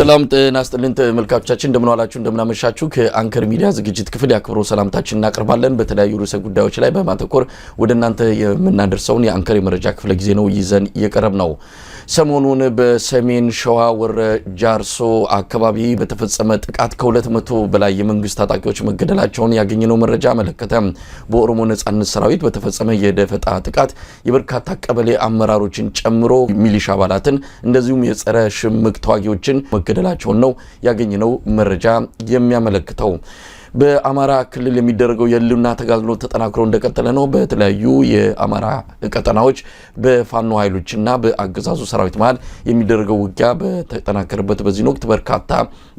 ሰላም ጤና ይስጥልን ተመልካቾቻችን እንደምን ዋላችሁ እንደምን አመሻችሁ ከአንከር ሚዲያ ዝግጅት ክፍል ያክብሮ ሰላምታችን እናቀርባለን በተለያዩ ርዕሰ ጉዳዮች ላይ በማተኮር ወደናንተ የምናደርሰውን የአንከር የመረጃ ክፍለ ጊዜ ነው ይዘን እየቀረብ ነው ሰሞኑን በሰሜን ሸዋ ወረ ጃርሶ አካባቢ በተፈጸመ ጥቃት ከ200 በላይ የመንግስት ታጣቂዎች መገደላቸውን ያገኘነው መረጃ መለከተ በኦሮሞ ነጻነት ሰራዊት በተፈጸመ የደፈጣ ጥቃት የበርካታ ቀበሌ አመራሮችን ጨምሮ ሚሊሻ አባላትን እንደዚሁም የጸረ ሽምቅ ተዋጊዎችን መገደላቸውን ነው ያገኘነው መረጃ የሚያመለክተው በአማራ ክልል የሚደረገው የህልውና ተጋድሎ ተጠናክሮ እንደቀጠለ ነው በተለያዩ የአማራ ቀጠናዎች በፋኖ ኃይሎችና በአገዛዙ ሰራዊት መሃል የሚደረገው ውጊያ በተጠናከረበት በዚህ ወቅት በርካታ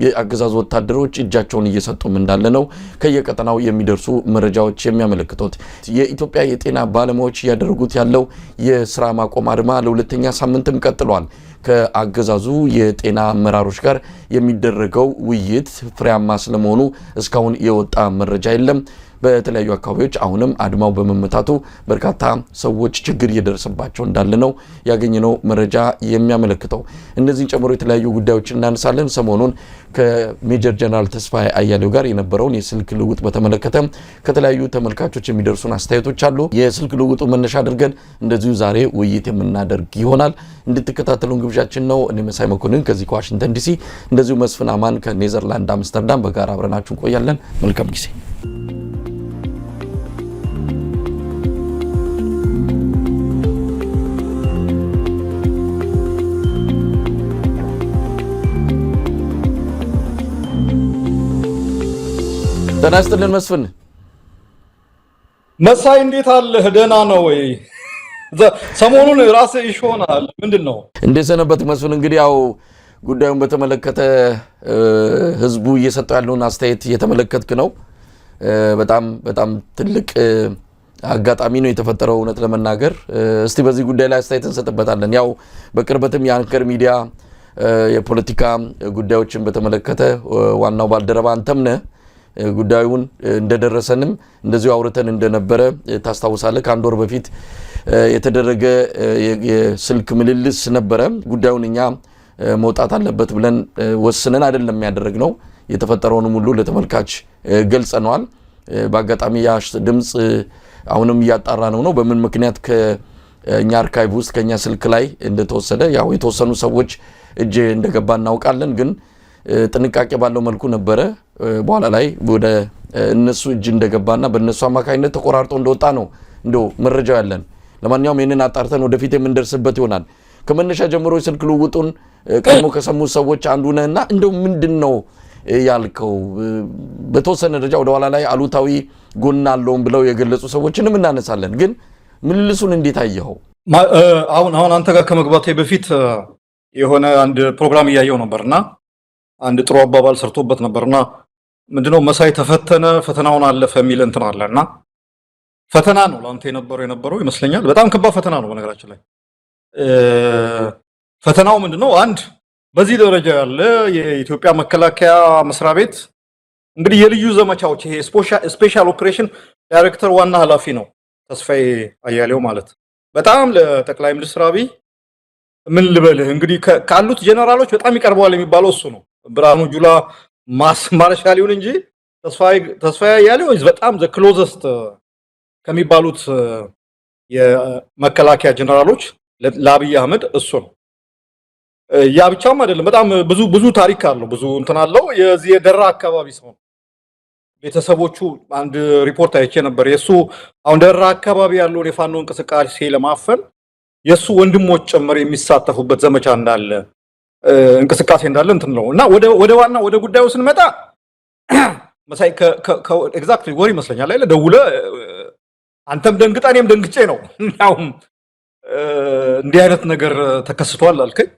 የአገዛዙ ወታደሮች እጃቸውን እየሰጡም እንዳለ ነው ከየቀጠናው የሚደርሱ መረጃዎች የሚያመለክቱት የኢትዮጵያ የጤና ባለሙያዎች ያደረጉት ያለው የስራ ማቆም አድማ ለሁለተኛ ሳምንትም ቀጥሏል ከአገዛዙ የጤና አመራሮች ጋር የሚደረገው ውይይት ፍሬያማ ስለመሆኑ እስካሁን የወጣ መረጃ የለም በተለያዩ አካባቢዎች አሁንም አድማው በመመታቱ በርካታ ሰዎች ችግር እየደረሰባቸው እንዳለ ነው ያገኘነው መረጃ የሚያመለክተው እነዚህን ጨምሮ የተለያዩ ጉዳዮችን እናነሳለን ሰሞኑን ከሜጀር ጀነራል ተስፋዬ አያሌው ጋር የነበረውን የስልክ ልውውጥ በተመለከተ ከተለያዩ ተመልካቾች የሚደርሱን አስተያየቶች አሉ የስልክ ልውውጡ መነሻ አድርገን እንደዚሁ ዛሬ ውይይት የምናደርግ ይሆናል እንድትከታተሉን ግብዣችን ነው እኔ መሳይ መኮንን ከዚህ ከዋሽንግተን ዲሲ እንደዚሁ መስፍን አማን ከኔዘርላንድ አምስተርዳም በጋራ አብረናችሁ እንቆያለን መልካም ጊዜ ተናስተልን መስፍን መሳይ እንዴት አለህ ደህና ነው ወይ ሰሞኑን ራስ ይሾናል ምንድነው እንደሰነበት መስፍን እንግዲህ ያው ጉዳዩን በተመለከተ ህዝቡ እየሰጠው ያለውን አስተያየት እየተመለከትክ ነው በጣም ትልቅ አጋጣሚ ነው የተፈጠረው እውነት ለመናገር እስቲ በዚህ ጉዳይ ላይ አስተያየት እንሰጥበታለን ያው በቅርበትም የአንከር ሚዲያ የፖለቲካ ጉዳዮችን በተመለከተ ዋናው ባልደረባ አንተም ነህ ጉዳዩን እንደደረሰንም እንደዚሁ አውርተን እንደነበረ ታስታውሳለህ ከአንድ ወር በፊት የተደረገ የስልክ ምልልስ ነበረ ጉዳዩን እኛ መውጣት አለበት ብለን ወስነን አይደለም ያደረግነው የተፈጠረውን ሁሉ ለተመልካች ገልጸናል በአጋጣሚ ያሽ ድምጽ አሁንም ያጣራ ነው በምን ምክንያት ከኛ አርካይቭ ውስጥ ከኛ ስልክ ላይ እንደተወሰደ ያው የተወሰኑ ሰዎች እጅ እንደገባ እናውቃለን ግን ጥንቃቄ ባለው መልኩ ነበረ በኋላ ላይ ወደ እነሱ እጅ እንደገባና በእነሱ አማካይነት ተቆራርጦ እንደወጣ ነው እንደው መረጃው ያለን ለማንኛውም ይሄንን አጣርተን ወደፊት የምንደርስበት ይሆናል ከመነሻ ጀምሮ የስልክ ልውውጡን ቀድሞ ከሰሙ ሰዎች አንዱ ነህና እንደው ምንድነው ያልከው በተወሰነ ደረጃ ወደ ኋላ ላይ አሉታዊ ጎን አለውም ብለው የገለጹ ሰዎችንም እናነሳለን ግን ምልልሱን እንዴት አየኸው አሁን አንተ ጋር ከመግባቴ በፊት የሆነ አንድ ፕሮግራም እያየው ነበርና አንድ ጥሩ አባባል ሰርቶበት ነበርና ምንድነው መሳይ ተፈተነ ፈተናውን አለፈ የሚል እንትን አለና ፈተና ነው ላንተ የነበረው ይመስለኛል በጣም ከባድ ፈተና ነው በነገራችን ላይ ፈተናው ምንድነው አንድ በዚህ ደረጃ ያለ የኢትዮጵያ መከላከያ መስሪያ ቤት እንግዲህ የልዩ ዘመቻዎች ይሄ ስፔሻል ኦፕሬሽን ዳይሬክተር ዋና ኃላፊ ነው ተስፋዬ አያሌው ማለት በጣም ለጠቅላይ ሚኒስትር አብይ ምን ልበልህ እንግዲህ ካሉት ጄነራሎች በጣም ይቀርበዋል የሚባለው እሱ ነው ብርሃኑ ጁላ ማርሻል ይሁን እንጂ ተስፋዬ አያሌው በጣም ዘ ክሎዘስት ከሚባሉት የመከላከያ ጄነራሎች ለአብይ አህመድ እሱ ነው ያ ብቻም አይደለም በጣም ብዙ ታሪክ አለው ብዙ እንትን አለው የዚህ የደራ አካባቢ ሰው ቤተሰቦቹ አንድ ሪፖርት አይቼ ነበር የሱ አሁን ደራ አካባቢ ያለው የፋኖ እንቅስቃሴ ለማፈን የሱ ወንድሞች ጭምር የሚሳተፉበት ዘመቻ እንዳለ እንቅስቃሴ እንዳለ እንትን ነው እና ወደ ጉዳዩ ስንመጣ መሳይ ኤግዛክትሊ ወር ይመስለኛል አይደል ደውለ አንተም ደንግጣ እኔም ደንግጬ ነው ያው እንዲህ አይነት ነገር ተከስቷል አልከኝ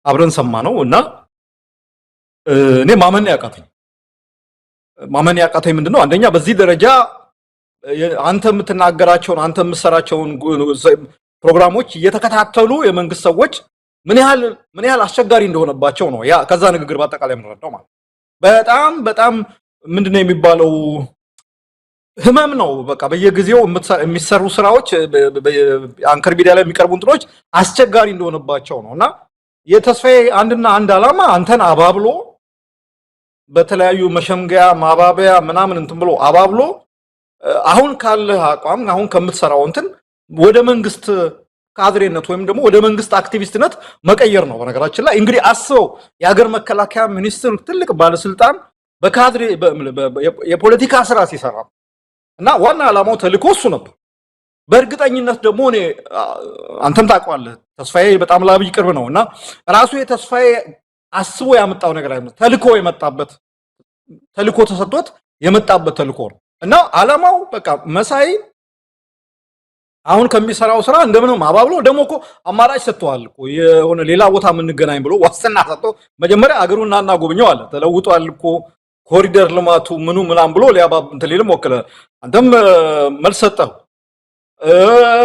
አብረን ሰማነው እና እኔ ማመን ያቃተኝ ምንድነው አንደኛ በዚህ ደረጃ አንተ የምትናገራቸውን አንተ የምትሰራቸውን ፕሮግራሞች እየተከታተሉ የመንግስት ሰዎች ምን ያህል አስቸጋሪ እንደሆነባቸው ነው ያ ከዛ ንግግር በአጠቃላይ ምንረዳው ማለት በጣም ምንድነው የሚባለው ህመም ነው በቃ በየጊዜው የሚሰሩ ስራዎች አንከር ሚዲያ ላይ የሚቀርቡ እንትኖች አስቸጋሪ እንደሆነባቸው ነውና የተስፋዬ አንድና አንድ ዓላማ አንተን አባብሎ በተለያዩ መሸምገያ ማባበያ ምናምን እንትን ብሎ አባብሎ አሁን ካለ አቋም አሁን ከምትሰራው እንትን ወደ መንግስት ካድሬነት ወይም ደግሞ ወደ መንግስት አክቲቪስትነት መቀየር ነው። በነገራችን ላይ እንግዲህ አስበው የሀገር መከላከያ ሚኒስትር ትልቅ ባለስልጣን በካድሬ የፖለቲካ ስራ ሲሰራ እና ዋና ዓላማው ተልእኮ እሱ ነበር። በእርግጠኝነት ደግሞ እኔ አንተም ታውቀዋለህ ተስፋዬ በጣም ለአብይ ቅርብ ነው እና ራሱ የተስፋዬ አስቦ ያመጣው ነገር አይደለም። ተልእኮ የመጣበት ተልእኮ ተሰጥቶት የመጣበት ተልእኮ ነው እና ዓላማው በቃ መሳይ አሁን ከሚሰራው ስራ እንደምንም አባብሎ ደግሞ እኮ አማራጭ ሰጥቷል እኮ የሆነ ሌላ ቦታ የምንገናኝ ብሎ ዋስትና ሰጥቶ መጀመሪያ አገሩን ናና ጎብኘው አለ። ተለውጧል እኮ ኮሪደር ልማቱ ምኑ ምናም ብሎ ሊያባብ እንትን ሊልም ወከለ። አንተም መልስ ሰጠው።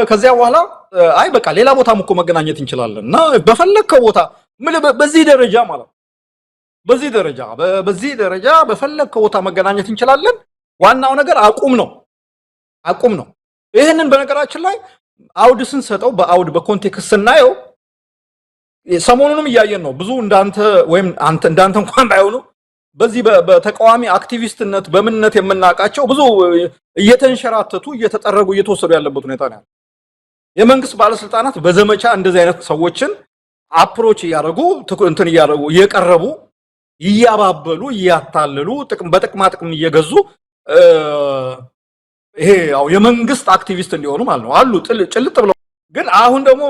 ከዚያ በኋላ አይ በቃ ሌላ ቦታም እኮ መገናኘት እንችላለን እና በፈለከው ቦታ በዚህ ደረጃ ማለት በዚህ ደረጃ በፈለከው ቦታ መገናኘት እንችላለን። ዋናው ነገር አቁም ነው። ይሄንን በነገራችን ላይ አውድ ስንሰጠው በአውድ በኮንቴክስት ስናየው ሰሞኑንም እያየን ነው። ብዙ እንዳንተ ወይም እንዳንተ እንኳን ባይሆኑ በዚህ በተቃዋሚ አክቲቪስትነት በምንነት የምናውቃቸው ብዙ እየተንሸራተቱ እየተጠረጉ እየተወሰዱ ያለበት ሁኔታ ነው። የመንግስት ባለስልጣናት በዘመቻ እንደዚህ አይነት ሰዎችን አፕሮች እያደረጉ እንትን እያደረጉ እየቀረቡ እያባበሉ እያታለሉ በጥቅማ ጥቅም እየገዙ ይሄ ያው የመንግስት አክቲቪስት እንዲሆኑ ማለት ነው አሉ ጭልጥ ብለው። ግን አሁን ደግሞ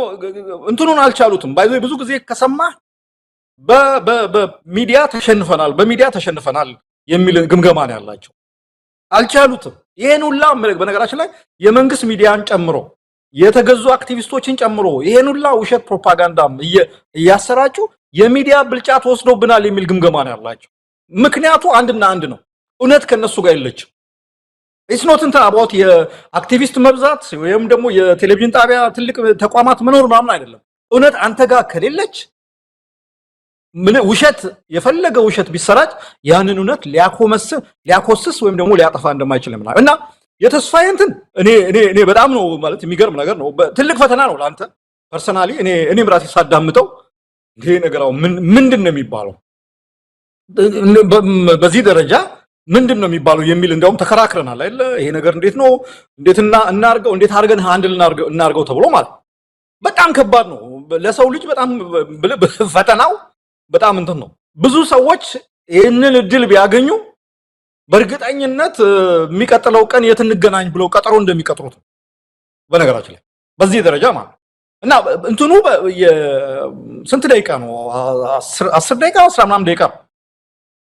እንትኑን አልቻሉትም። ባይዘይ ብዙ ጊዜ ከሰማህ በሚዲያ ተሸንፈናል የሚል ግምገማ ነው ያላቸው። አልቻሉትም። ይሄን ሁላ በነገራችን ላይ የመንግስት ሚዲያን ጨምሮ የተገዙ አክቲቪስቶችን ጨምሮ ይሄን ሁላ ውሸት ፕሮፓጋንዳም እያሰራጩ የሚዲያ ብልጫ ተወስዶብናል የሚል ግምገማ ነው ያላቸው። ምክንያቱ አንድና አንድ ነው። እውነት ከነሱ ጋር የለችም። ኢትስ ኖት እንትን አባውት የአክቲቪስት መብዛት ወይም ደግሞ የቴሌቪዥን ጣቢያ ትልቅ ተቋማት መኖር ምናምን አይደለም። እውነት አንተ ጋር ከሌለች ውሸት የፈለገ ውሸት ቢሰራጭ ያንን እውነት ሊያኮስስ ወይም ደግሞ ሊያጠፋ እንደማይችል ምናምን እና የተስፋዬ እንትን እኔ በጣም ነው ማለት የሚገርም ነገር ነው። ትልቅ ፈተና ነው ለአንተ ፐርሰናሊ። እኔም ራሴ ሳዳምጠው ይሄ ነገራው ምንድን ነው የሚባለው በዚህ ደረጃ ምንድን ነው የሚባለው የሚል እንደውም ተከራክረናል አይደል? ይሄ ነገር እንዴት ነው እናርገው እንዴት አድርገን ሃንድል እናርገው ተብሎ ማለት በጣም ከባድ ነው ለሰው ልጅ። በጣም ፈተናው በጣም እንትን ነው። ብዙ ሰዎች ይህንን እድል ቢያገኙ በእርግጠኝነት የሚቀጥለው ቀን የት እንገናኝ ብለው ቀጠሮ እንደሚቀጥሩት በነገራችን ላይ በዚህ ደረጃ ማለት እና እንትኑ ስንት ደቂቃ ነው? 10 ደቂቃ 10 ምናምን ደቂቃ።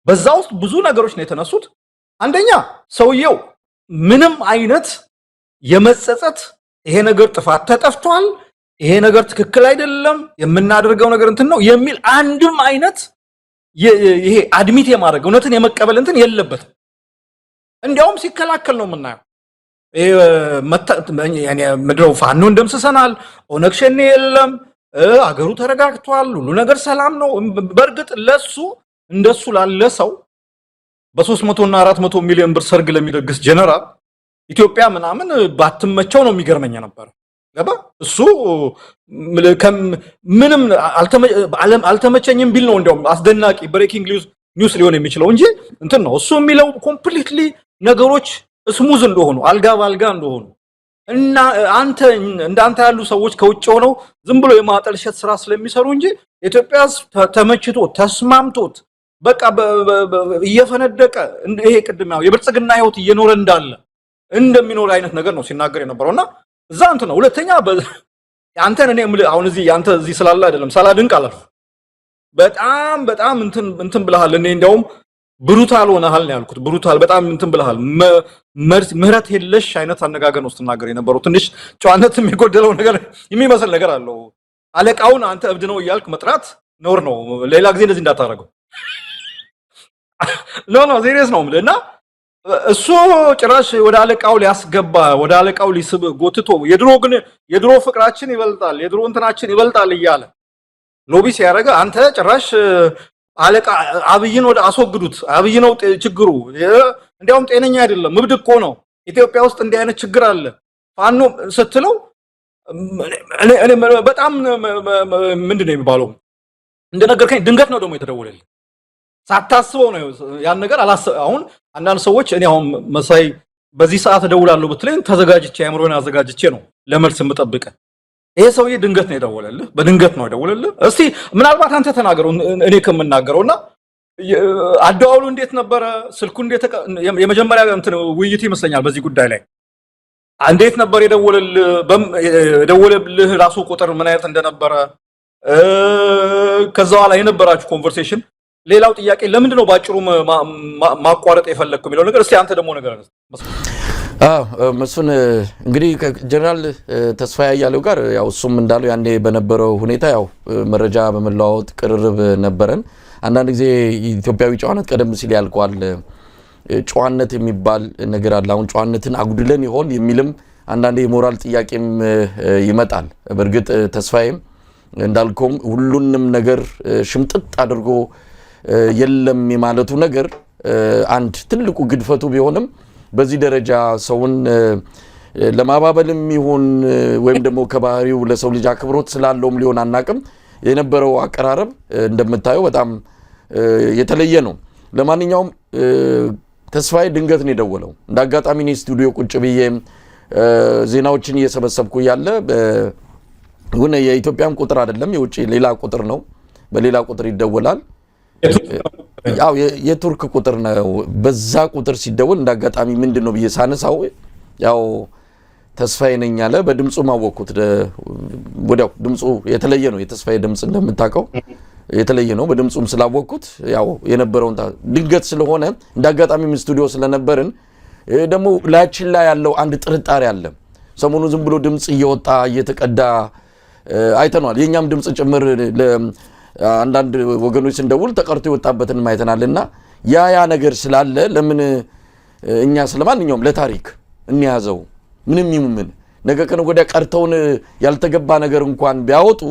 በዛ ውስጥ ብዙ ነገሮች ነው የተነሱት። አንደኛ ሰውየው ምንም አይነት የመጸጸት ይሄ ነገር ጥፋት ተጠፍቷል፣ ይሄ ነገር ትክክል አይደለም፣ የምናደርገው ነገር እንትን ነው የሚል አንድም አይነት ይሄ አድሚት የማድረግ እውነትን የመቀበል እንትን የለበትም። እንዲያውም ሲከላከል ነው የምናየው። ምድረው ፋኖን ደምስሰናል፣ ኦነግ ሸኔ የለም፣ አገሩ ተረጋግቷል፣ ሁሉ ነገር ሰላም ነው። በእርግጥ ለሱ እንደሱ ላለ ሰው በ300 እና 400 ሚሊዮን ብር ሰርግ ለሚደግስ ጀነራል ኢትዮጵያ ምናምን ባትመቸው ነው የሚገርመኝ ነበር። ገባ እሱ ምንም አልተመቸኝም ቢል ነው እንደውም አስደናቂ ብሬኪንግ ኒውስ ሊሆን የሚችለው እንጂ እንትን ነው እሱ የሚለው ኮምፕሊትሊ ነገሮች ስሙዝ እንደሆኑ አልጋ ባልጋ እንደሆኑ እና እንዳንተ ያሉ ሰዎች ከውጭ ሆነው ዝም ብሎ የማጠልሸት ስራ ስለሚሰሩ እንጂ ኢትዮጵያ ተመችቶ ተስማምቶት በቃ እየፈነደቀ ይሄ ቅድሚያው የብልጽግና ህይወት እየኖረ እንዳለ እንደሚኖር አይነት ነገር ነው ሲናገር የነበረውና እዛ እንትን ነው። ሁለተኛ አንተን እኔ አሁን አንተ እዚህ ስላለ አይደለም ሳላድንቅ አላልፍ። በጣም እንትን ብለሃል። እኔ እንደውም ብሩታል ሆነሃል ነው ያልኩት። ብሩታል በጣም እንትን ብለሃል። ምህረት የለሽ አይነት አነጋገር ነው ስትናገር የነበረው። ትንሽ ጨዋነት የሚጎደለው ነገር የሚመስል ነገር አለው። አለቃውን አንተ እብድ ነው እያልክ መጥራት ነውር ነው። ሌላ ጊዜ እንደዚህ እንዳታረገው። ኖ ሲሪየስ ነው እና እሱ ጭራሽ ወደ አለቃው ሊያስገባ ወደ አለቃው ሊስብ ጎትቶ የድሮ ፍቅራችን ይበልጣል የድሮ እንትናችን ይበልጣል እያለ ሎቢ ሲያደርግ አንተ ጭራሽ አለቃ አብይን ወደ አስወግዱት አብይ ነው ችግሩ እንዲያውም ጤነኛ አይደለም እብድ እኮ ነው ኢትዮጵያ ውስጥ እንዲህ አይነት ችግር አለ ፋኖ ስትለው እኔ በጣም ምንድነው የሚባለው እንደነገርከኝ ድንገት ነው ደግሞ የተደወለልኝ። ሳታስበው ነው ያን ነገር አሁን አንዳንድ ሰዎች እኔ አሁን መሳይ በዚህ ሰዓት እደውላለሁ ብትለኝ ተዘጋጅቼ አእምሮን አዘጋጅቼ ነው ለመልስ የምጠብቀህ። ይሄ ሰውዬ ድንገት ነው የደወለልህ፣ በድንገት ነው የደወለልህ። እስቲ ምናልባት አንተ ተናገረው እኔ ከምናገረውና አደዋውሉ እንዴት ነበረ? ስልኩ እንዴት የመጀመሪያ እንትን ውይይት ይመስለኛል በዚህ ጉዳይ ላይ እንዴት ነበር የደወለልህ ራሱ ቁጥር ምን አይነት እንደነበረ ከዛ በኋላ የነበራችሁ ኮንቨርሴሽን። ሌላው ጥያቄ ለምንድን ነው ባጭሩ ማቋረጥ የፈለግከው የሚለው ነገር እስቲ አንተ ደግሞ ነገር አለ። መስፍን እንግዲህ ከጀነራል ተስፋዬ አያሌው ጋር ያው እሱም እንዳለው ያኔ በነበረው ሁኔታ ያው መረጃ በመለዋወጥ ቅርርብ ነበረን። አንዳንድ ጊዜ ኢትዮጵያዊ ጨዋነት ቀደም ሲል ያልቀዋል ጨዋነት የሚባል ነገር አለ። አሁን ጨዋነትን አጉድለን ይሆን የሚልም አንዳንዴ የሞራል ጥያቄም ይመጣል። በእርግጥ ተስፋዬም እንዳልከው ሁሉንም ነገር ሽምጥጥ አድርጎ የለም የማለቱ ነገር አንድ ትልቁ ግድፈቱ ቢሆንም በዚህ ደረጃ ሰውን ለማባበልም ይሁን ወይም ደግሞ ከባህሪው ለሰው ልጅ አክብሮት ስላለውም ሊሆን አናቅም የነበረው አቀራረብ እንደምታየው በጣም የተለየ ነው። ለማንኛውም ተስፋዬ ድንገት ነው የደወለው። እንዳጋጣሚ ነው ስቱዲዮ ቁጭ ብዬ ዜናዎችን እየሰበሰብኩ ያለ ሁነ የኢትዮጵያም ቁጥር አይደለም የውጪ ሌላ ቁጥር ነው። በሌላ ቁጥር ይደወላል። ያው የቱርክ ቁጥር ነው። በዛ ቁጥር ሲደወል እንዳጋጣሚ ምንድነው ብዬ ሳነሳው ያው ተስፋዬ ነኝ አለ። በድምጹ ማወቅኩት ወዲያው ድምጹ የተለየ ነው። የተስፋዬ ድምጽ እንደምታውቀው የተለየ ነው። በድምጹም ስላወቅኩት ያው የነበረውን ድንገት ስለሆነ እንዳጋጣሚ ስቱዲዮ ስለነበርን ደግሞ ላችን ላይ ያለው አንድ ጥርጣሬ አለ። ሰሞኑ ዝም ብሎ ድምጽ እየወጣ እየተቀዳ አይተናል። የኛም ድምጽ ጭምር አንዳንድ ወገኖች እንደውል ተቀርቶ ይወጣበትን ማይተናልና ያ ነገር ስላለ ለምን እኛ ስለማንኛውም ለታሪክ እንያዘው ምንም ይሙምን ነገ ከነገ ወዲያ ቀርተውን ያልተገባ ነገር እንኳን ቢያወጡ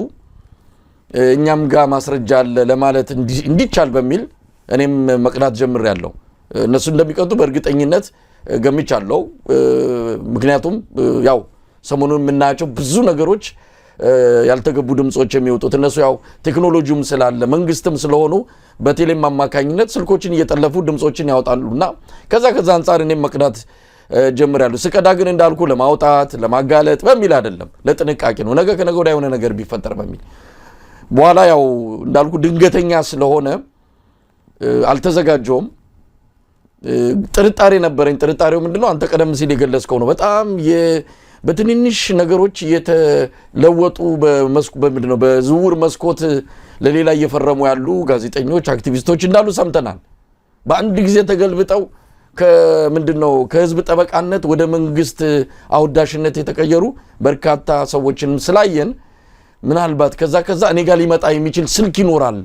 እኛም ጋር ማስረጃ አለ ለማለት እንዲቻል በሚል እኔም መቅዳት ጀምሬያለሁ። እነሱ እንደሚቀጡ በእርግጠኝነት ገምቻለሁ። ምክንያቱም ያው ሰሞኑን የምናያቸው ብዙ ነገሮች ያልተገቡ ድምጾች የሚወጡት እነሱ ያው ቴክኖሎጂውም ስላለ መንግስትም ስለሆኑ በቴሌም አማካኝነት ስልኮችን እየጠለፉ ድምጾችን ያወጣሉና ከዛ አንፃር እኔም መቅዳት ጀምሬያለሁ። ስቀዳ ግን እንዳልኩ ለማውጣት ለማጋለጥ በሚል አይደለም፣ ለጥንቃቄ ነው። ነገ ከነገ ወዲያ የሆነ ነገር ቢፈጠር በሚል በኋላ ያው እንዳልኩ ድንገተኛ ስለሆነ አልተዘጋጀውም። ጥርጣሬ ነበረኝ። ጥርጣሬው ምንድነው? አንተ ቀደም ሲል የገለጽከው ነው። በጣም በትንንሽ ነገሮች የተለወጡ በምንድነው በዝውውር መስኮት ለሌላ እየፈረሙ ያሉ ጋዜጠኞች፣ አክቲቪስቶች እንዳሉ ሰምተናል። በአንድ ጊዜ ተገልብጠው ከምንድነው ከህዝብ ጠበቃነት ወደ መንግስት አውዳሽነት የተቀየሩ በርካታ ሰዎችንም ስላየን ምናልባት ከዛ እኔ ጋር ሊመጣ የሚችል ስልክ ይኖራል።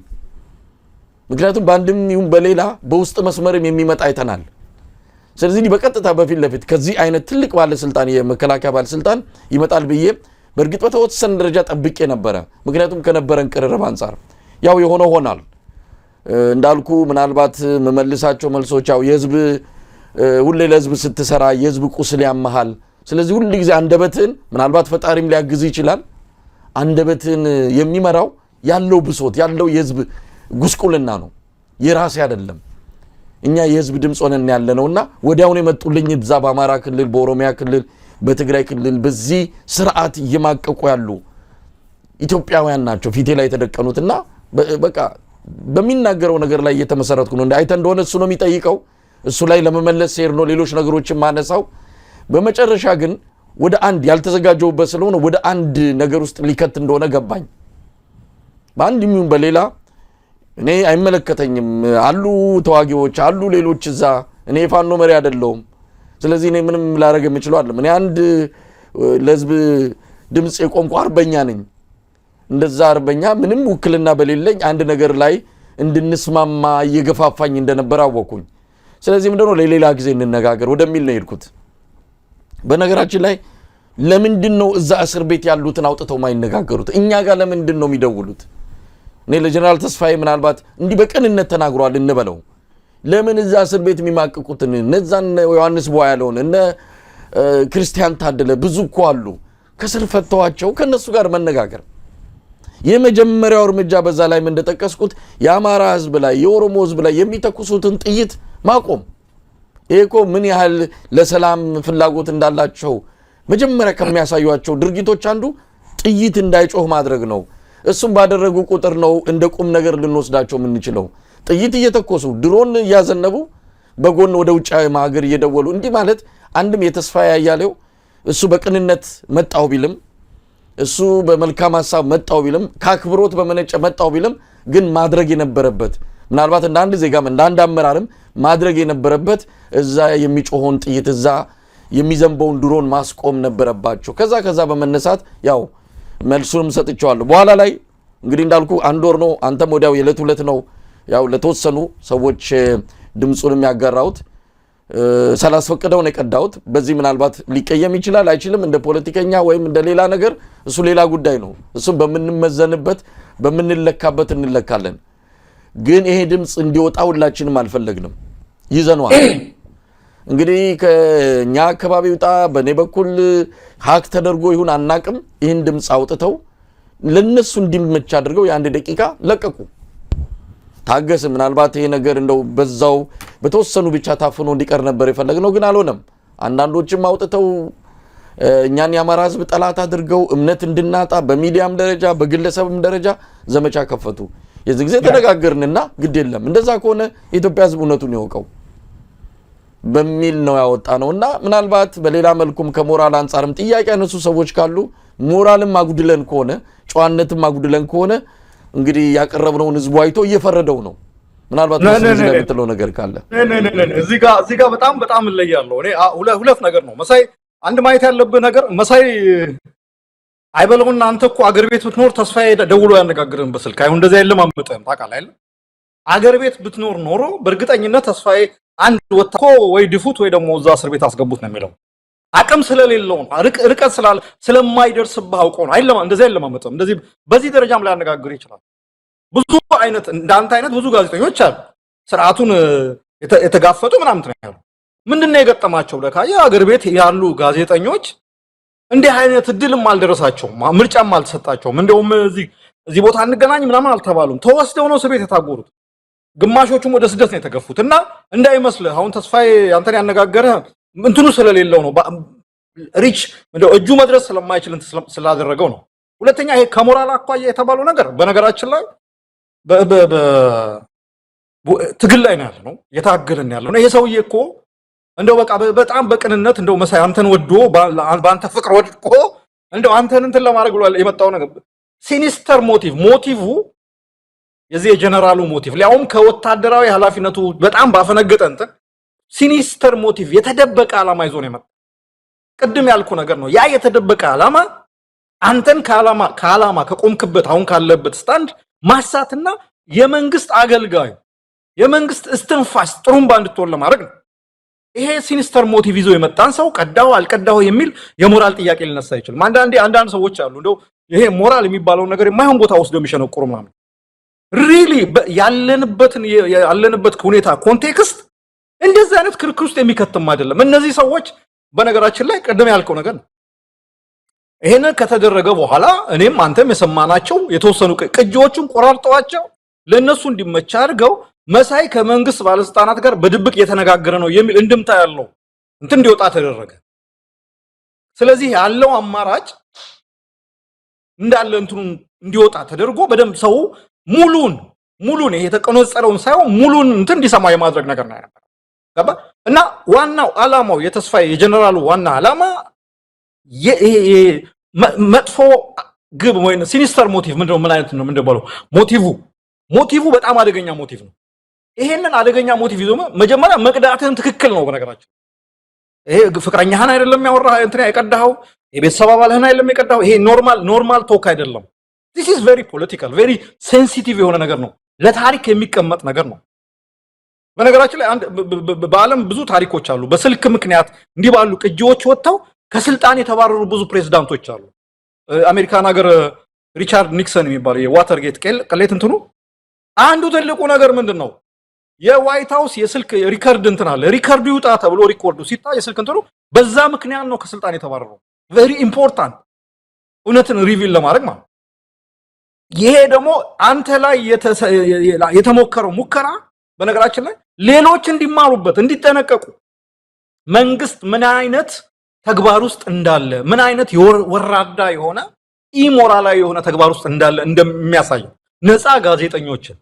ምክንያቱም በአንድም ይሁን በሌላ በውስጥ መስመርም የሚመጣ አይተናል። ስለዚህ በቀጥታ በፊት ለፊት ከዚህ አይነት ትልቅ ባለስልጣን የመከላከያ ባለስልጣን ይመጣል ብዬ በእርግጥ በተወሰነ ደረጃ ጠብቄ ነበረ። ምክንያቱም ከነበረን ቅርርብ አንፃር ያው የሆነ ሆናል። እንዳልኩ ምናልባት መመልሳቸው መልሶች ያው የህዝብ ሁሌ ለህዝብ ስትሰራ የህዝብ ቁስል ያመሃል። ስለዚህ ሁሉ ጊዜ አንደበትን ምናልባት ፈጣሪም ሊያግዝ ይችላል። አንደበትን የሚመራው ያለው ብሶት ያለው የህዝብ ጉስቁልና ነው፣ የራሴ አይደለም። እኛ የህዝብ ድምጽ ሆነን ያለነውና ወዲያውኑ የመጡልኝ እዛ በአማራ ክልል፣ በኦሮሚያ ክልል፣ በትግራይ ክልል በዚህ ስርዓት እየማቀቁ ያሉ ኢትዮጵያውያን ናቸው ፊቴ ላይ የተደቀኑትና በቃ በሚናገረው ነገር ላይ እየተመሰረትኩ ነው። አይተ እንደሆነ እሱ ነው የሚጠይቀው፣ እሱ ላይ ለመመለስ ሴር ነው ሌሎች ነገሮችን ማነሳው። በመጨረሻ ግን ወደ አንድ ያልተዘጋጀውበት ስለሆነ ወደ አንድ ነገር ውስጥ ሊከት እንደሆነ ገባኝ። በአንድ የሚሆን በሌላ እኔ አይመለከተኝም አሉ ተዋጊዎች አሉ ሌሎች እዛ፣ እኔ የፋኖ መሪ አይደለሁም። ስለዚህ እኔ ምንም ላደርግ የምችለው አይደለም። እኔ አንድ ለህዝብ ድምጽ የቆምኩ አርበኛ ነኝ። እንደዛ አርበኛ ምንም ውክልና በሌለኝ አንድ ነገር ላይ እንድንስማማ እየገፋፋኝ እንደነበር አወኩኝ። ስለዚህ ምንድነው ለሌላ ጊዜ እንነጋገር ወደሚል ነው የሄድኩት። በነገራችን ላይ ለምንድን ነው እዛ እስር ቤት ያሉትን አውጥተው ማይነጋገሩት? እኛ ጋር ለምንድን ነው የሚደውሉት? እኔ ለጀነራል ተስፋዬ ምናልባት እንዲህ በቅንነት ተናግሯል እንበለው። ለምን እዛ እስር ቤት የሚማቅቁትን እነዛን ዮሐንስ ቧያለውን እነ ክርስቲያን ታደለ ብዙ እኮ አሉ ከስር ፈተዋቸው ከነሱ ጋር መነጋገር። የመጀመሪያው እርምጃ በዛ ላይ ምን እንደተጠቀስኩት የአማራ ህዝብ ላይ የኦሮሞ ህዝብ ላይ የሚተኩሱትን ጥይት ማቆም። ይሄ እኮ ምን ያህል ለሰላም ፍላጎት እንዳላቸው መጀመሪያ ከሚያሳዩቸው ድርጊቶች አንዱ ጥይት እንዳይጮህ ማድረግ ነው። እሱም ባደረጉ ቁጥር ነው እንደ ቁም ነገር ልንወስዳቸው የምንችለው። ጥይት እየተኮሱ ድሮን እያዘነቡ በጎን ወደ ውጭ ሀገር እየደወሉ እንዲህ ማለት አንድም የተስፋዬ አያሌው እሱ በቅንነት መጣው ቢልም እሱ በመልካም ሐሳብ መጣው ቢልም ካክብሮት በመነጨ መጣው ቢልም ግን ማድረግ የነበረበት ምናልባት እንደ አንድ ዜጋም እንደ አንድ አመራርም ማድረግ የነበረበት እዛ የሚጮኸውን ጥይት እዛ የሚዘንበውን ድሮን ማስቆም ነበረባቸው። ከዛ በመነሳት ያው መልሱንም ሰጥቻለሁ። በኋላ ላይ እንግዲህ እንዳልኩ አንድ ወር ነው አንተም ወዲያው የዕለት ሁለት ነው ያው ለተወሰኑ ሰዎች ድምጹንም ያጋራውት ሳላስፈቅደው ነው የቀዳውት። በዚህ ምናልባት ሊቀየም ይችላል አይችልም እንደ ፖለቲከኛ ወይም እንደ ሌላ ነገር እሱ ሌላ ጉዳይ ነው። እሱም በምንመዘንበት በምንለካበት እንለካለን። ግን ይሄ ድምጽ እንዲወጣ ሁላችንም አልፈለግንም፣ ይዘነዋል። እንግዲህ ከኛ አካባቢ ወጣ በኔ በኩል ሀክ ተደርጎ ይሁን አናቅም ይህን ድምጽ አውጥተው ለነሱ እንዲመች አድርገው የአንድ ደቂቃ ለቀቁ። ታገስ ምናልባት ይሄ ነገር እንደው በዛው በተወሰኑ ብቻ ታፍኖ እንዲቀር ነበር የፈለግነው፣ ግን አልሆነም። አንዳንዶችም አውጥተው እኛን የአማራ ህዝብ ጠላት አድርገው እምነት እንድናጣ በሚዲያም ደረጃ በግለሰብም ደረጃ ዘመቻ ከፈቱ። የዚህ ጊዜ ተነጋገርንና ግድ የለም እንደዛ ከሆነ የኢትዮጵያ ህዝብ እውነቱን ይወቀው በሚል ነው ያወጣነውና ምናልባት በሌላ መልኩም ከሞራል አንፃርም ጥያቄ ያነሱ ሰዎች ካሉ ሞራልም አጉድለን ከሆነ ጨዋነትም አጉድለን ከሆነ እንግዲህ ያቀረብነውን ህዝቡ አይቶ እየፈረደው ነው። ምናልባት ስለዚህ ለምትለው ነገር ካለ እዚህ ጋር በጣም እንለያለሁ። እኔ ሁለት ነገር ነው መሳይ አንድ ማየት ያለብህ ነገር መሳይ አይበለውና አንተ እኮ አገር ቤት ብትኖር ተስፋዬ ደውሎ ያነጋግርህን በስልክ አይሁን እንደዛ የለም አምጥተህም ታውቃለህ አይደል? አገር ቤት ብትኖር ኖሮ በእርግጠኝነት ተስፋዬ አንድ ወጣኮ ወይ ድፉት ወይ ደግሞ እዛ እስር ቤት አስገቡት ነው የሚለው። አቅም ስለሌለው ነው ርቀት ስለማይደርስብህ አውቀው ነው አይደለም እንደዛ የለም አምጥተህም እንደዚህ በዚህ ደረጃም ላይ ያነጋግር ይችላል። ብዙ አይነት እንዳንተ አይነት ብዙ ጋዜጠኞች አሉ ስርዓቱን የተጋፈጡ ምናምን ነው። ምንድነው የገጠማቸው? ለካ የአገር ቤት ያሉ ጋዜጠኞች እንዲህ አይነት እድልም አልደረሳቸውም፣ ምርጫም አልተሰጣቸውም። እንደውም እዚህ ቦታ እንገናኝ ምናምን አልተባሉም። ተወስደው ነው እስር ቤት የታጎሩት። ግማሾቹም ወደ ስደት ነው የተገፉት። እና እንዳይመስልህ አሁን ተስፋዬ አንተን ያነጋገረ እንትኑ ስለሌለው ነው ሪች እንደው እጁ መድረስ ስለማይችል ስላደረገው ነው። ሁለተኛ ይሄ ከሞራል አኳያ የተባለው ነገር በነገራችን ላይ ትግል ላይ ነው ያለው የታገልን ያለው ነው። ይሄ ሰውዬ እኮ እንደው በቃ በጣም በቅንነት እንደው መሳይ አንተን ወዶ በአንተ ፍቅር ወድቆ እንደው አንተን እንትን ለማድረግ ብሎ የመጣው ነገር ሲኒስተር ሞቲቭ የዚህ የጀነራሉ ሞቲቭ ሊያውም ከወታደራዊ ኃላፊነቱ በጣም ባፈነገጠ እንትን ሲኒስተር ሞቲቭ የተደበቀ ዓላማ ይዞ ነው የመጣው። ቅድም ያልኩ ነገር ነው። ያ የተደበቀ ዓላማ አንተን ከዓላማ ከቆምክበት አሁን ካለበት ስታንድ ማሳትና የመንግስት አገልጋይ የመንግስት እስትንፋስ ጥሩምባ እንድትሆን ለማድረግ ነው። ይሄ ሲኒስተር ሞቲቭ ይዞ የመጣን ሰው ቀዳው አልቀዳው የሚል የሞራል ጥያቄ ሊነሳ ይችላል። አንዳንድ ሰዎች አሉ እንደው ይሄ ሞራል የሚባለው ነገር የማይሆን ቦታ ወስደው የሚሸነቁሩ ምናምን ሪሊ ያለንበት ሁኔታ ኮንቴክስት እንደዚህ አይነት ክርክር ውስጥ የሚከተም አይደለም። እነዚህ ሰዎች በነገራችን ላይ ቀደም ያልከው ነገር ነው። ይሄንን ከተደረገ በኋላ እኔም አንተም የሰማናቸው የተወሰኑ ቅጂዎችን ቆራርጠዋቸው ለነሱ እንዲመቻ አድርገው መሳይ ከመንግስት ባለስልጣናት ጋር በድብቅ እየተነጋገረ ነው የሚል እንድምታ ያለው እንትን እንዲወጣ ተደረገ። ስለዚህ ያለው አማራጭ እንዳለ እንትኑ እንዲወጣ ተደርጎ በደንብ ሰው ሙሉን ይሄ የተቀነጸረውን ሳይሆን ሙሉን እንትን እንዲሰማ የማድረግ ነገር ነው ያለው። ገባ? እና ዋናው ዓላማው የተስፋዬ የጀነራሉ ዋና ዓላማ መጥፎ ግብ ወይ ሲኒስተር ሞቲቭ ምንድነው? ምን አይነት ነው ምንድነው? ሞቲቭ በጣም አደገኛ ሞቲቭ ነው። ይሄንን አደገኛ ሞቲቭ ይዞ መጀመሪያ መቅዳትህን ትክክል ነው። በነገራችን ይሄ ፍቅረኛህን አይደለም ያወራህ እንትን ያቀዳኸው የቤተሰብ አባልህን አይደለም የቀዳኸው። ይሄ ኖርማል ቶክ አይደለም። this is very political very sensitive የሆነ ነገር ነው። ለታሪክ የሚቀመጥ ነገር ነው። በነገራችን ላይ በዓለም ብዙ ታሪኮች አሉ። በስልክ ምክንያት እንዲህ ባሉ ቅጂዎች ወጥተው ከስልጣን የተባረሩ ብዙ ፕሬዝዳንቶች አሉ። አሜሪካን ሀገር ሪቻርድ ኒክሰን የሚባለው የዋተርጌት ቅሌት እንትኑ አንዱ ትልቁ ነገር ምንድነው? የዋይት ሃውስ የስልክ ሪከርድ እንትን አለ። ሪከርዱ ይውጣ ተብሎ ሪኮርዱ ሲታይ የስልክ እንትኑ በዛ ምክንያት ነው ከስልጣን የተባረረው። very important እውነትን ሪቪል ለማድረግ ማለት ይሄ ደግሞ አንተ ላይ የተሞከረው ሙከራ በነገራችን ላይ ሌሎች እንዲማሩበት እንዲጠነቀቁ መንግስት ምን አይነት ተግባር ውስጥ እንዳለ ምን አይነት ወራዳ የሆነ ኢሞራላዊ የሆነ ተግባር ውስጥ እንዳለ እንደሚያሳይ ነፃ ጋዜጠኞችን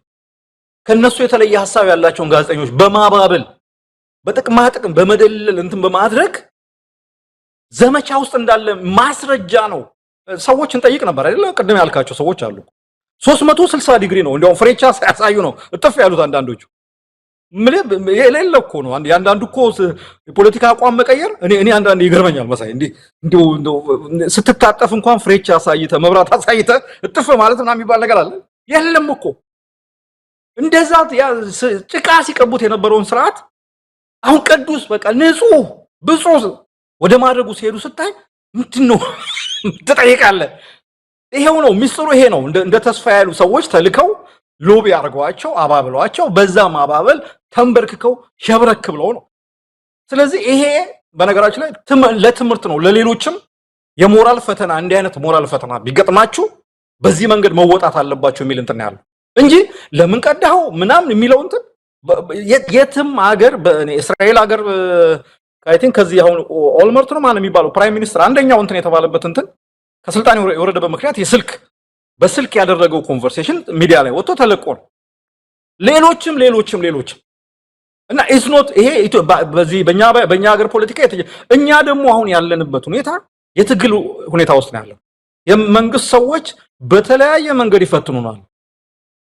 ከነሱ የተለየ ሐሳብ ያላቸውን ጋዜጠኞች በማባበል በጥቅማ ጥቅም በመደለል እንትን በማድረግ ዘመቻ ውስጥ እንዳለ ማስረጃ ነው። ሰዎችን ጠይቅ ነበር አይደል? ቅድም ያልካቸው ሰዎች አሉ 360 ዲግሪ ነው እንደው ፍሬቻ ሳያሳዩ ነው እጥፍ ያሉት አንዳንዶቹ የሌለ እኮ ነው። አንዳንዱ እኮ የፖለቲካ አቋም መቀየር እኔ አንዳንድ ይገርመኛል። መሳይ እንዲሁ ስትታጠፍ እንኳን ፍሬቻ አሳይተ መብራት አሳይተ እጥፍ ማለት ምናምን የሚባል ነገር አለ? የለም እኮ እንደዛ ጭቃ ሲቀቡት የነበረውን ስርዓት አሁን ቅዱስ በቃ ንጹህ ብፁዕ ወደ ማድረጉ ሲሄዱ ስታይ ምንድነው ትጠይቃለህ። ይሄው ነው ሚስጥሩ። ይሄ ነው እንደ ተስፋ ያሉ ሰዎች ተልከው ሎቢ አድርገዋቸው አባብለዋቸው በዛ ማባበል ተንበርክከው ሸብረክ ብለው ነው። ስለዚህ ይሄ በነገራችን ላይ ለትምህርት ነው። ለሌሎችም የሞራል ፈተና እንዲህ አይነት ሞራል ፈተና ቢገጥማችሁ በዚህ መንገድ መወጣት አለባችሁ የሚል እንትን ያለው እንጂ ለምን ቀዳው ምናምን የሚለው እንትን የትም ሀገር በእስራኤል ሀገር አይ ቲንክ ከዚህ አሁን ኦልመርት ነው ማለት የሚባለው ፕራይም ሚኒስተር አንደኛው እንትን የተባለበት እንትን ከስልጣን የወረደበት ምክንያት በስልክ ያደረገው ኮንቨርሴሽን ሚዲያ ላይ ወጥቶ ተለቆ ነው። ሌሎችም እና ኢዝ ኖት ይሄ በዚህ በእኛ ሀገር ፖለቲካ እኛ ደግሞ አሁን ያለንበት ሁኔታ የትግል ሁኔታ ውስጥ ነው ያለው። የመንግስት ሰዎች በተለያየ መንገድ ይፈትኑናል።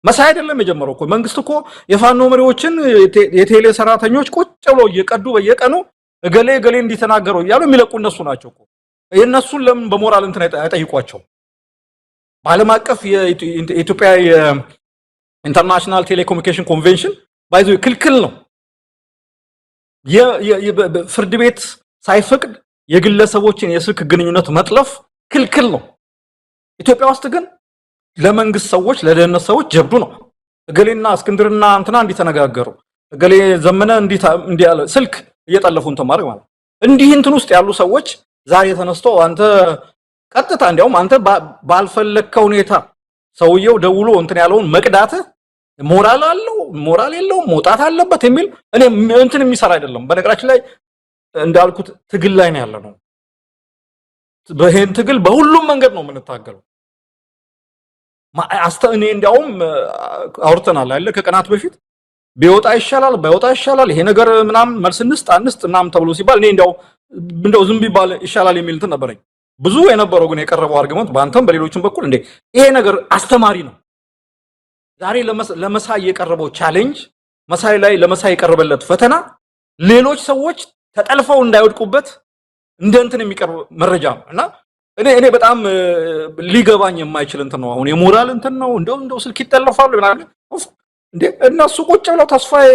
መሳይ አይደለም የጀመረው እኮ መንግስት እኮ የፋኖ መሪዎችን የቴሌ ሰራተኞች ቁጭ ብለው እየቀዱ በየቀኑ እገሌ እንዲተናገረው እያሉ የሚለቁ እነሱ ናቸው እኮ። የእነሱን ለምን በሞራል እንትን አይጠይቋቸው? በዓለም አቀፍ የኢትዮጵያ የኢንተርናሽናል ቴሌኮሙኒኬሽን ኮንቬንሽን ባይዞ ክልክል ነው። ፍርድ ቤት ሳይፈቅድ የግለሰቦችን የስልክ ግንኙነት መጥለፍ ክልክል ነው። ኢትዮጵያ ውስጥ ግን ለመንግስት ሰዎች ለደህንነት ሰዎች ጀብዱ ነው። እገሌና እስክንድርና እንትና እንዲተነጋገሩ እገሌ ዘመነ እንዲያለ ስልክ እየጠለፉ እንትን ማድረግ ማለት እንዲህ እንትን ውስጥ ያሉ ሰዎች ዛሬ ተነስቶ አንተ ቀጥታ እንዲያውም አንተ ባልፈለከው ሁኔታ ሰውየው ደውሎ እንትን ያለውን መቅዳት ሞራል አለው ሞራል የለውም መውጣት አለበት የሚል እኔ እንትን የሚሰራ አይደለም። በነገራችን ላይ እንዳልኩት ትግል ላይ ነው ያለነው። በሄን ትግል በሁሉም መንገድ ነው የምንታገለው። እኔ እንዲያውም አውርተናል አይደል ከቀናት በፊት ቢወጣ ይሻላል ባይወጣ ይሻላል ይሄ ነገር ምናምን መልስ እንስጥ ምናምን ተብሎ ሲባል እኔ እንደው ዝም ቢባል ይሻላል የሚል እንትን ነበረኝ። ብዙ የነበረው ግን የቀረበው አርጉመንት በአንተም በሌሎችም በኩል ይሄ ነገር አስተማሪ ነው። ዛሬ ለመሳይ የቀረበው ቻሌንጅ መሳይ ላይ ለመሳይ የቀረበለት ፈተና ሌሎች ሰዎች ተጠልፈው እንዳይወድቁበት እንደ እንትን የሚቀርብ መረጃ ነው እና እኔ በጣም ሊገባኝ የማይችል እንትን ነው። አሁን የሞራል እንትን ነው እንደው ስልክ ይጠለፋሉ ምናምን እነሱ ቁጭ ብለው ተስፋዬ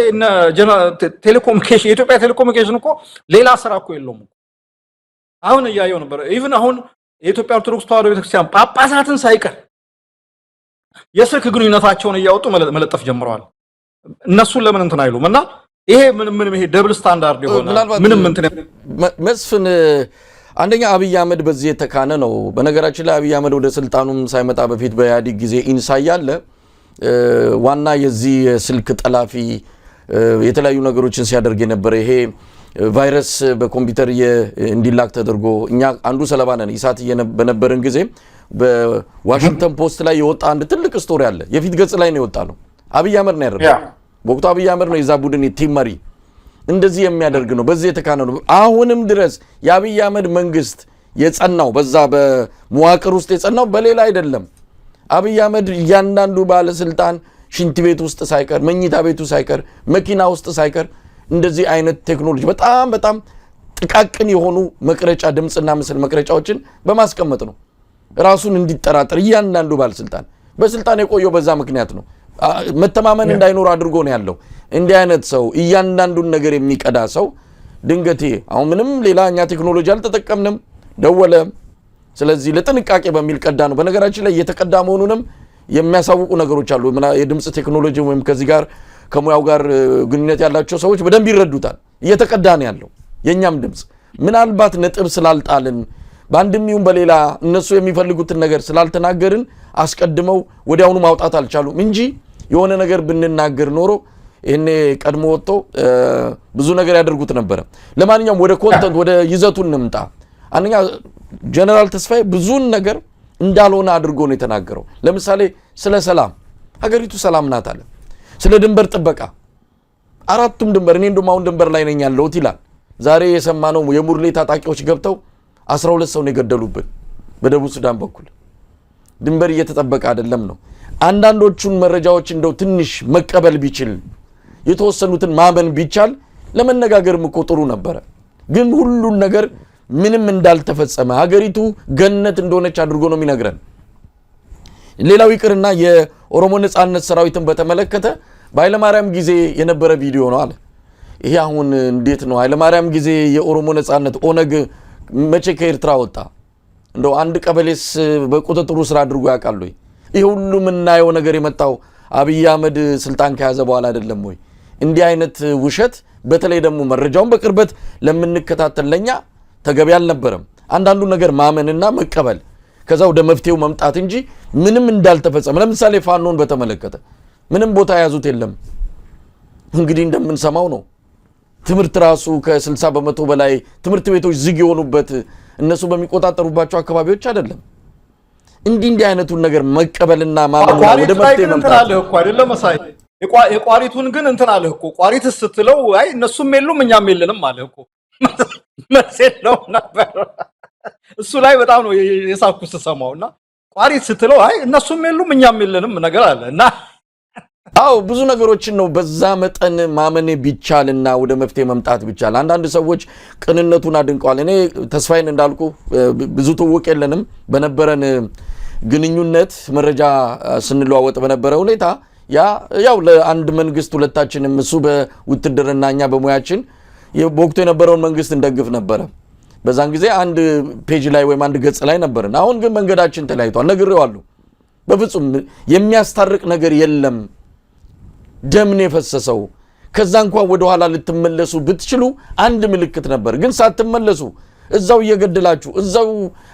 ቴሌኮሙኒኬሽን የኢትዮጵያ ቴሌኮሙኒኬሽን እኮ ሌላ ስራ እኮ የለውም። አሁን እያየው ነበር። ኢቭን አሁን የኢትዮጵያ ኦርቶዶክስ ተዋሕዶ ቤተክርስቲያን ጳጳሳትን ሳይቀር የስልክ ግንኙነታቸውን እያወጡ መለጠፍ ጀምረዋል። እነሱን ለምን እንትን አይሉም? እና ይሄ ምንም ይሄ ደብል ስታንዳርድ የሆነ ምንም እንትን መስፍን አንደኛ አብይ አህመድ በዚህ የተካነ ነው። በነገራችን ላይ አብይ አህመድ ወደ ስልጣኑም ሳይመጣ በፊት በኢህአዴግ ጊዜ ኢንሳ ያለ ዋና የዚህ ስልክ ጠላፊ የተለያዩ ነገሮችን ሲያደርግ የነበረ ይሄ ቫይረስ በኮምፒውተር እንዲላክ ተደርጎ እኛ አንዱ ሰለባ ነን። ኢሳት በነበረን ጊዜ በዋሽንግተን ፖስት ላይ የወጣ አንድ ትልቅ ስቶሪ አለ። የፊት ገጽ ላይ ነው የወጣ ነው። አብይ አህመድ ነው ያደረገው። በወቅቱ አብይ አህመድ ነው የዛ ቡድን ቲም መሪ። እንደዚህ የሚያደርግ ነው። በዚህ የተካነ ነው። አሁንም ድረስ የአብይ አህመድ መንግስት የጸናው በዛ በመዋቅር ውስጥ የጸናው በሌላ አይደለም። አብይ አህመድ እያንዳንዱ ባለስልጣን ሽንት ቤት ውስጥ ሳይቀር መኝታ ቤቱ ሳይቀር መኪና ውስጥ ሳይቀር እንደዚህ አይነት ቴክኖሎጂ በጣም ጥቃቅን የሆኑ መቅረጫ ድምጽና ምስል መቅረጫዎችን በማስቀመጥ ነው ራሱን እንዲጠራጠር እያንዳንዱ ባለስልጣን በስልጣን የቆየው በዛ ምክንያት ነው። መተማመን እንዳይኖር አድርጎ ነው ያለው። እንዲህ አይነት ሰው እያንዳንዱን ነገር የሚቀዳ ሰው ድንገቴ አሁን ምንም ሌላኛ ቴክኖሎጂ አልተጠቀምንም ደወለ ስለዚህ ለጥንቃቄ በሚል ቀዳ ነው። በነገራችን ላይ የተቀዳ መሆኑንም የሚያሳውቁ ነገሮች አሉ። የድምጽ ቴክኖሎጂ ወይም ከዚህ ጋር ከሙያው ጋር ግንኙነት ያላቸው ሰዎች በደንብ ይረዱታል። እየተቀዳ ነው ያለው የኛም ድምጽ ምናልባት ነጥብ ስላልጣልን በአንድም ይሁን በሌላ እነሱ የሚፈልጉትን ነገር ስላልተናገርን አስቀድመው ወዲያውኑ ማውጣት አልቻሉም እንጂ የሆነ ነገር ብንናገር ኖሮ እኔ ቀድሞ ወጥቶ ብዙ ነገር ያደርጉት ነበር። ለማንኛውም ወደ ኮንተንት ወደ ይዘቱ እንምጣ። አንኛ ጀነራል ተስፋዬ ብዙን ነገር እንዳልሆነ አድርጎ ነው የተናገረው። ለምሳሌ ስለ ሰላም ሀገሪቱ ሰላም ናት አለ። ስለ ድንበር ጥበቃ አራቱም ድንበር እኔ እንደውም አሁን ድንበር ላይ ነኝ ያለሁት ይላል። ዛሬ የሰማነው የሙርሌ ታጣቂዎች ገብተው 12 ሰው ነው የገደሉብን በደቡብ ሱዳን በኩል። ድንበር እየተጠበቀ አይደለም ነው። አንዳንዶቹን መረጃዎች እንደው ትንሽ መቀበል ቢችል የተወሰኑትን ማመን ቢቻል ለመነጋገርም እኮ ጥሩ ነበር። ግን ሁሉን ነገር ምንም እንዳልተፈጸመ ሀገሪቱ ገነት እንደሆነች አድርጎ ነው የሚነግረን። ሌላው ይቅርና የኦሮሞ ነጻነት ሰራዊትን በተመለከተ በኃይለማርያም ጊዜ የነበረ ቪዲዮ ነው አለ። ይሄ አሁን እንዴት ነው ኃይለማርያም ጊዜ የኦሮሞ ነጻነት ኦነግ መቼ ከኤርትራ ወጣ? እንደው አንድ ቀበሌስ በቁጥጥሩ ስራ አድርጎ ያውቃል ወይ? ይሄ ሁሉ የምናየው ነገር የመጣው አብይ አህመድ ስልጣን ከያዘ በኋላ አይደለም ወይ? እንዲህ አይነት ውሸት በተለይ ደግሞ መረጃውን በቅርበት ለምንከታተል ለኛ ተገቢ አልነበረም። አንዳንዱ ነገር ማመንና መቀበል ከዛ ወደ መፍትሄው መምጣት እንጂ ምንም እንዳልተፈጸመ። ለምሳሌ ፋኖን በተመለከተ ምንም ቦታ ያዙት የለም። እንግዲህ እንደምንሰማው ነው ትምህርት ራሱ ከ60 በመቶ በላይ ትምህርት ቤቶች ዝግ የሆኑበት እነሱ በሚቆጣጠሩባቸው አካባቢዎች አይደለም። እንዲህ አይነቱን ነገር መቀበልና ማመን ወደ መፍትሄ መምጣት አለ እኮ አይደለም መሳይ። የቋሪቱን ግን እንትን አለ እኮ ቋሪት ስትለው አይ እነሱም የሉም እኛም የለንም አለ እኮ መሰለው ነበር። እሱ ላይ በጣም ነው የሳኩስ ሰማውና ቋሪት ስትለው አይ እነሱም የሉም እኛም የለንም ነገር አለና አው ብዙ ነገሮችን ነው በዛ መጠን ማመን ቢቻልና ወደ መፍትሄ መምጣት ቢቻል። አንዳንድ ሰዎች ቅንነቱን አድንቀዋል። እኔ ተስፋዬን እንዳልኩ ብዙ ተወቅ የለንም በነበረን ግንኙነት መረጃ ስንለዋወጥ በነበረ ሁኔታ ያው ለአንድ መንግስት ሁለታችንም እሱ በውትድርና እኛ በሙያችን በወቅቱ የነበረውን መንግስት እንደግፍ ነበረ። በዛን ጊዜ አንድ ፔጅ ላይ ወይም አንድ ገጽ ላይ ነበርን። አሁን ግን መንገዳችን ተለያይቷል። ነግሬዋለሁ። በፍጹም የሚያስታርቅ ነገር የለም። ደምን የፈሰሰው ከዛ እንኳን ወደ ኋላ ልትመለሱ ብትችሉ አንድ ምልክት ነበር። ግን ሳትመለሱ እዛው እየገደላችሁ እዛው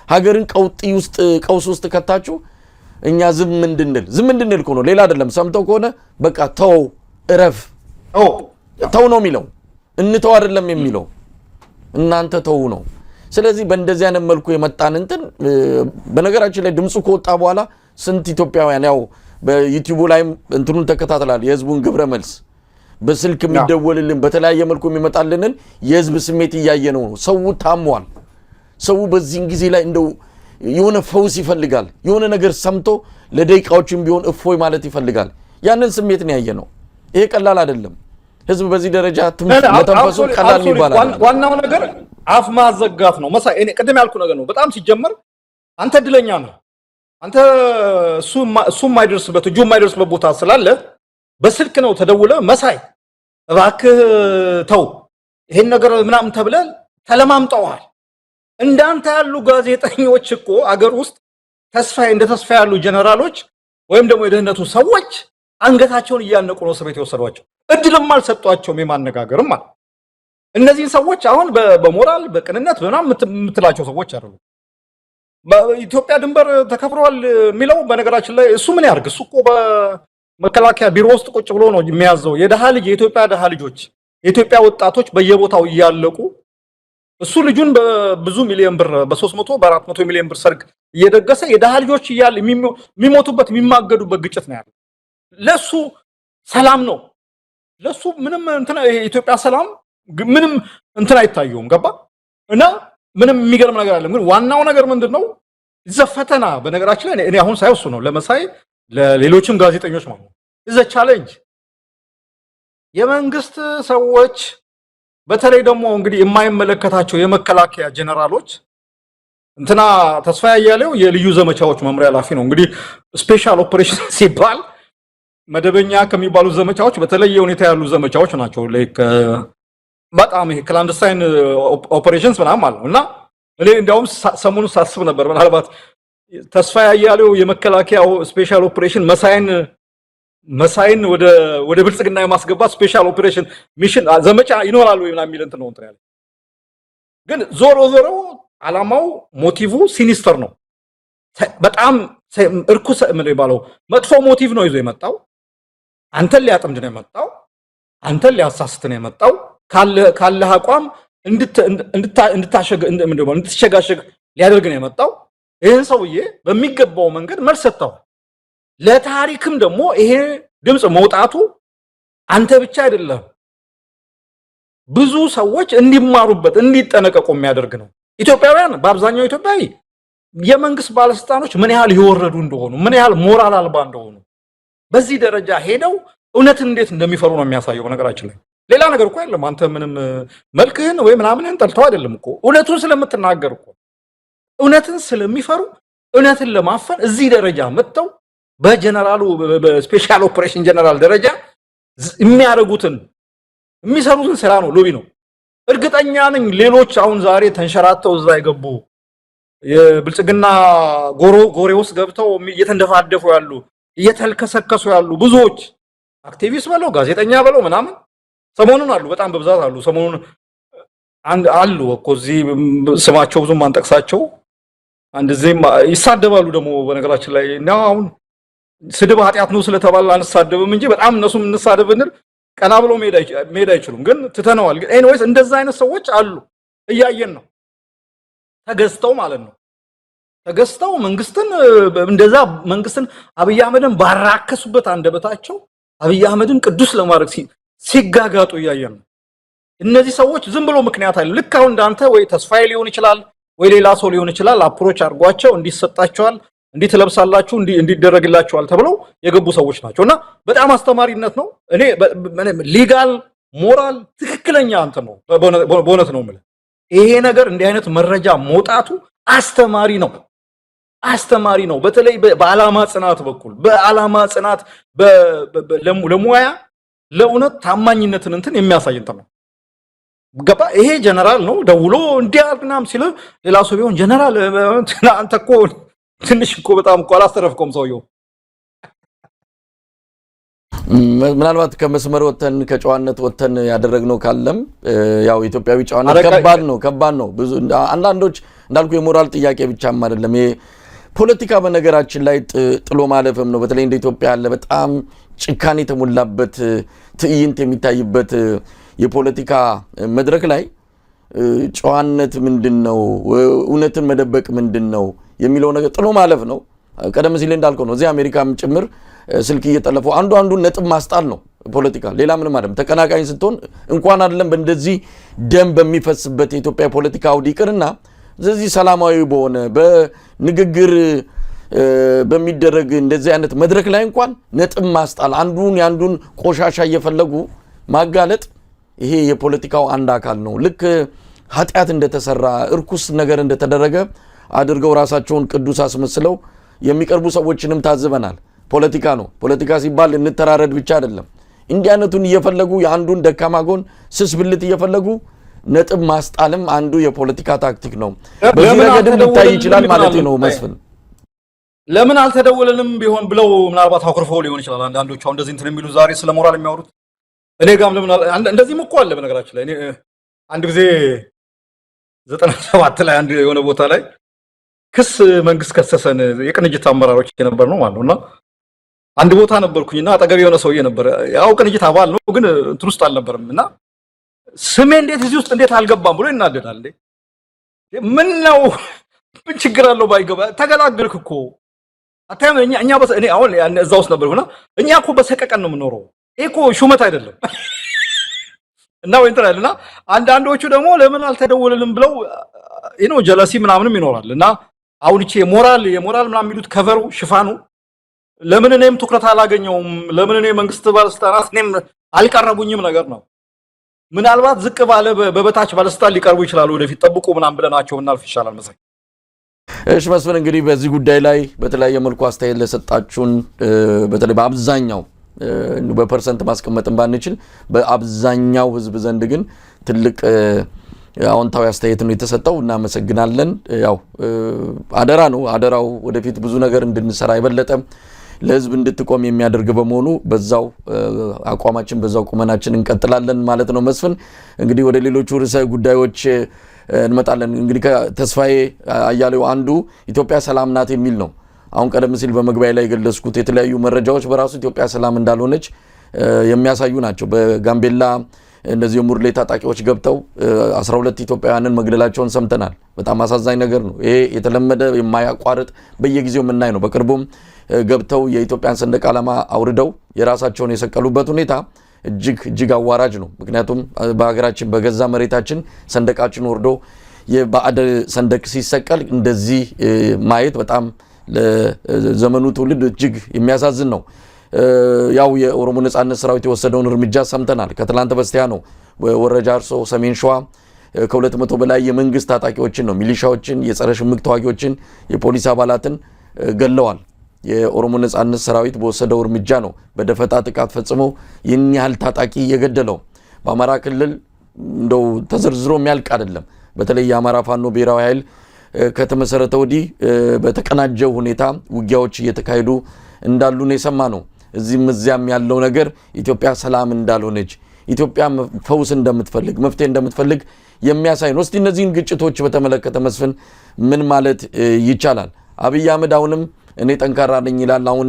ሀገርን ቀውስ ውስጥ ከታችሁ እኛ ዝም እንድንል እኮ ነው። ሌላ አይደለም። ሰምተው ከሆነ በቃ ተው እረፍ ተው ነው የሚለው። እንተው አይደለም የሚለው እናንተ ተው ነው። ስለዚህ በእንደዚህ አይነት መልኩ የመጣን እንትን በነገራችን ላይ ድምፁ ከወጣ በኋላ ስንት ኢትዮጵያውያን ያው በዩቲዩብ ላይ እንትኑን ተከታተላል። የህዝቡን ግብረ መልስ በስልክ የሚደወልልን በተለያየ መልኩ የሚመጣልንን የህዝብ ስሜት እያየነው ነው። ሰው ታሟል። ሰው በዚህን ጊዜ ላይ እንደው የሆነ ፈውስ ይፈልጋል። የሆነ ነገር ሰምቶ ለደቂቃዎችም ቢሆን እፎይ ማለት ይፈልጋል። ያንን ስሜት ነው ያየነው። ይሄ ቀላል አይደለም። ህዝብ በዚህ ደረጃ ተንፈሱ ቀላል ይባላል። ዋናው ነገር አፍ ማዘጋት ነው። መሳይ እኔ ቀደም ያልኩ ነገር ነው። በጣም ሲጀመር አንተ እድለኛ ነህ። አንተ እሱ የማይደርስበት እጁ የማይደርስበት ቦታ ስላለ በስልክ ነው ተደውለ መሳይ እባክህ ተው ይሄን ነገር ምናምን ተብለን ተለማምጠዋል። እንዳንተ ያሉ ጋዜጠኞች እኮ አገር ውስጥ እንደ ተስፋ ያሉ ጀነራሎች ወይም ደግሞ የደህንነቱ ሰዎች አንገታቸውን እያነቁ ነው እስር ቤት የወሰዷቸው። እድልም አልሰጧቸውም የማነጋገርም ማለት። እነዚህን ሰዎች አሁን በሞራል በቅንነት ምናምን የምትላቸው ሰዎች አይደሉም። በኢትዮጵያ ድንበር ተከብሯል የሚለው በነገራችን ላይ እሱ ምን ያርግ? እሱ እኮ በመከላከያ ቢሮ ውስጥ ቁጭ ብሎ ነው የሚያዘው። የኢትዮጵያ ደሃ ልጆች የኢትዮጵያ ወጣቶች በየቦታው እያለቁ እሱ ልጁን በብዙ ሚሊዮን ብር በ300 በ400 ሚሊዮን ብር ሰርግ እየደገሰ የደሃ ልጆች እያለ የሚሞቱበት የሚማገዱበት ግጭት ነው ያለው። ለሱ ሰላም ነው። ለሱ ምንም እንትና የኢትዮጵያ ሰላም ምንም እንትና አይታየውም። ገባ እና ምንም የሚገርም ነገር አለ። ግን ዋናው ነገር ምንድነው? ዘፈተና በነገራችን ላይ እኔ አሁን ሳይወሱ ነው ለመሳይ ለሌሎችም ጋዜጠኞች ማለት ነው እዘ ቻሌንጅ የመንግስት ሰዎች በተለይ ደግሞ እንግዲህ የማይመለከታቸው የመከላከያ ጀነራሎች እንትና ተስፋ ያያለው የልዩ ዘመቻዎች መምሪያ ኃላፊ ነው። እንግዲህ ስፔሻል ኦፕሬሽን ሲባል መደበኛ ከሚባሉ ዘመቻዎች በተለየ ሁኔታ ያሉ ዘመቻዎች ናቸው። ላይክ በጣም ይሄ ክላንድስታይን ኦፕሬሽንስ ምናምን ማለት ነው። እና እኔ እንዲያውም ሰሞኑን ሳስብ ነበር ምናልባት ተስፋ ያያለው የመከላከያው ስፔሻል ኦፕሬሽን መሳይን ወደ ብልጽግና የማስገባት ስፔሻል ኦፕሬሽን ሚሽን ዘመቻ ይኖራል ወይ ምናምን የሚል እንትን ነው እንትን ያለ። ግን ዞሮ አላማው ሞቲቭ ሲኒስተር ነው። በጣም እርኩስ ምን ይባለው መጥፎ ሞቲቭ ነው ይዞ የመጣው። አንተን ሊያጠምድ ነው የመጣው። አንተን ሊያሳስት ነው የመጣው። ካለ አቋም እንድትሸጋሸግ ሊያደርግ ነው የመጣው። ይህን ሰውዬ በሚገባው መንገድ መልስ ሰጥተዋል። ለታሪክም ደግሞ ይሄ ድምፅ መውጣቱ አንተ ብቻ አይደለም ብዙ ሰዎች እንዲማሩበት እንዲጠነቀቁ የሚያደርግ ነው። ኢትዮጵያውያን በአብዛኛው ኢትዮጵያዊ የመንግስት ባለስልጣኖች ምን ያህል ይወረዱ እንደሆኑ ምን ያህል ሞራል አልባ እንደሆኑ በዚህ ደረጃ ሄደው እውነትን እንዴት እንደሚፈሩ ነው የሚያሳየው። ነገራችን ላይ ሌላ ነገር እኮ አይደለም። አንተ ምንም መልክህን ወይ ምናምንህን ጠልተው አይደለም እኮ እውነቱን ስለምትናገር እኮ እውነትን ስለሚፈሩ እውነትን ለማፈን እዚህ ደረጃ መጥተው በጀነራሉ በስፔሻል ኦፕሬሽን ጀነራል ደረጃ የሚያደርጉትን የሚሰሩትን ስራ ነው ሎቢ ነው። እርግጠኛ ነኝ ሌሎች አሁን ዛሬ ተንሸራተው እዛ የገቡ የብልጽግና ጎሬ ውስጥ ገብተው እየተንደፋደፉ ያሉ እየተልከሰከሱ ያሉ ብዙዎች አክቲቪስት በለው ጋዜጠኛ በለው ምናምን ሰሞኑን አሉ፣ በጣም በብዛት አሉ። ሰሞኑን አሉ እኮ እዚህ ስማቸው ብዙም አንጠቅሳቸው አንድ ዜም ይሳደባሉ ደግሞ በነገራችን ላይ እና አሁን ስድብ ኃጢአት ነው ስለተባለ አንሳደብም እንጂ በጣም እነሱም እንሳደብ እንል ቀና ብሎ መሄድ አይችሉም። ግን ትተነዋል። ግን ኤኒዌይስ እንደዛ አይነት ሰዎች አሉ፣ እያየን ነው። ተገዝተው ማለት ነው ተገዝተው መንግስትን እንደዛ መንግስትን አብይ አህመድን ባራከሱበት አንደበታቸው አብይ አህመድን ቅዱስ ለማድረግ ሲጋጋጡ እያየን ነው። እነዚህ ሰዎች ዝም ብሎ ምክንያት አለ። ልክ አሁን እንዳንተ ወይ ተስፋዬ ሊሆን ይችላል ወይ ሌላ ሰው ሊሆን ይችላል አፕሮች አድርጓቸው እንዲሰጣቸዋል እንዲትለብሳላችሁ እንዲደረግላችኋል ተብለው የገቡ ሰዎች ናቸውና በጣም አስተማሪነት ነው። እኔ ሊጋል ሞራል ትክክለኛ አንተ ነው በእውነት ነው የምልህ። ይሄ ነገር እንዲህ አይነት መረጃ መውጣቱ አስተማሪ ነው። በተለይ በዓላማ ጽናት በኩል በዓላማ ጽናት ለሙያ ለእውነት ታማኝነትን እንትን የሚያሳይ እንትን ነው። ገባ? ይሄ ጀነራል ነው ደውሎ እንዲያርግናም ሲል ሌላ ሰው ቢሆን ጀነራል አንተ እኮ ትንሽ እኮ በጣም እኮ አላስተረፍኩም ሰውየው። ምናልባት ከመስመር ወተን ከጨዋነት ወተን ያደረግነው ካለም ያው ኢትዮጵያዊ ጨዋነት ከባድ ነው። ብዙ አንዳንዶች እንዳልኩ የሞራል ጥያቄ ብቻም አይደለም። ፖለቲካ በነገራችን ላይ ጥሎ ማለፍም ነው። በተለይ እንደ ኢትዮጵያ ያለ በጣም ጭካኔ የተሞላበት ትዕይንት የሚታይበት የፖለቲካ መድረክ ላይ ጨዋነት ምንድነው፣ እውነትን መደበቅ ምንድነው የሚለው ነገር ጥሎ ማለፍ ነው። ቀደም ሲል እንዳልከው ነው። እዚህ አሜሪካም ጭምር ስልክ እየጠለፉ አንዱን ነጥብ ማስጣል ነው ፖለቲካ፣ ሌላ ምንም አይደለም። ተቀናቃኝ ስትሆን እንኳን አይደለም በእንደዚህ ደም በሚፈስበት የኢትዮጵያ ፖለቲካ አውድ ይቅርና ስለዚህ ሰላማዊ በሆነ በንግግር በሚደረግ እንደዚህ አይነት መድረክ ላይ እንኳን ነጥብ ማስጣል አንዱን ቆሻሻ እየፈለጉ ማጋለጥ ይሄ የፖለቲካው አንድ አካል ነው። ልክ ኃጢአት እንደተሰራ እርኩስ ነገር እንደተደረገ አድርገው ራሳቸውን ቅዱስ አስመስለው የሚቀርቡ ሰዎችንም ታዝበናል። ፖለቲካ ነው። ፖለቲካ ሲባል እንተራረድ ብቻ አይደለም። እንዲህ አይነቱን እየፈለጉ የአንዱን ደካማ ጎን ስስ ብልት እየፈለጉ ነጥብ ማስጣልም አንዱ የፖለቲካ ታክቲክ ነው። በዚህ ረገድም ሊታይ ይችላል ማለት ነው። መስፍን ለምን አልተደወለንም ቢሆን ብለው ምናልባት አኩርፈው ሊሆን ይችላል አንዳንዶቹ አሁን እንደዚህ እንትን የሚሉ ዛሬ ስለ ሞራል የሚያወሩት። እኔ ጋም ለምን እንደዚህም እኮ አለ በነገራችን ላይ። እኔ አንድ ጊዜ 97 ላይ አንድ የሆነ ቦታ ላይ ክስ መንግስት ከሰሰን የቅንጅት አመራሮች የነበር ነው ማለት ነውና አንድ ቦታ ነበርኩኝና አጠገብ የሆነ ሰውዬ ነበር። ያው ቅንጅት አባል ነው ግን እንትን ውስጥ አልነበረምና ስሜ እንዴት እዚህ ውስጥ እንዴት አልገባም ብሎ ይናደዳል። ምን ነው ምን ችግር አለው ባይገባ? ተገላገልክ እኮ አታየም? እኛ እኔ አሁን እዛ ውስጥ ነበርኩና እኛ እኮ በሰቀቀን ነው የምኖረው። ይሄ እኮ ሹመት አይደለም እና ወይ እንትና አንዳንዶቹ ደግሞ ለምን አልተደወለልም ብለው ጀለሲ ምናምንም ይኖራል። እና አሁን እቺ የሞራል ምናምን የሚሉት ከቨሩ ሽፋኑ ለምን እኔም ትኩረት አላገኘውም፣ ለምን እኔ መንግስት ባለስልጣናት እኔም አልቀረቡኝም ነገር ነው። ምናልባት ዝቅ ባለ በበታች ባለስልጣን ሊቀርቡ ይችላሉ ወደፊት ጠብቁ ምናምን ብለናቸው እናልፍ ይሻላል መሰለኝ። እሺ መስፍን፣ እንግዲህ በዚህ ጉዳይ ላይ በተለያየ መልኩ አስተያየት ለሰጣችሁን በተለይ በአብዛኛው በፐርሰንት ማስቀመጥን ባንችል በአብዛኛው ህዝብ ዘንድ ግን ትልቅ አዎንታዊ አስተያየት ነው የተሰጠው። እናመሰግናለን። ያው አደራ ነው። አደራው ወደፊት ብዙ ነገር እንድንሰራ የበለጠ ለህዝብ እንድትቆም የሚያደርግ በመሆኑ በዛው አቋማችን በዛው ቁመናችን እንቀጥላለን ማለት ነው። መስፍን፣ እንግዲህ ወደ ሌሎቹ ርዕሰ ጉዳዮች እንመጣለን። እንግዲህ ከተስፋዬ አያሌው አንዱ ኢትዮጵያ ሰላም ናት የሚል ነው። አሁን ቀደም ሲል በመግቢያ ላይ ገለጽኩት የተለያዩ መረጃዎች በራሱ ኢትዮጵያ ሰላም እንዳልሆነች የሚያሳዩ ናቸው። በጋምቤላ እነዚህ የሙርሌ ታጣቂዎች ገብተው 12 ኢትዮጵያውያንን መግደላቸውን ሰምተናል። በጣም አሳዛኝ ነገር ነው። ይሄ የተለመደ የማያቋርጥ በየጊዜው የምናይ ነው። በቅርቡም ገብተው የኢትዮጵያን ሰንደቅ ዓላማ አውርደው የራሳቸውን የሰቀሉበት ሁኔታ እጅግ አዋራጅ ነው። ምክንያቱም በሀገራችን በገዛ መሬታችን ሰንደቃችን ወርዶ የባዕድ ሰንደቅ ሲሰቀል እንደዚህ ማየት በጣም ለዘመኑ ትውልድ እጅግ የሚያሳዝን ነው። ያው የኦሮሞ ነጻነት ሰራዊት የወሰደውን እርምጃ ሰምተናል። ከትላንት በስቲያ ነው ወረጃ አርሶ ሰሜን ሸዋ ከ200 በላይ የመንግስት ታጣቂዎችን ነው ሚሊሻዎችን፣ የጸረ ሽምቅ ተዋጊዎችን፣ የፖሊስ አባላትን ገለዋል። የኦሮሞ ነጻነት ሰራዊት በወሰደው እርምጃ ነው በደፈጣ ጥቃት ፈጽሞ ይህን ያህል ታጣቂ የገደለው። በአማራ ክልል እንደው ተዘርዝሮ የሚያልቅ አይደለም። በተለይ የአማራ ፋኖ ብሔራዊ ኃይል ከተመሰረተ ወዲህ በተቀናጀው ሁኔታ ውጊያዎች እየተካሄዱ እንዳሉ ነው የሰማነው። እዚህም እዚያም ያለው ነገር ኢትዮጵያ ሰላም እንዳልሆነች፣ ኢትዮጵያ ፈውስ እንደምትፈልግ፣ መፍትሄ እንደምትፈልግ የሚያሳይ ነው። እስቲ እነዚህን ግጭቶች በተመለከተ መስፍን ምን ማለት ይቻላል? አብይ አህመድ አሁንም እኔ ጠንካራ ነኝ ይላል። አሁን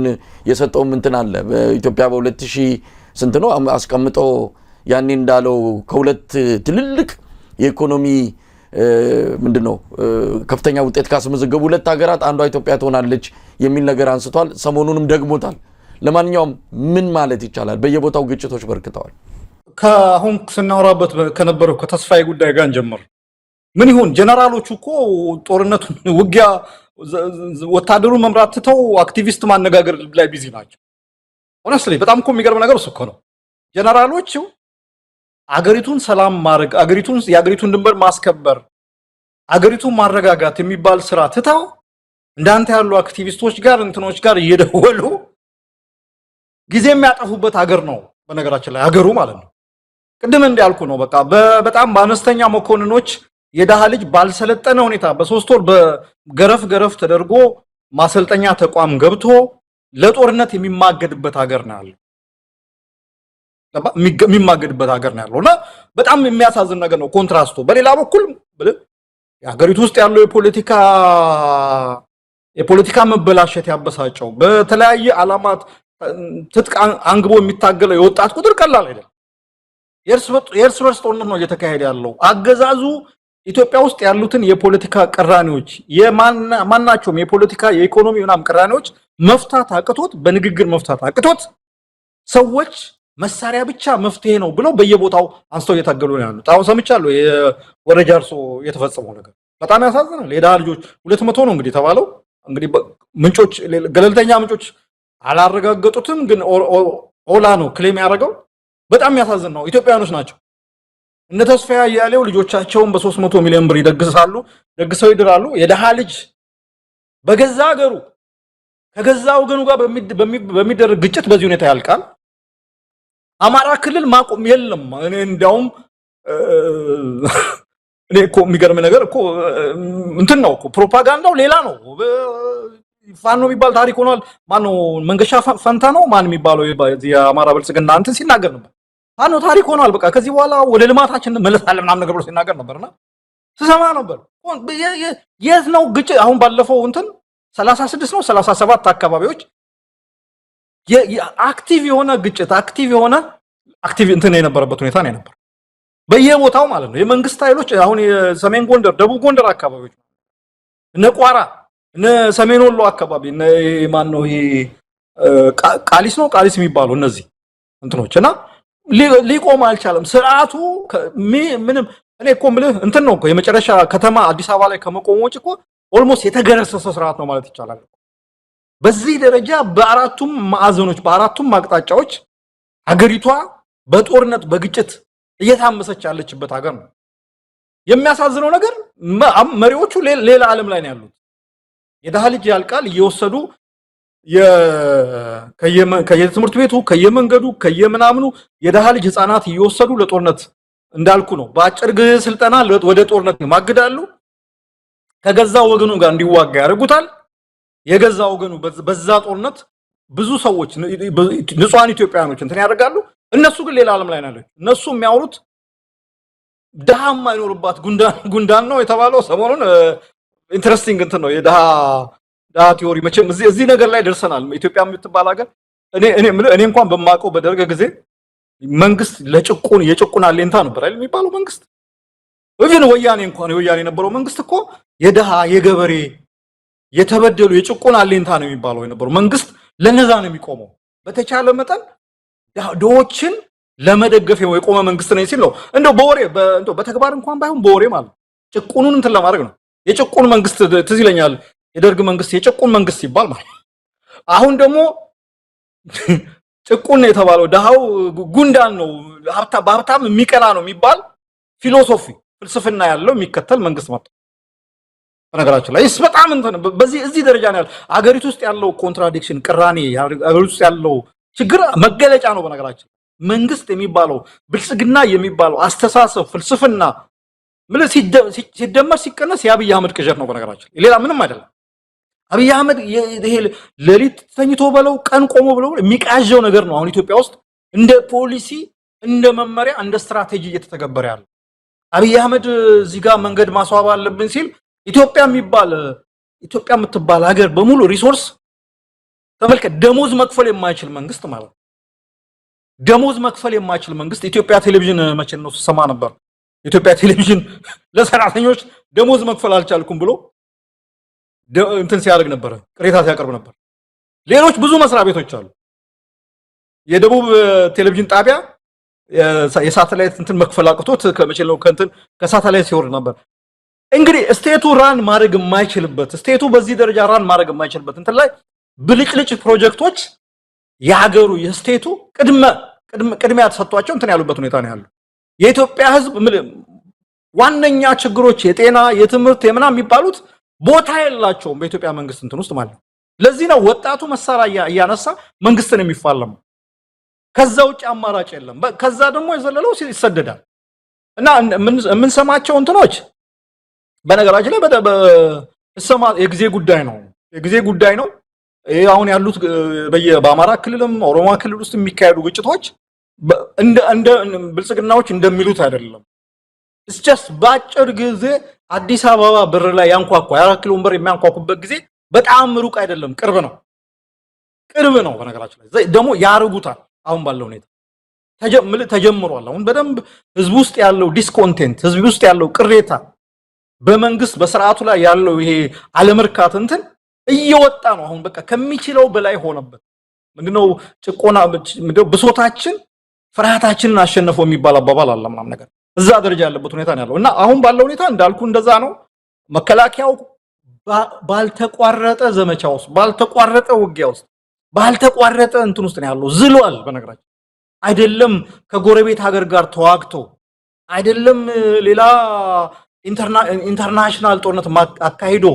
የሰጠው እንትን አለ በኢትዮጵያ በ2000 ስንት ነው አስቀምጦ ያኔ እንዳለው ከሁለት ትልልቅ የኢኮኖሚ ምንድነው ከፍተኛ ውጤት ካስመዘገቡ ሁለት ሀገራት አንዷ ኢትዮጵያ ትሆናለች የሚል ነገር አንስቷል። ሰሞኑንም ደግሞታል። ለማንኛውም ምን ማለት ይቻላል? በየቦታው ግጭቶች በርክተዋል። ከአሁን ስናወራበት ከነበረው ከተስፋዬ ጉዳይ ጋር እንጀምር። ምን ይሁን ጀነራሎቹ እኮ ጦርነቱን ውጊያ ወታደሩን መምራት ትተው አክቲቪስት ማነጋገር ላይ ቢዚ ናቸው። ሆነስሊ በጣም እኮ የሚገርም ነገር እሱ እኮ ነው። ጀነራሎቹ አገሪቱን ሰላም ማድረግ፣ የአገሪቱን ድንበር ማስከበር፣ አገሪቱን ማረጋጋት የሚባል ስራ ትተው እንዳንተ ያሉ አክቲቪስቶች ጋር እንትኖች ጋር እየደወሉ ጊዜ የሚያጠፉበት ሀገር ነው። በነገራችን ላይ ሀገሩ ማለት ነው። ቅድም እንዲያልኩ ነው። በቃ በጣም በአነስተኛ መኮንኖች የደሃ ልጅ ባልሰለጠነ ሁኔታ በ3 ወር በገረፍ ተደርጎ ማሰልጠኛ ተቋም ገብቶ ለጦርነት የሚማገድበት ሀገር ነው ያለው። የሚማገድበት ሀገር ነው ያለውና በጣም የሚያሳዝን ነገር ነው ኮንትራስቱ። በሌላ በኩል የሀገሪቱ ውስጥ ያለው የፖለቲካ መበላሸት ያበሳጨው በተለያየ ዓላማት ትጥቅ አንግቦ የሚታገለው የወጣት ቁጥር ቀላል አይደለም። የእርስ በርስ ጦርነት ነው እየተካሄደ ያለው። አገዛዙ ኢትዮጵያ ውስጥ ያሉትን የፖለቲካ ቅራኔዎች የማናቸውም የፖለቲካ የኢኮኖሚ ምናምን ቅራኔዎች መፍታት አቅቶት በንግግር መፍታት አቅቶት ሰዎች መሳሪያ ብቻ መፍትሄ ነው ብለው በየቦታው አንስተው እየታገሉ ነው ያሉት። አሁን ሰምቻለሁ የወረጃ አርሶ የተፈጸመው ነገር በጣም ያሳዝናል። የደሃ ልጆች 200 ነው እንግዲህ የተባለው። እንግዲህ ምንጮች ገለልተኛ ምንጮች አላረጋገጡትም፣ ግን ኦላ ነው ክሌም ያደረገው። በጣም የሚያሳዝን ነው። ኢትዮጵያውያኖች ናቸው። እነ ተስፋዬ አያሌው ልጆቻቸውን በ300 ሚሊዮን ብር ይደግሳሉ፣ ደግሰው ይድራሉ። የደሃ ልጅ በገዛ ሀገሩ ከገዛ ወገኑ ጋር በሚደረግ ግጭት በዚህ ሁኔታ ያልቃል። አማራ ክልል ማቆም የለም። እኔ እንዲያውም እኔ እኮ የሚገርም ነገር እኮ እንትን ነው እኮ ፕሮፓጋንዳው ሌላ ነው። ፋኖ የሚባል ታሪክ ሆኗል። ማነው መንገሻ ፈንታ ነው ማን የሚባለው የአማራ ብልጽግና እንትን ሲናገር ነበር። ፋኖ ታሪክ ሆኗል። በቃ ከዚህ በኋላ ወደ ልማታችን መለሳለን ምናምን ነገር ብሎ ሲናገር ነበርና ስሰማ ነበር። የት ነው ግጭት? አሁን ባለፈው እንትን 36 ነው 37 አካባቢዎች አክቲቭ የሆነ ግጭት አክቲቭ እንትን የነበረበት ሁኔታ ነው የነበር በየቦታው ማለት ነው። የመንግስት ኃይሎች አሁን የሰሜን ጎንደር፣ ደቡብ ጎንደር አካባቢዎች እነ ቋራ እነ ሰሜን ወሎ አካባቢ እነ ማን ነው ይሄ ቃሊስ የሚባለው እነዚህ እንትኖችና ሊቆም አልቻለም ስርዓቱ። ምንም እኔ እኮ የምልህ እንትን ነው እኮ የመጨረሻ ከተማ አዲስ አበባ ላይ ከመቆሞች እኮ ኦልሞስት የተገረሰሰ ስርዓት ነው ማለት ይቻላል። በዚህ ደረጃ በአራቱም ማዕዘኖች በአራቱም አቅጣጫዎች ሀገሪቷ በጦርነት በግጭት እየታመሰች ያለችበት ሀገር ነው። የሚያሳዝነው ነገር መሪዎቹ ሌላ ዓለም ላይ ነው ያሉት። የደሃ ልጅ ያልቃል እየወሰዱ ከየትምህርት ቤቱ ከየመንገዱ ከየምናምኑ የደሃ ልጅ ህፃናት እየወሰዱ ለጦርነት እንዳልኩ ነው በአጭር ጊዜ ስልጠና ወደ ጦርነት ማግዳሉ። ከገዛ ወገኑ ጋር እንዲዋጋ ያደርጉታል። የገዛ ወገኑ በዛ ጦርነት ብዙ ሰዎች ንጹሃን ኢትዮጵያውያኖች እንትን ያደርጋሉ። እነሱ ግን ሌላ ዓለም ላይ ናቸው። እነሱ የሚያወሩት ድሃ የማይኖርባት ጉንዳን ነው የተባለው ሰሞኑን ኢንትረስቲንግ እንትን ነው የድሃ ቲዮሪ። መቼም እዚህ ነገር ላይ ደርሰናል። ኢትዮጵያ የምትባል ሀገር እኔ እንኳን በማውቀው በደርግ ጊዜ መንግስት የጭቁን አለኝታ ነበር አይደል የሚባለው መንግስት። ወይን ወያኔ እንኳን የወያኔ የነበረው መንግስት እኮ የድሃ የገበሬ የተበደሉ የጭቁን አለኝታ ነው የሚባለው የነበረው መንግስት ለነዛ ነው የሚቆመው። በተቻለ መጠን ድሆችን ለመደገፍ የቆመ መንግስት ነው ሲል ነው እንደው በወሬ እንደው በተግባር እንኳን ባይሆን በወሬ ማለት ጭቁኑን እንትን ለማድረግ ነው። የጭቁን መንግስት ትዝ ይለኛል የደርግ መንግስት የጭቁን መንግስት ይባል ማለት አሁን ደግሞ ጭቁን የተባለው ድሃው ጉንዳን ነው በሀብታም የሚቀና ነው የሚባል ፊሎሶፊ ፍልስፍና ያለው የሚከተል መንግስት መጣ። በነገራችን ላይ በጣም እንትን እዚህ ደረጃ ነው ያለው። አገሪቱ ውስጥ ያለው ኮንትራዲክሽን ቅራኔ አገሪቱ ውስጥ ያለው ችግር መገለጫ ነው። በነገራችን መንግስት የሚባለው ብልጽግና የሚባለው አስተሳሰብ ፍልስፍና ሲደመር ሲቀነስ የአብይ አህመድ ቅዠት ነው። በነገራችን ሌላ ምንም አይደለም። አብይ አህመድ ይሄ ሌሊት ተኝቶ በለው ቀን ቆሞ ብለው የሚቃዠው ነገር ነው። አሁን ኢትዮጵያ ውስጥ እንደ ፖሊሲ እንደ መመሪያ እንደ ስትራቴጂ እየተተገበረ ያለው አብይ አህመድ እዚህ ጋር መንገድ ማስዋብ አለብን ሲል ኢትዮጵያ የምትባል ሀገር በሙሉ ሪሶርስ ተመልከት። ደሞዝ መክፈል የማይችል መንግስት ማለት ነው። ደሞዝ መክፈል የማይችል መንግስት ኢትዮጵያ ቴሌቪዥን መቼ ነው ሰማ ነበር። ኢትዮጵያ ቴሌቪዥን ለሰራተኞች ደሞዝ መክፈል አልቻልኩም ብሎ እንትን ሲያደርግ ነበር፣ ቅሬታ ሲያቀርብ ነበር። ሌሎች ብዙ መስሪያ ቤቶች አሉ። የደቡብ ቴሌቪዥን ጣቢያ የሳተላይት እንትን መክፈል አቅቶት ከመቼ ነው ከሳተላይት ሲወርድ ነበር። እንግዲህ ስቴቱ ራን ማድረግ የማይችልበት ስቴቱ በዚህ ደረጃ ራን ማድረግ የማይችልበት እንትን ላይ ብልጭልጭ ፕሮጀክቶች የሀገሩ የስቴቱ ቅድሚያ ተሰጥቷቸው እንትን ያሉበት ሁኔታ ነው ያለው። የኢትዮጵያ ህዝብ ዋነኛ ችግሮች የጤና የትምህርት የምናምን የሚባሉት ቦታ የላቸውም በኢትዮጵያ መንግስት እንትን ውስጥ ማለት ነው። ለዚህ ነው ወጣቱ መሳሪያ እያነሳ መንግስትን የሚፋለመው። ከዛ ውጭ አማራጭ የለም። ከዛ ደግሞ የዘለለው ይሰደዳል እና የምንሰማቸው እንትኖች በነገራችን ላይ የጊዜ ጉዳይ ነው። አሁን ያሉት በአማራ ክልልም ኦሮሞ ክልል ውስጥ የሚካሄዱ ግጭቶች እንደ ብልጽግናዎች እንደሚሉት አይደለም። እስጀስ ባጭር ጊዜ አዲስ አበባ በር ላይ ያንኳኳ 4 ኪሎ በር የሚያንኳኩበት ጊዜ በጣም ሩቅ አይደለም፣ ቅርብ ነው። በነገራችን ላይ ደግሞ ያርጉታል። አሁን ባለው ሁኔታ ተጀምሯል። አሁን በደንብ ህዝብ ውስጥ ያለው ዲስኮንቴንት፣ ህዝብ ውስጥ ያለው ቅሬታ፣ በመንግስት በስርዓቱ ላይ ያለው ይሄ አለመርካት እንትን እየወጣ ነው። አሁን በቃ ከሚችለው በላይ ሆነበት። ምንድነው ጭቆና ምንድነው ብሶታችን ፍርሃታችንን አሸነፈው የሚባል አባባል አለ ምናምን ነገር እዛ ደረጃ ያለበት ሁኔታ ነው ያለው እና አሁን ባለው ሁኔታ እንዳልኩ እንደዛ ነው። መከላከያው ባልተቋረጠ ዘመቻ ውስጥ ባልተቋረጠ ውጊያ ውስጥ ባልተቋረጠ እንትን ውስጥ ነው ያለው። ዝሏል። በነገራችን አይደለም ከጎረቤት ሀገር ጋር ተዋግቶ አይደለም ሌላ ኢንተርናሽናል ጦርነት አካሂዶ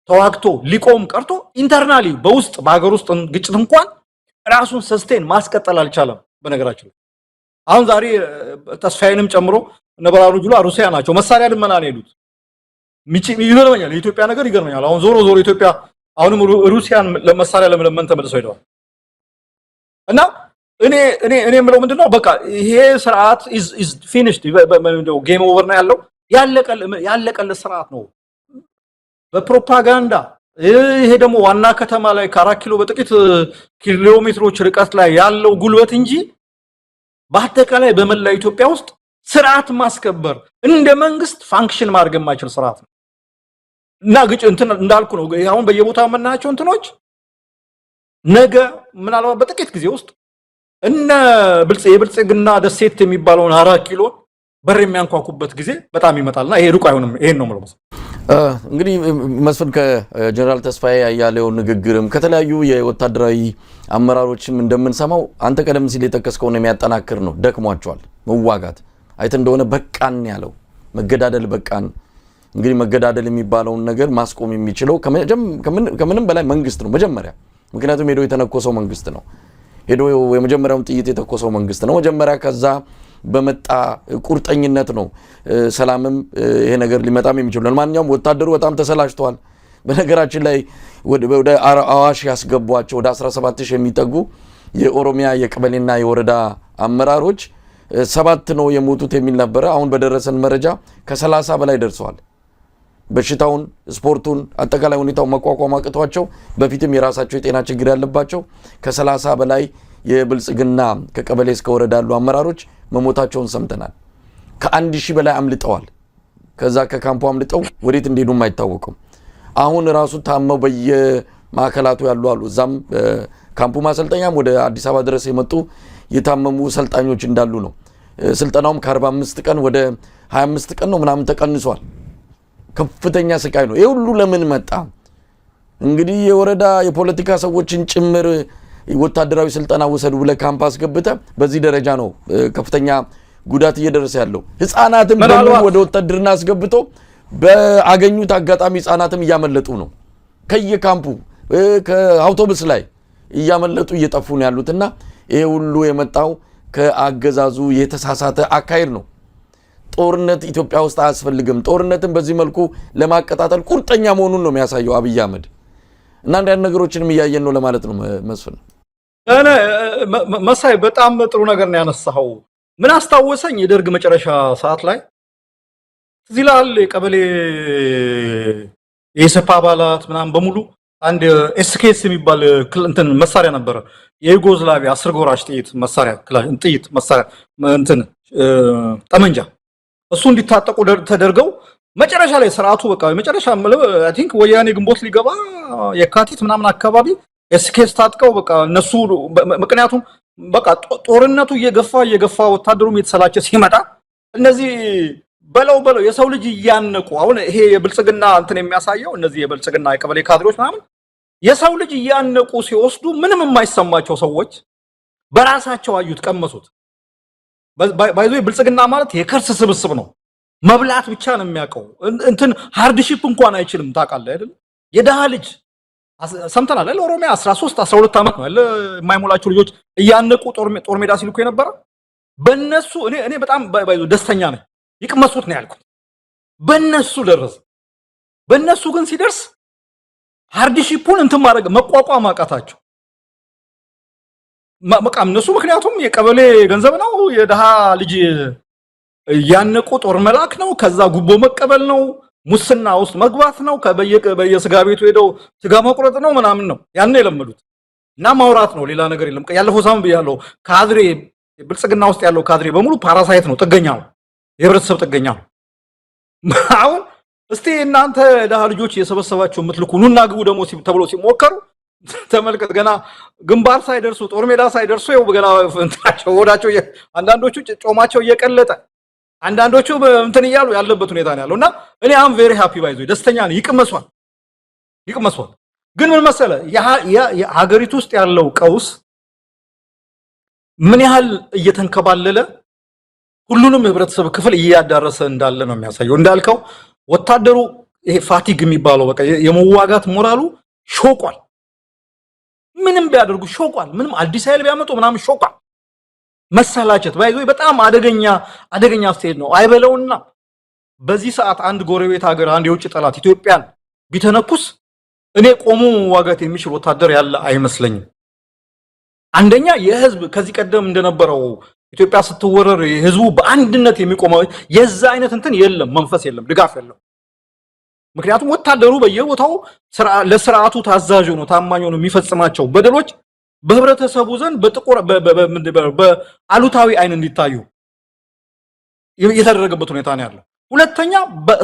ተዋግቶ ሊቆም ቀርቶ ኢንተርናሊ በውስጥ በሀገር ውስጥ ግጭት እንኳን ራሱን ሰስቴን ማስቀጠል አልቻለም። በነገራችን አሁን ዛሬ ተስፋዬንም ጨምሮ ነበራሩ ጁላ ሩሲያ ናቸው መሳሪያ ልመና ነው የሄዱት። ይገርመኛል። የኢትዮጵያ ነገር ይገርመኛል። አሁን ዞሮ ኢትዮጵያ አሁንም ሩሲያን ለመሳሪያ ለመለመን ተመልሰው ሄደዋል እና እኔ የምለው ምንድነው በቃ ይሄ ስርዓት is finished ጌም ኦቨር ነው ያለው። ያለቀለት ስርዓት ነው በፕሮፓጋንዳ። ይሄ ደግሞ ዋና ከተማ ላይ ከ4 ኪሎ በጥቂት ኪሎ ሜትሮች ርቀት ላይ ያለው ጉልበት እንጂ በአጠቃላይ በመላ ኢትዮጵያ ውስጥ ስርዓት ማስከበር እንደ መንግስት ፋንክሽን ማድረግ የማይችል ስርዓት ነው እና እንትን እንዳልኩ ነው። አሁን በየቦታው የምናያቸው እንትኖች ነገ ምናልባት በጥቂት ጊዜ ውስጥ የብልጽግና ደሴት የሚባለውን 4 ኪሎ በር የሚያንኳኩበት ጊዜ በጣም ይመጣልና ይሄ ሩቅ አይሆንም። ይሄን ነው ማለት ነው። እንግዲህ መስፍን ከጀነራል ተስፋዬ አያሌው ንግግርም ከተለያዩ የወታደራዊ አመራሮችም እንደምንሰማው አንተ ቀደም ሲል የጠቀስከውን የሚያጠናክር ነው። ደክሟቸዋል መዋጋት አይተ እንደሆነ በቃን ያለው መገዳደል በቃን። እንግዲህ መገዳደል የሚባለውን ነገር ማስቆም የሚችለው ከምንም በላይ መንግስት ነው መጀመሪያ። ምክንያቱም ሄዶ የተነኮሰው መንግስት ነው። ሄዶ የመጀመሪያውን ጥይት የተኮሰው መንግስት ነው መጀመሪያ። ከዛ በመጣ ቁርጠኝነት ነው ሰላምም ይሄ ነገር ሊመጣም የሚችለው። ለማንኛውም ወታደሩ በጣም ተሰላችቷል። በነገራችን ላይ ወደ አዋሽ ያስገቧቸው ወደ 17000 የሚጠጉ የኦሮሚያ የቀበሌና የወረዳ አመራሮች 7 ነው የሞቱት የሚል ነበር። አሁን በደረሰን መረጃ ከ30 በላይ ደርሰዋል። በሽታውን ስፖርቱን አጠቃላይ ሁኔታው መቋቋም አቅቷቸው በፊትም የራሳቸው የጤና ችግር ያለባቸው ከ30 በላይ የብልጽግና ከቀበሌ እስከ ወረዳ ያሉ አመራሮች መሞታቸውን ሰምተናል። ከ1000 በላይ አምልጠዋል። ከዛ ከካምፑ አምልጠው ወዴት እንደሄዱም አይታወቁም። አሁን ራሱ ታመው በየማዕከላቱ ያሉ አሉ። እዛም ካምፑ ማሰልጠኛም ወደ አዲስ አበባ ድረስ የመጡ የታመሙ ሰልጣኞች እንዳሉ ነው። ስልጠናውም ከ45 ቀን ወደ 25 ቀን ነው ምናምን ተቀንሷል። ከፍተኛ ስቃይ ነው። ይሄ ሁሉ ለምን መጣ? እንግዲህ የወረዳ የፖለቲካ ሰዎችን ጭምር ወታደራዊ ስልጠና ወሰዱ ብለ ካምፓስ ገብተ በዚህ ደረጃ ነው ከፍተኛ ጉዳት እየደረሰ ያለው። ህፃናትም ደግሞ ወደ ወታደርና አስገብቶ በአገኙት አጋጣሚ ህፃናትም እያመለጡ ነው። ከየካምፑ ከአውቶቡስ ላይ እያመለጡ እየጠፉ ነው ያሉትና ይሄ ሁሉ የመጣው ከአገዛዙ የተሳሳተ አካሄድ ነው። ጦርነት ኢትዮጵያ ውስጥ አያስፈልግም። ጦርነትን በዚህ መልኩ ለማቀጣጠል ቁርጠኛ መሆኑን ነው የሚያሳየው አብይ አህመድ እና አንዳንድ ነገሮችንም እያየን ነው ለማለት ነው። መስፍን መሳይ በጣም ጥሩ ነገር ነው ያነሳው። ምን አስታወሰኝ የደርግ መጨረሻ ሰዓት ላይ እዚህ ላይ የቀበሌ የኢሰፓ አባላት ምናምን በሙሉ አንድ ኤስኬስ የሚባል እንትን መሳሪያ ነበረ። የዩጎዝላቪያ 10 ጎራሽ ጥይት መሳሪያ እንትን ጠመንጃ እሱ እንዲታጠቁ ተደርገው መጨረሻ ላይ ስርዓቱ በቃ መጨረሻ አይ ቲንክ ወያኔ ግንቦት ሊገባ የካቲት ምናምን አካባቢ ኤስኬስ ታጥቀው በቃ እነሱ ምክንያቱም በቃ ጦርነቱ እየገፋ ወታደሩም የተሰላቸ ሲመጣ እነዚህ በለው የሰው ልጅ እያነቁ አሁን ይሄ የብልጽግና እንትን የሚያሳየው እነዚህ የብልጽግና የቀበሌ ካድሬዎች ምናምን የሰው ልጅ እያነቁ ሲወስዱ ምንም የማይሰማቸው ሰዎች በራሳቸው አዩት ቀመሱት። ባይዞ የብልጽግና ማለት የከርስ ስብስብ ነው። መብላት ብቻ ነው የሚያውቀው። እንትን ሃርድሺፕ እንኳን አይችልም። ታውቃለህ አይደል? የደሃ ልጅ ሰምተናል አይደል? ኦሮሚያ 13 12 ዓመት ነው አይደል? የማይሞላቸው ልጆች እያነቁ ጦር ሜዳ ሲልኩ የነበረ በእነሱ እኔ በጣም ባይዞ ደስተኛ ነኝ። ይቅመሱት ነው ያልኩት። በእነሱ ደረሰ። በእነሱ ግን ሲደርስ ሃርድሺፑን እንትን ማድረግ መቋቋም አቃታቸው። መቃም እነሱ ምክንያቱም የቀበሌ ገንዘብ ነው፣ የደሃ ልጅ ያነቁ ጦር መላክ ነው፣ ከዛ ጉቦ መቀበል ነው፣ ሙስና ውስጥ መግባት ነው፣ በየስጋ ቤቱ ሄደው ስጋ መቁረጥ ነው ምናምን ነው ያን የለመዱት እና ማውራት ነው፣ ሌላ ነገር የለም። ያለፈው ሳምንት ያለው ካድሬ ብልጽግና ውስጥ ያለው ካድሬ በሙሉ ፓራሳይት ነው፣ ጥገኛ ነው፣ የህብረተሰብ ጥገኛ ነው። አሁን እስቲ እናንተ ደሃ ልጆች የሰበሰባችሁ የምትልኩ ኑና ግቡ ደግሞ ተብሎ ሲሞከሩ ተመልከት። ገና ግንባር ሳይደርሱ ጦር ሜዳ ሳይደርሱ ይኸው ገና እንትናቸው ወዳቸው አንዳንዶቹ ጮማቸው እየቀለጠ አንዳንዶቹ እንትን እያሉ ያለበት ሁኔታ ነው ያለውና እኔ አም ቬሪ ሃፒ ባይዞ ደስተኛ ነኝ። ይቅመሷል። ግን ምን መሰለ የሀገሪቱ ውስጥ ያለው ቀውስ ምን ያህል እየተንከባለለ ሁሉንም ህብረተሰብ ክፍል እያዳረሰ እንዳለ ነው የሚያሳየው። እንዳልከው ወታደሩ ይሄ ፋቲግ የሚባለው በቃ የመዋጋት ሞራሉ ሾቋል። ምንም ቢያደርጉ ሾቋል። ምንም አዲስ ኃይል ቢያመጡ ምናምን ሾቋል። መሰላቸት ባይዞ በጣም አደገኛ ስቴጅ ነው። አይበለውና በዚህ ሰዓት አንድ ጎረቤት ሀገር አንድ የውጭ ጠላት ኢትዮጵያን ቢተነኩስ እኔ ቆሞ ዋጋት የሚችል ወታደር ያለ አይመስለኝም። አንደኛ የህዝብ ከዚህ ቀደም እንደነበረው ኢትዮጵያ ስትወረር ህዝቡ በአንድነት የሚቆመው የዛ አይነት እንትን የለም፣ መንፈስ የለም፣ ድጋፍ የለም። ምክንያቱም ወታደሩ በየቦታው ለስርዓቱ ታዛዥ ነው፣ ታማኝ ነው። የሚፈጽማቸው በደሎች በህብረተሰቡ ዘንድ በአሉታዊ አይን እንዲታዩ የተደረገበት ሁኔታ ነው ያለው። ሁለተኛ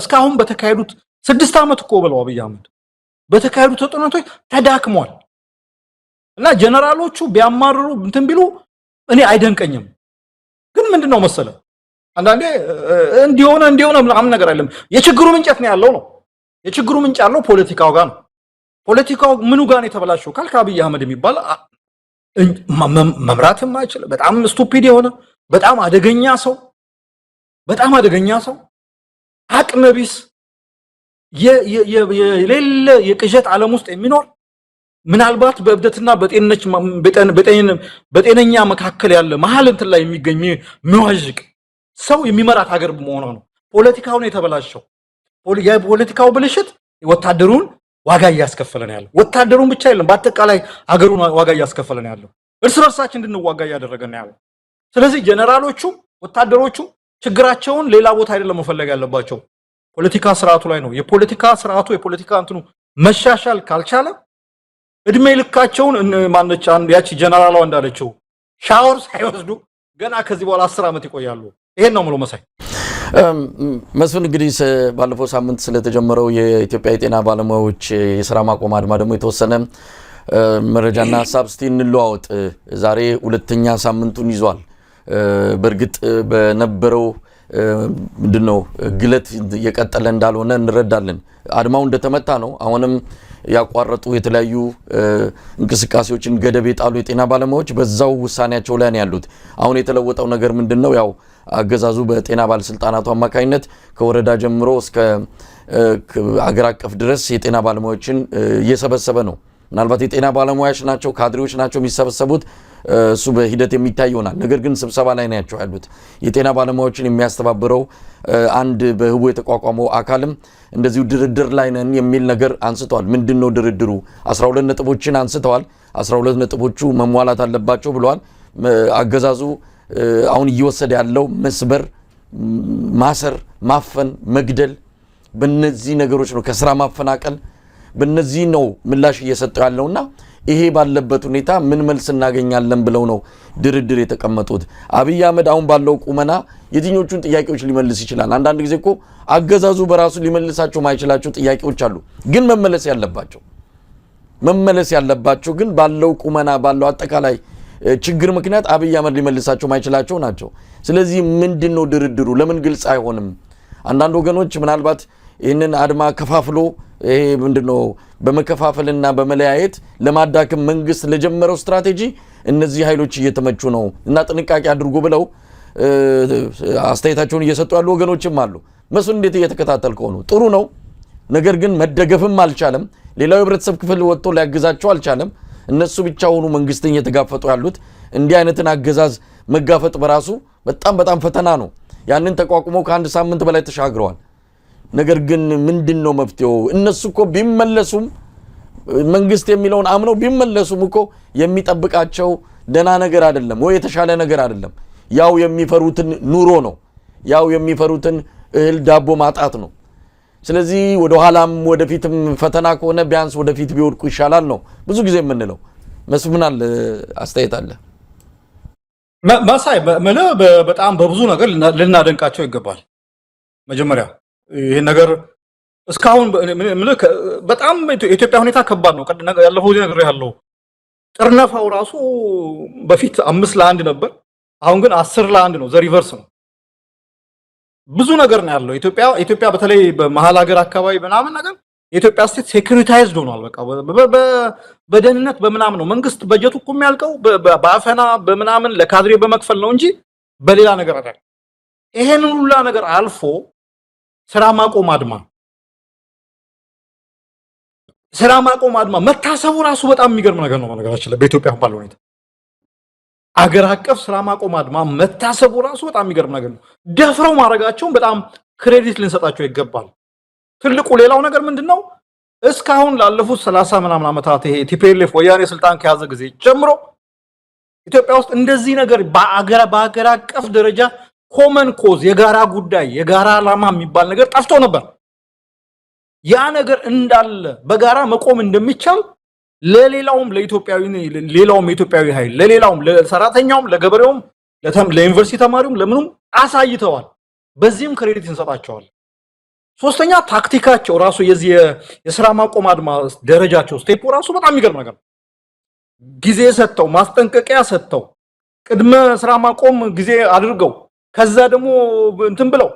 እስካሁን በተካሄዱት 6 ዓመት እኮ ብለው አብይ አህመድ በተካሄዱት ጦርነቶች ተዳክሟል እና ጀነራሎቹ ቢያማርሩ እንትን ቢሉ እኔ አይደንቀኝም። ግን ምንድነው መሰለ አንዳንዴ እንዲሆነ ምናምን ነገር አይደለም። የችግሩ ምንጭት ነው ያለው ነው። የችግሩ ምንጭ ያለው ፖለቲካው ጋር ነው። ፖለቲካው ምኑ ጋር ነው የተበላሸው ካልክ አብይ አህመድ የሚባል መምራትም አይችል በጣም ስቱፒድ የሆነ በጣም አደገኛ ሰው አቅመ ቢስ የሌለ የቅዠት ዓለም ውስጥ የሚኖር ምናልባት በእብደትና በጤነኛ መካከል ያለ መሀል እንትን ላይ የሚገኝ የሚዋዥቅ ሰው የሚመራት ሀገር መሆኗ ነው። ፖለቲካው ነው የተበላሸው። የፖለቲካው ብልሽት ወታደሩን ዋጋ እያስከፈለን ያለው ወታደሩን ብቻ አይደለም፣ በአጠቃላይ ሀገሩን ዋጋ እያስከፈለን ያለው እርስ በርሳችን እንድንዋጋ እያደረገን ያለው። ስለዚህ ጀነራሎቹ ወታደሮቹ ችግራቸውን ሌላ ቦታ አይደለም መፈለግ ያለባቸው ፖለቲካ ስርዓቱ ላይ ነው የፖለቲካ ስርዓቱ የፖለቲካ እንትኑ መሻሻል ካልቻለ እድሜ ልካቸውን ማነች ያቺ ጀነራሏ እንዳለችው ሻወር ሳይወስዱ ገና ከዚህ በኋላ 10 ዓመት ይቆያሉ ይሄን ነው ምሎ መሳይ መስፍን እንግዲህ ባለፈው ሳምንት ስለተጀመረው የኢትዮጵያ የጤና ባለሙያዎች የሥራ ማቆም አድማ ደግሞ የተወሰነ መረጃና ሐሳብ እስቲ እንለዋወጥ ዛሬ ሁለተኛ ሳምንቱን ይዟል በርግጥ በነበረው ምንድነው ግለት የቀጠለ እንዳልሆነ እንረዳለን አድማው እንደተመታ ነው አሁንም ያቋረጡ የተለያዩ እንቅስቃሴዎችን ገደብ የጣሉ የጤና ባለሙያዎች በዛው ውሳኔያቸው ላይ ነው ያሉት አሁን የተለወጠው ነገር ምንድነው ያው አገዛዙ በጤና ባለስልጣናቱ አማካይነት ከወረዳ ጀምሮ እስከ አገር አቀፍ ድረስ የጤና ባለሙያዎችን እየሰበሰበ ነው ምናልባት የጤና ባለሙያዎች ናቸው ካድሬዎች ናቸው የሚሰበሰቡት እሱ በሂደት የሚታይ ይሆናል ነገር ግን ስብሰባ ላይ ናቸው ያሉት የጤና ባለሙያዎችን የሚያስተባብረው አንድ በህቡ የተቋቋመው አካልም እንደዚሁ ድርድር ላይ ነን የሚል ነገር አንስተዋል ምንድነው ድርድሩ 12 ነጥቦችን አንስተዋል 12 ነጥቦቹ መሟላት አለባቸው ብለዋል አገዛዙ አሁን እየወሰደ ያለው መስበር ማሰር ማፈን መግደል በእነዚህ ነገሮች ነው ከስራ ማፈናቀል በእነዚህ ነው ምላሽ እየሰጠው ያለውና ይሄ ባለበት ሁኔታ ምን መልስ እናገኛለን ብለው ነው ድርድር የተቀመጡት አብይ አህመድ አሁን ባለው ቁመና የትኞቹን ጥያቄዎች ሊመልስ ይችላል አንዳንድ ጊዜ እኮ አገዛዙ በራሱ ሊመልሳቸው ማይችላቸው ጥያቄዎች አሉ ግን መመለስ ያለባቸው ግን ባለው ቁመና ባለው አጠቃላይ ችግር ምክንያት አብይ አህመድ ሊመልሳቸው ማይችላቸው ናቸው ስለዚህ ምንድነው ድርድሩ ለምን ግልጽ አይሆንም አንዳንድ ወገኖች ምናልባት ይሄንን አድማ ከፋፍሎ ይሄ ምንድነው በመከፋፈልና በመለያየት ለማዳከም መንግስት ለጀመረው ስትራቴጂ እነዚህ ኃይሎች እየተመቹ ነው እና ጥንቃቄ አድርጉ ብለው አስተያየታቸውን እየሰጡ ያሉ ወገኖችም አሉ መስፍን እንዴት እየተከታተልከው ነው ጥሩ ነው ነገር ግን መደገፍም አልቻለም ሌላው ህብረተሰብ ክፍል ወጥቶ ሊያግዛቸው አልቻለም እነሱ ብቻ ሆኑ መንግስትን እየተጋፈጡ ያሉት እንዲህ አይነትን አገዛዝ መጋፈጥ በራሱ በጣም ፈተና ነው ያንን ተቋቁመው ከአንድ ሳምንት በላይ ተሻግረዋል ነገር ግን ምንድነው መፍትሄው እነሱ እኮ ቢመለሱም መንግስት የሚለውን አምነው ቢመለሱም እኮ የሚጠብቃቸው ደና ነገር አይደለም ወይ የተሻለ ነገር አይደለም ያው የሚፈሩትን ኑሮ ነው ያው የሚፈሩትን እህል ዳቦ ማጣት ነው ስለዚህ ወደ ኋላም ወደፊትም ፈተና ከሆነ ቢያንስ ወደፊት ቢወድቁ ይሻላል ነው ብዙ ጊዜ የምንለው መስፍናል አስተያየት አለ ማሳይ በጣም በብዙ ነገር ልናደንቃቸው ይገባል መጀመሪያ ይሄ ነገር እስካሁን በጣም ኢትዮጵያ ሁኔታ ከባድ ነው ያለፈው ነገር ያለው ጥርነፋው ራሱ በፊት 5-1 ነበር አሁን ግን 10-1 ነው ዘሪቨርስ ነው ብዙ ነገር ነው ያለው ኢትዮጵያ በተለይ በመሃል ሀገር አካባቢ ምናምን ነገር የኢትዮጵያ ስቴት ሴኩሪታይዝድ ሆኗል በቃ በደህንነት በመናምን ነው መንግስት በጀቱ እኮ የሚያልቀው በአፈና በመናምን ለካድሬ በመክፈል ነው እንጂ በሌላ ነገር አይደለም ይሄንን ሁሉ ነገር አልፎ ስራ ማቆም አድማ መታሰቡ ራሱ በጣም የሚገርም ነገር ነው ነገራችን ላይ በኢትዮጵያ ባለው ሁኔታ አገር አቀፍ ስራ ማቆም አድማ መታሰቡ ራሱ በጣም የሚገርም ነገር ነው ደፍረው ማድረጋቸውን በጣም ክሬዲት ልንሰጣቸው ይገባል ትልቁ ሌላው ነገር ምንድነው እስካሁን ላለፉት 30 ምናምን አመታት ይሄ ቲፒኤልኤፍ ወያኔ ስልጣን ከያዘ ጊዜ ጀምሮ ኢትዮጵያ ውስጥ እንደዚህ ነገር በአገር አቀፍ ደረጃ ኮመን ኮዝ የጋራ ጉዳይ የጋራ ዓላማ የሚባል ነገር ጠፍቶ ነበር ያ ነገር እንዳለ በጋራ መቆም እንደሚቻል ለሌላውም የኢትዮጵያዊ ኃይል ለሌላውም ለሰራተኛውም ለገበሬውም ለዩኒቨርሲቲ ተማሪውም ለምኑም አሳይተዋል በዚህም ክሬዲት እንሰጣቸዋለን ሶስተኛ ታክቲካቸው ራሱ የዚህ የሥራ ማቆም አድማ ደረጃቸው ስቴፕ ራሱ በጣም የሚገርም ነገር ጊዜ ሰጥተው ማስጠንቀቂያ ሰጥተው ቅድመ ስራ ማቆም ጊዜ አድርገው ከዛ ደግሞ እንትን ብለው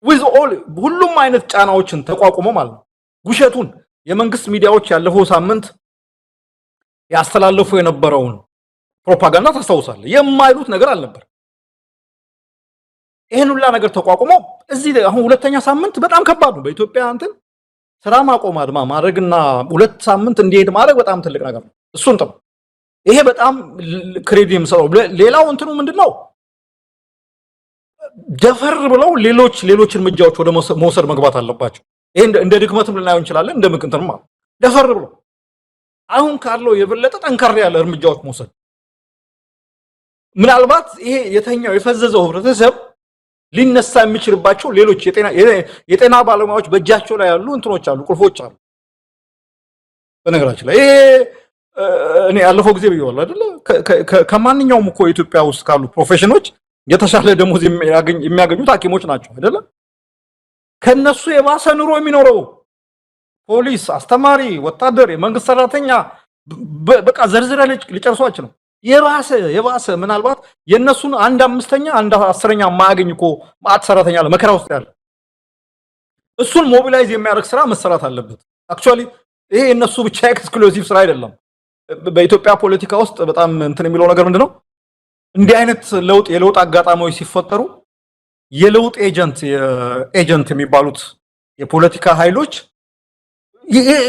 with all ሁሉም አይነት ጫናዎችን ተቋቁሞ ማለት ነው ጉሸቱን የመንግስት ሚዲያዎች ያለፈው ሳምንት ያስተላለፉ የነበረውን ፕሮፓጋንዳ ታስተውሳለህ የማይሉት ነገር አልነበር ይሄን ሁሉ ነገር ተቋቁሞ እዚህ አሁን ሁለተኛ ሳምንት በጣም ከባድ ነው በኢትዮጵያ እንትን ስራ ማቆም አድማ ማድረግና ሁለት ሳምንት እንዲሄድ ማድረግ በጣም ትልቅ ነገር ነው እሱን ጥሩ ይሄ በጣም ክሬዲት የምሰጠው ሌላው እንትኑ ምንድነው ደፈር ብለው ሌሎች እርምጃዎች ወደ መውሰድ መግባት አለባቸው ይሄ እንደ ድክመትም ልናየው እንችላለን እንደ ምክንያቱም ደፈር ብለው አሁን ካለው የበለጠ ጠንካራ ያለ እርምጃዎች መውሰድ ምናልባት ይሄ የተኛው የፈዘዘው ህብረተሰብ ሊነሳ የሚችልባቸው ሌሎች የጤና ባለሙያዎች በእጃቸው ላይ ያሉ እንትኖች አሉ፣ ቁልፎች አሉ። በነገራችን ላይ ይሄ እኔ ያለፈው ጊዜ ብየዋለሁ አይደለ? ከማንኛውም እኮ ኢትዮጵያ ውስጥ ካሉ ፕሮፌሽኖች የተሻለ ደሞዝ የሚያገኙት ሐኪሞች ናቸው አይደለ? ከነሱ የባሰ ኑሮ የሚኖረው ፖሊስ፣ አስተማሪ፣ ወታደር፣ የመንግስት ሰራተኛ በቃ ዘርዝረ ሊጨርሷች ነው። የባሰ ምናልባት የነሱን 1/5 1/10 ማያገኝ እኮ ማአት ሰራተኛ አለ መከራ ውስጥ ያለ። እሱን ሞቢላይዝ የሚያደርግ ስራ መሰራት አለበት። አክቹአሊ ይሄ የነሱ ብቻ ኤክስክሉሲቭ ስራ አይደለም። በኢትዮጵያ ፖለቲካ ውስጥ በጣም እንትን የሚለው ነገር ምንድነው? እንዲህ አይነት የለውጥ አጋጣሚዎች ሲፈጠሩ የለውጥ ኤጀንት የሚባሉት የፖለቲካ ኃይሎች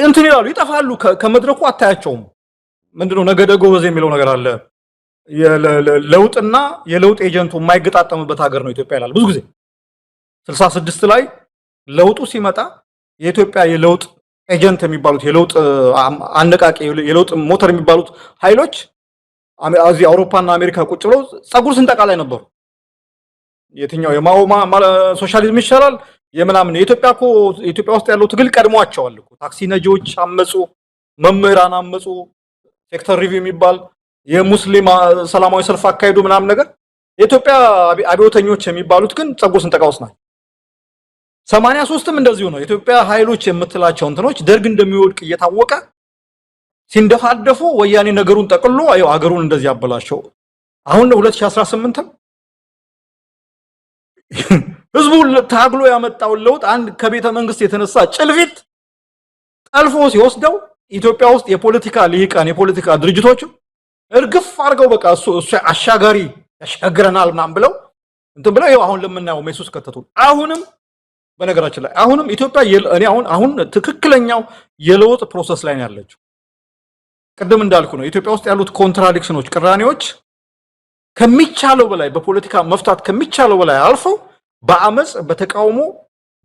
እንትን ይላሉ፣ ይጠፋሉ፣ ከመድረኩ አታያቸውም። ምንድነው ነገደ ጎበዝ የሚለው ነገር አለ። ለውጥና የለውጥ ኤጀንቱ የማይገጣጠምበት ሀገር ነው ኢትዮጵያ ይላል። ብዙ ጊዜ 66 ላይ ለውጡ ሲመጣ የኢትዮጵያ የለውጥ ኤጀንት የሚባሉት የለውጥ አነቃቂ የለውጥ ሞተር የሚባሉት ኃይሎች እዚህ አውሮፓና አሜሪካ ቁጭ ብለው ጸጉር ስንጠቃ ላይ ነበሩ። የትኛው የማኦ ሶሻሊዝም ይሻላል የምናምን ኢትዮጵያ ውስጥ ያለው ትግል ቀድሟቸዋል እኮ። ታክሲ ነጂዎች አመጹ፣ መምህራን አመጹ፣ ሴክተር ሪቪው የሚባል የሙስሊም ሰላማዊ ሰልፍ አካሄዱ ምናምን ነገር። የኢትዮጵያ አብዮተኞች የሚባሉት ግን ጸጉር ስንጠቃ ውስጥ ናቸው። 83ም እንደዚሁ ነው። የኢትዮጵያ ኃይሎች የምትላቸው እንትኖች ደርግ እንደሚወድቅ እየታወቀ ሲንደፋደፉ ወያኔ ነገሩን ጠቅሎ አየው አገሩን እንደዚህ ያበላሸው። አሁን 2018ም ህዝቡ ታግሎ ያመጣው ለውጥ አንድ ከቤተ መንግስት የተነሳ ጭልፊት ጠልፎ ሲወስደው ኢትዮጵያ ውስጥ የፖለቲካ ልሂቃን የፖለቲካ ድርጅቶች እርግፍ አድርገው በቃ እሱ አሻጋሪ ያሻግረናል ምናምን ብለው እንትን ብለው ይኸው አሁን ለምናየው ሜሱስ ከተቱ። አሁንም በነገራችን ላይ አሁንም ኢትዮጵያ እኔ አሁን ትክክለኛው የለውጥ ፕሮሰስ ላይ ነው ያለችው። ቅድም እንዳልኩ ነው ኢትዮጵያ ውስጥ ያሉት ኮንትራዲክሽኖች፣ ቅራኔዎች ከሚቻለው በላይ በፖለቲካ መፍታት ከሚቻለው በላይ አልፈው በአመጽ፣ በተቃውሞ፣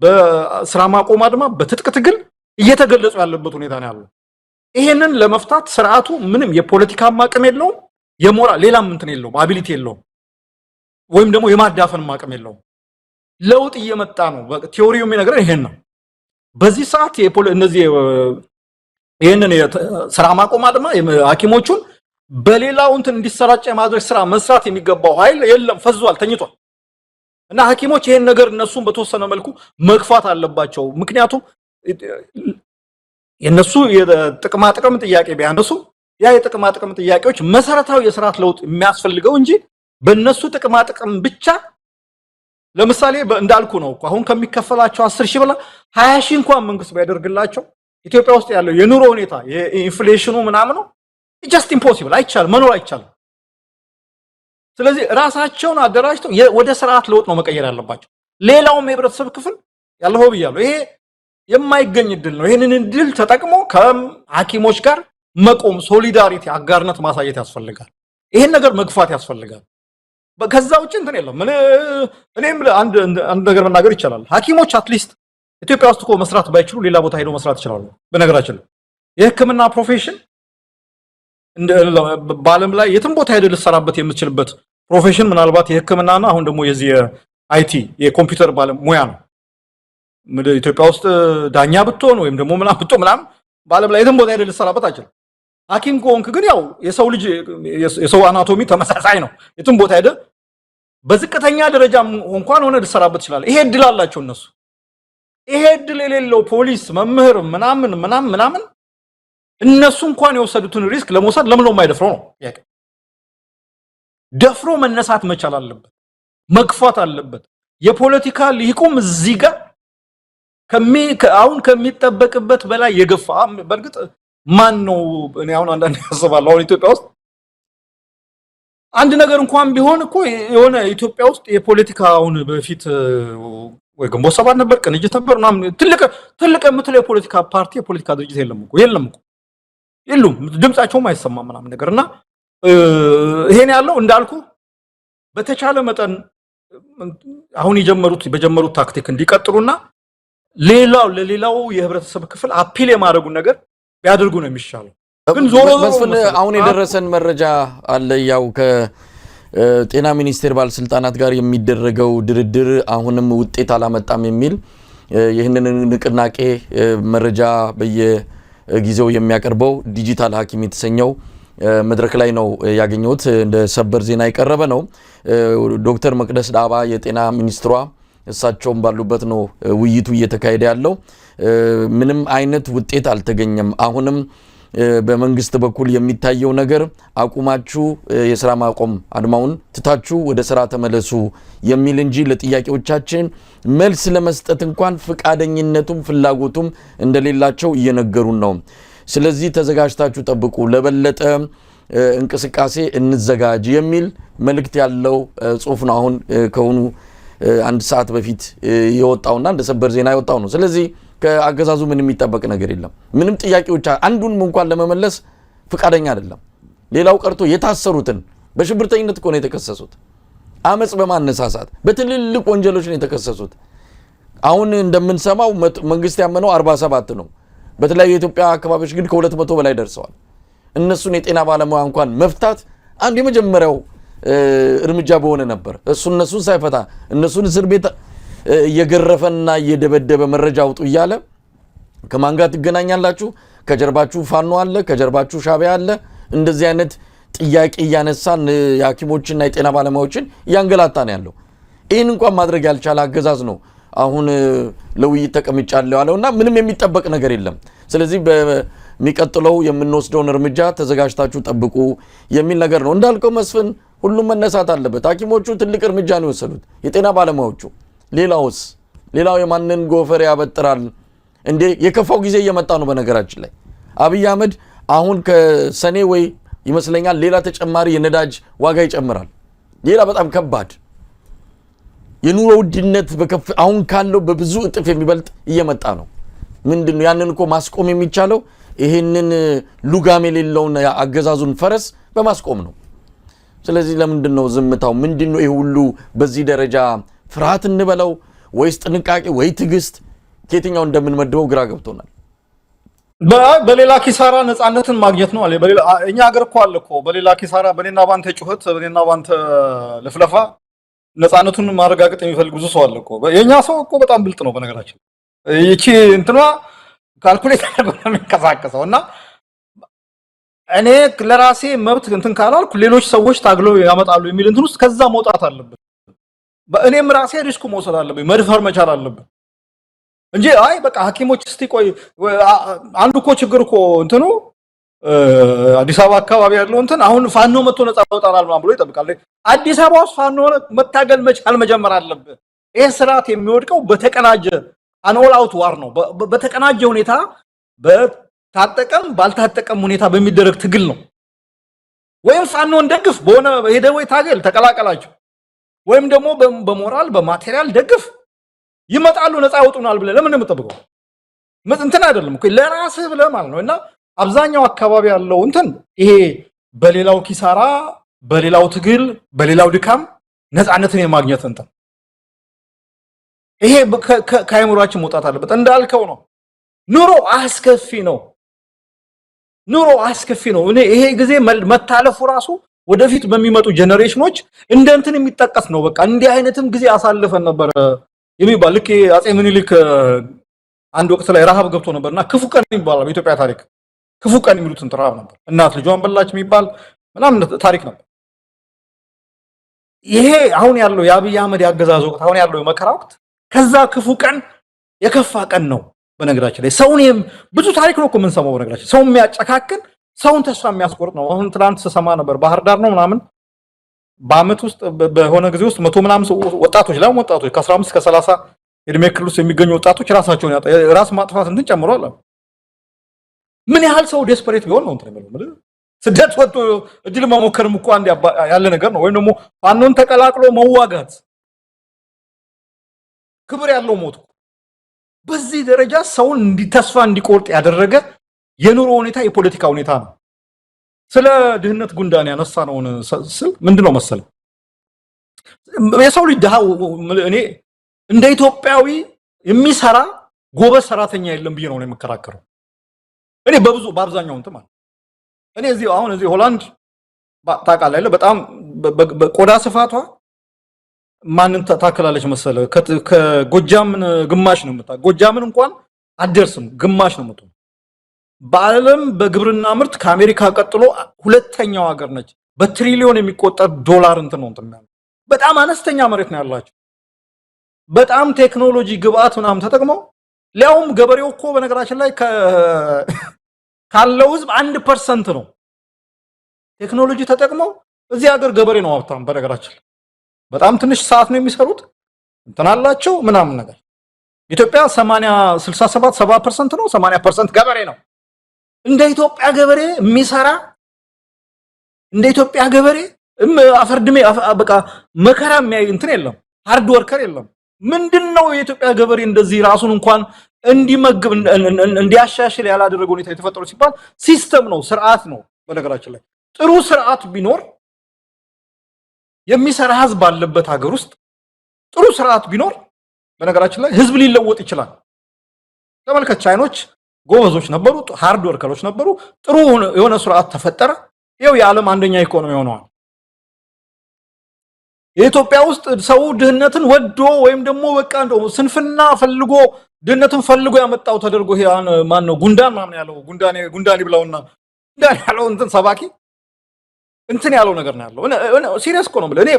በስራ ማቆም አድማ፣ በትጥቅ ትግል እየተገለጹ ያለበት ሁኔታ ነው ያለው። ይሄንን ለመፍታት ስርዓቱ ምንም የፖለቲካ አቅም የለውም፣ የሞራል ሌላም እንትን የለውም፣ አቢሊቲ የለውም፣ ወይም ደግሞ የማዳፈን አቅም የለውም። ለውጥ እየመጣ ነው። ቲዮሪው የሚነግረን ይሄን ነው። በዚህ ሰዓት እነዚህ ይሄንን ስራ ማቆም አድማ ሐኪሞቹን በሌላው እንትን እንዲሰራጭ የማድረግ ስራ መስራት የሚገባው ኃይል የለም፣ ፈዟል፣ ተኝቷል። እና ሐኪሞች ይሄን ነገር እነሱን በተወሰነ መልኩ መግፋት አለባቸው። ምክንያቱም የነሱ የጥቅማ ጥቅም ጥያቄ ቢያነሱ ያ የጥቅማ ጥቅም ጥያቄዎች መሰረታዊ የስርዓት ለውጥ የሚያስፈልገው እንጂ በእነሱ ጥቅማ ጥቅም ብቻ ለምሳሌ እንዳልኩ ነው አሁን ከሚከፈላቸው 10,000 በላይ 20,000 እንኳን መንግስት ቢያደርግላቸው ኢትዮጵያ ውስጥ ያለው የኑሮ ሁኔታ የኢንፍሌሽኑ ምናምን ነው ጀስት ኢምፖሲብል፣ አይቻልም፣ መኖር አይቻልም። ስለዚህ ራሳቸውን አደራጅተው ወደ ስርዓት ለውጥ ነው መቀየር ያለባቸው። ሌላውም የህብረተሰብ ክፍል ያለው ብያለሁ፣ ይሄ የማይገኝ እድል ነው። ይሄንን እድል ተጠቅሞ ከሐኪሞች ጋር መቆም፣ ሶሊዳሪቲ፣ አጋርነት ማሳየት ያስፈልጋል። ይሄን ነገር መግፋት ያስፈልጋል። ከዛ ውጭ እንትን የለም። እኔም አንድ ነገር መናገር ይቻላል። ሐኪሞች አትሊስት ኢትዮጵያ ውስጥ እኮ መስራት ባይችሉ ሌላ ቦታ ሄደው መስራት ይችላሉ። በነገራችን ላይ የህክምና ፕሮፌሽን በዓለም ላይ የትም ቦታ ሄደህ ልትሰራበት የምትችልበት ፕሮፌሽን ምናልባት የህክምናና አሁን ደግሞ የዚህ የአይቲ የኮምፒውተር ባለሙያ ነው። ኢትዮጵያ ውስጥ ዳኛ ብትሆን ወይም ደግሞ ምናምን ብትሆን ምናምን በዓለም ላይ የትም ቦታ ሄደህ ልትሰራበት አይችልም። ሐኪም ከሆንክ ግን ያው የሰው ልጅ የሰው አናቶሚ ተመሳሳይ ነው። የትም ቦታ ሄደህ በዝቅተኛ ደረጃ እንኳን ሆነ ልትሰራበት ይችላል። ይሄ እድል አላቸው እነሱ። ይሄ እድል የሌለው ፖሊስ፣ መምህር ምናምን እነሱ እንኳን የወሰዱትን ሪስክ ለመውሰድ ለምን ነው የማይደፍረው ነው ጥያቄ። ደፍሮ መነሳት መቻል አለበት፣ መግፋት አለበት። የፖለቲካ ልሂቁም እዚህ ጋር አሁን ከሚጠበቅበት በላይ የገፋ በእርግጥ ማን ነው? እኔ አሁን አንዳንድ ያስባለሁ አሁን ኢትዮጵያ ውስጥ አንድ ነገር እንኳን ቢሆን እኮ የሆነ ኢትዮጵያ ውስጥ የፖለቲካ አሁን በፊት ወይ ግንቦት ሰባት ነበር፣ ቅንጅት ነበር ምናምን ትልቅ የምትለው የፖለቲካ ፓርቲ የፖለቲካ ድርጅት የለም እኮ የሉም፣ ድምጻቸውም አይሰማም ምናምን ነገርና ይሄን ያለው እንዳልኩ በተቻለ መጠን አሁን በጀመሩት ታክቲክ እንዲቀጥሉና ለሌላው የህብረተሰብ ክፍል አፒል የማድረጉን ነገር ቢያደርጉ ነው የሚሻለው። ግን ዞሮ መስፍን አሁን የደረሰን መረጃ አለ ያው ጤና ሚኒስቴር ባለስልጣናት ጋር የሚደረገው ድርድር አሁንም ውጤት አላመጣም የሚል ይህንን ንቅናቄ መረጃ በየጊዜው የሚያቀርበው ዲጂታል ሐኪም የተሰኘው መድረክ ላይ ነው ያገኘሁት። እንደ ሰበር ዜና የቀረበ ነው። ዶክተር መቅደስ ዳባ የጤና ሚኒስትሯ እሳቸውም ባሉበት ነው ውይይቱ እየተካሄደ ያለው። ምንም አይነት ውጤት አልተገኘም። አሁንም በመንግስት በኩል የሚታየው ነገር አቁማችሁ የሥራ ማቆም አድማውን ትታችሁ ወደ ሥራ ተመለሱ የሚል እንጂ ለጥያቄዎቻችን መልስ ለመስጠት እንኳን ፍቃደኝነቱም ፍላጎቱም እንደሌላቸው እየነገሩን ነው። ስለዚህ ተዘጋጅታችሁ ጠብቁ፣ ለበለጠ እንቅስቃሴ እንዘጋጅ የሚል መልእክት ያለው ጽሁፍ ነው አሁን ከሆኑ አንድ ሰዓት በፊት የወጣውና እንደ ሰበር ዜና የወጣው ነው። ስለዚህ ከአገዛዙ ምንም የሚጠበቅ ነገር የለም። ምንም ጥያቄዎች አንዱንም እንኳን ለመመለስ ፍቃደኛ አይደለም። ሌላው ቀርቶ የታሰሩትን በሽብርተኝነት እኮ ነው የተከሰሱት። አመጽ በማነሳሳት በትልልቅ ወንጀሎች ነው የተከሰሱት። አሁን እንደምንሰማው መንግስት ያመነው 47 ነው። በተለያዩ የኢትዮጵያ አካባቢዎች ግን ከ200 በላይ ደርሰዋል። እነሱን የጤና ባለሙያ እንኳን መፍታት አንድ የመጀመሪያው እርምጃ በሆነ ነበር። እነሱን ሳይፈታ እነሱን እስር ቤት እየገረፈና እየደበደበ መረጃ አውጡ እያለ ከማን ጋር ትገናኛላችሁ? ከጀርባችሁ ፋኖ አለ፣ ከጀርባችሁ ሻዕቢያ አለ። እንደዚህ አይነት ጥያቄ እያነሳን የሐኪሞችና የጤና ባለሙያዎችን እያንገላታ ነው ያለው። ይህን እንኳን ማድረግ ያልቻለ አገዛዝ ነው አሁን ለውይይት ተቀምጫለሁ ያለውና ምንም የሚጠበቅ ነገር የለም። ስለዚህ በሚቀጥለው የምንወስደውን እርምጃ ተዘጋጅታችሁ ጠብቁ የሚል ነገር ነው። እንዳልከው መስፍን ሁሉም መነሳት አለበት። ሐኪሞቹ ትልቅ እርምጃ ነው የወሰዱት፣ የጤና ባለሙያዎቹ። ሌላው የማንን ጎፈር ያበጥራል እንዴ? የከፋው ጊዜ እየመጣ ነው። በነገራችን ላይ አብይ አህመድ አሁን ከሰኔ ወይ ይመስለኛል ሌላ ተጨማሪ የነዳጅ ዋጋ ይጨምራል። ሌላ በጣም ከባድ የኑሮ ውድነት አሁን ካለው በብዙ እጥፍ የሚበልጥ እየመጣ ነው። ምንድነው ያንን እኮ ማስቆም የሚቻለው ይሄንን ሉጋም የሌለውን አገዛዙን ፈረስ በማስቆም ነው። ስለዚህ ለምንድነው ዝምታው? ምንድነው ይሄ ሁሉ በዚህ ደረጃ ፍርሃት እንበለው ወይስ ጥንቃቄ ወይ ትግስት ከየትኛው እንደምንመድበው ግራ ገብቶናል። በሌላ ኪሳራ ነፃነትን ማግኘት ነው አለ። እኛ ሀገር እኮ አለ እኮ በሌላ ኪሳራ በኔና ባንተ ጩኸት በኔና ባንተ ለፍለፋ ነፃነቱን ማረጋገጥ የሚፈልግ ብዙ ሰው አለ እኮ። የኛ ሰው እኮ በጣም ብልጥ ነው በነገራችን። ይቺ እንትኗ ካልኩሌት አድርጎ ነው የሚንቀሳቀሰው እና እኔ ለራሴ መብት እንትን ካላልኩ ሌሎች ሰዎች ታግለው ያመጣሉ የሚል እንትን ውስጥ ከዛ መውጣት አለበት። በእኔም ራሴ ሪስክ መውሰድ አለብኝ፣ መድፈር መቻል አለብኝ እንጂ አይ በቃ ሐኪሞች እስቲ ቆይ አንዱ እኮ ችግር እኮ እንትኑ አዲስ አበባ አካባቢ ያለው እንትን አሁን ፋኖ መጥቶ ነፃ ያወጣናል ማለት ብሎ ይጠብቃል። አዲስ አበባ ውስጥ ፋኖ መታገል መቻል መጀመር አለበት። ይሄ ስርዓት የሚወድቀው በተቀናጀ አንኦል አውት ዋር ነው። በተቀናጀ ሁኔታ በታጠቀም ባልታጠቀም ሁኔታ በሚደረግ ትግል ነው። ወይም ፋኖን ደግፍ በሆነ ሄደው ታገል ተቀላቀላቸው፣ ወይም ደግሞ በሞራል በማቴሪያል ደግፍ ይመጣሉ ነፃ ያወጡናል ብለህ ለምን የምትጠብቀው? እንትን አይደለም እኮ ለራስህ ብለህ ማለት ነው። እና አብዛኛው አካባቢ ያለው እንትን ይሄ በሌላው ኪሳራ፣ በሌላው ትግል፣ በሌላው ድካም ነፃነትን የማግኘት እንትን ይሄ ከአይምሯችን መውጣት አለበት። እንዳልከው ነው። ኑሮ አስከፊ ነው። እኔ ይሄ ጊዜ መታለፉ ራሱ ወደፊት በሚመጡ ጀነሬሽኖች እንደ እንትን የሚጠቀስ ነው። በቃ እንዲህ አይነትም ጊዜ አሳልፈን ነበር የሚባል ልክ አጼ ምኒልክ አንድ ወቅት ላይ ረሃብ ገብቶ ነበርና ክፉ ቀን ይባላል በኢትዮጵያ ታሪክ። ክፉ ቀን የሚሉት እንትን ረሃብ ነበር። እናት ልጇን በላች የሚባል ምናምን ታሪክ ነበር። ይሄ አሁን ያለው የአብይ አህመድ ያገዛዝ ወቅት፣ አሁን ያለው የመከራ ወቅት ከዛ ክፉ ቀን የከፋ ቀን ነው። በነገራችን ላይ ሰውን ብዙ ታሪክ ነው እኮ የምንሰማው። በነገራችን ሰው የሚያጨካክን ሰውን ተስፋ የሚያስቆርጥ ነው። አሁን ትናንት ስሰማ ነበር ባህር ዳር ነው ምናምን በአመት ውስጥ በሆነ ጊዜ ውስጥ 100 ምናምን ወጣቶች ከ15 እስከ 30 እድሜ ክልል ውስጥ የሚገኙ ወጣቶች ራሳቸውን ራስ ማጥፋት እንትን ጨምሯል። ምን ያህል ሰው ዴስፐሬት ቢሆን ነው እንትን የሚለው? ስደት ወጥቶ እድል መሞከርም እኮ አንድ ያለ ነገር ነው። ወይም ደግሞ ፋኖን ተቀላቅሎ መዋጋት ክብር ያለው ሞት። በዚህ ደረጃ ሰውን ተስፋ እንዲቆርጥ ያደረገ የኑሮ ሁኔታ የፖለቲካ ሁኔታ ነው። ስለ ድህነት ጉንዳን ያነሳ ነው ስል ምንድነው መሰለ የሰው ልጅ ድሃ እኔ እንደ ኢትዮጵያዊ የሚሰራ ጎበዝ ሰራተኛ የለም ብዬ ነው የምከራከረው። እኔ በአብዛኛው እንትን ማለት እኔ እዚህ ሆላንድ ታውቃለህ በጣም በቆዳ ስፋቷ ማንን ታከላለች መሰለ? ከጎጃምን ግማሽ ነው የምታ ጎጃምን እንኳን አደርስም ግማሽ ነው የምትሆነው። በዓለም በግብርና ምርት ከአሜሪካ ቀጥሎ ሁለተኛው ሀገር ነች። በትሪሊዮን የሚቆጠር ዶላር እንትን ነው። በጣም አነስተኛ መሬት ነው ያላቸው። በጣም ቴክኖሎጂ ግብአት ምናምን ተጠቅመው ሊያውም ገበሬው እኮ በነገራችን ላይ ካለው ህዝብ 1% ነው ቴክኖሎጂ ተጠቅመው። እዚህ ሀገር ገበሬ ነው ሀብታም። በነገራችን ላይ በጣም ትንሽ ሰዓት ነው የሚሰሩት እንትን አላቸው ምናምን ነገር። ኢትዮጵያ 67% ነው 80% ገበሬ ነው። እንደ ኢትዮጵያ ገበሬ የሚሰራ እንደ ኢትዮጵያ ገበሬ አፈርድሜ በቃ መከራ የሚያይ እንትን የለም። ሃርድ ወርከር የለም። ምንድነው የኢትዮጵያ ገበሬ እንደዚህ ራሱን እንኳን እንዲመግብ እንዲያሻሽል ያላደረገው ሁኔታ የተፈጠረው ሲባል ሲስተም ነው፣ ስርዓት ነው። በነገራችን ላይ ጥሩ ስርዓት ቢኖር የሚሰራ ህዝብ ባለበት ሀገር ውስጥ ጥሩ ስርዓት ቢኖር በነገራችን ላይ ህዝብ ሊለወጥ ይችላል። ተመልከት፣ ቻይኖች ጎበዞች ነበሩ፣ ሃርድ ወርከሮች ነበሩ። ጥሩ የሆነ ስርዓት ተፈጠረ። ይሄው የዓለም አንደኛ ኢኮኖሚ ሆነዋል። የኢትዮጵያ ውስጥ ሰው ድህነትን ወዶ ወይም ደግሞ በቃ እንደው ስንፍና ፈልጎ ድህነትን ፈልጎ ያመጣው ተደርጎ ያን ማን ነው ጉንዳን ማን ያለው ጉንዳን ይብላውና ጉንዳን ያለው እንትን ሰባኪ እንትን ያለው ነገር ነው ያለው። ሲሪየስ እኮ ነው ብለ እኔ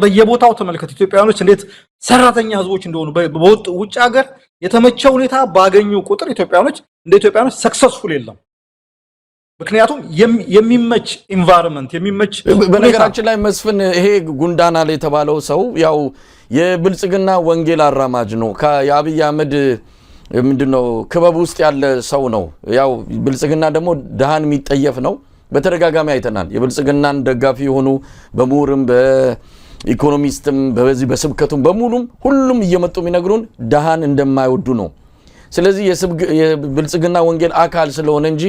በየቦታው ተመልከት ኢትዮጵያውያኖች እንዴት ሰራተኛ ህዝቦች እንደሆኑ በውጭ ሀገር የተመቸ ሁኔታ ባገኙ ቁጥር ኢትዮጵያውያኖች እንደ ኢትዮጵያውያኖች ሰክሰስፉል የለም። ምክንያቱም የሚመች ኢንቫይሮንመንት የሚመች በነገራችን ላይ መስፍን ይሄ ጉንዳናል የተባለው ሰው ያው የብልጽግና ወንጌል አራማጅ ነው። ከአብይ አህመድ ምንድነው ክበብ ውስጥ ያለ ሰው ነው። ያው ብልጽግና ደግሞ ደሃን የሚጠየፍ ነው። በተደጋጋሚ አይተናል። የብልጽግናን ደጋፊ የሆኑ በምሁርም በኢኮኖሚስትም በዚህ በስብከቱም በሙሉም ሁሉም እየመጡ የሚነግሩን ደሃን እንደማይወዱ ነው። ስለዚህ የብልጽግና ወንጌል አካል ስለሆነ እንጂ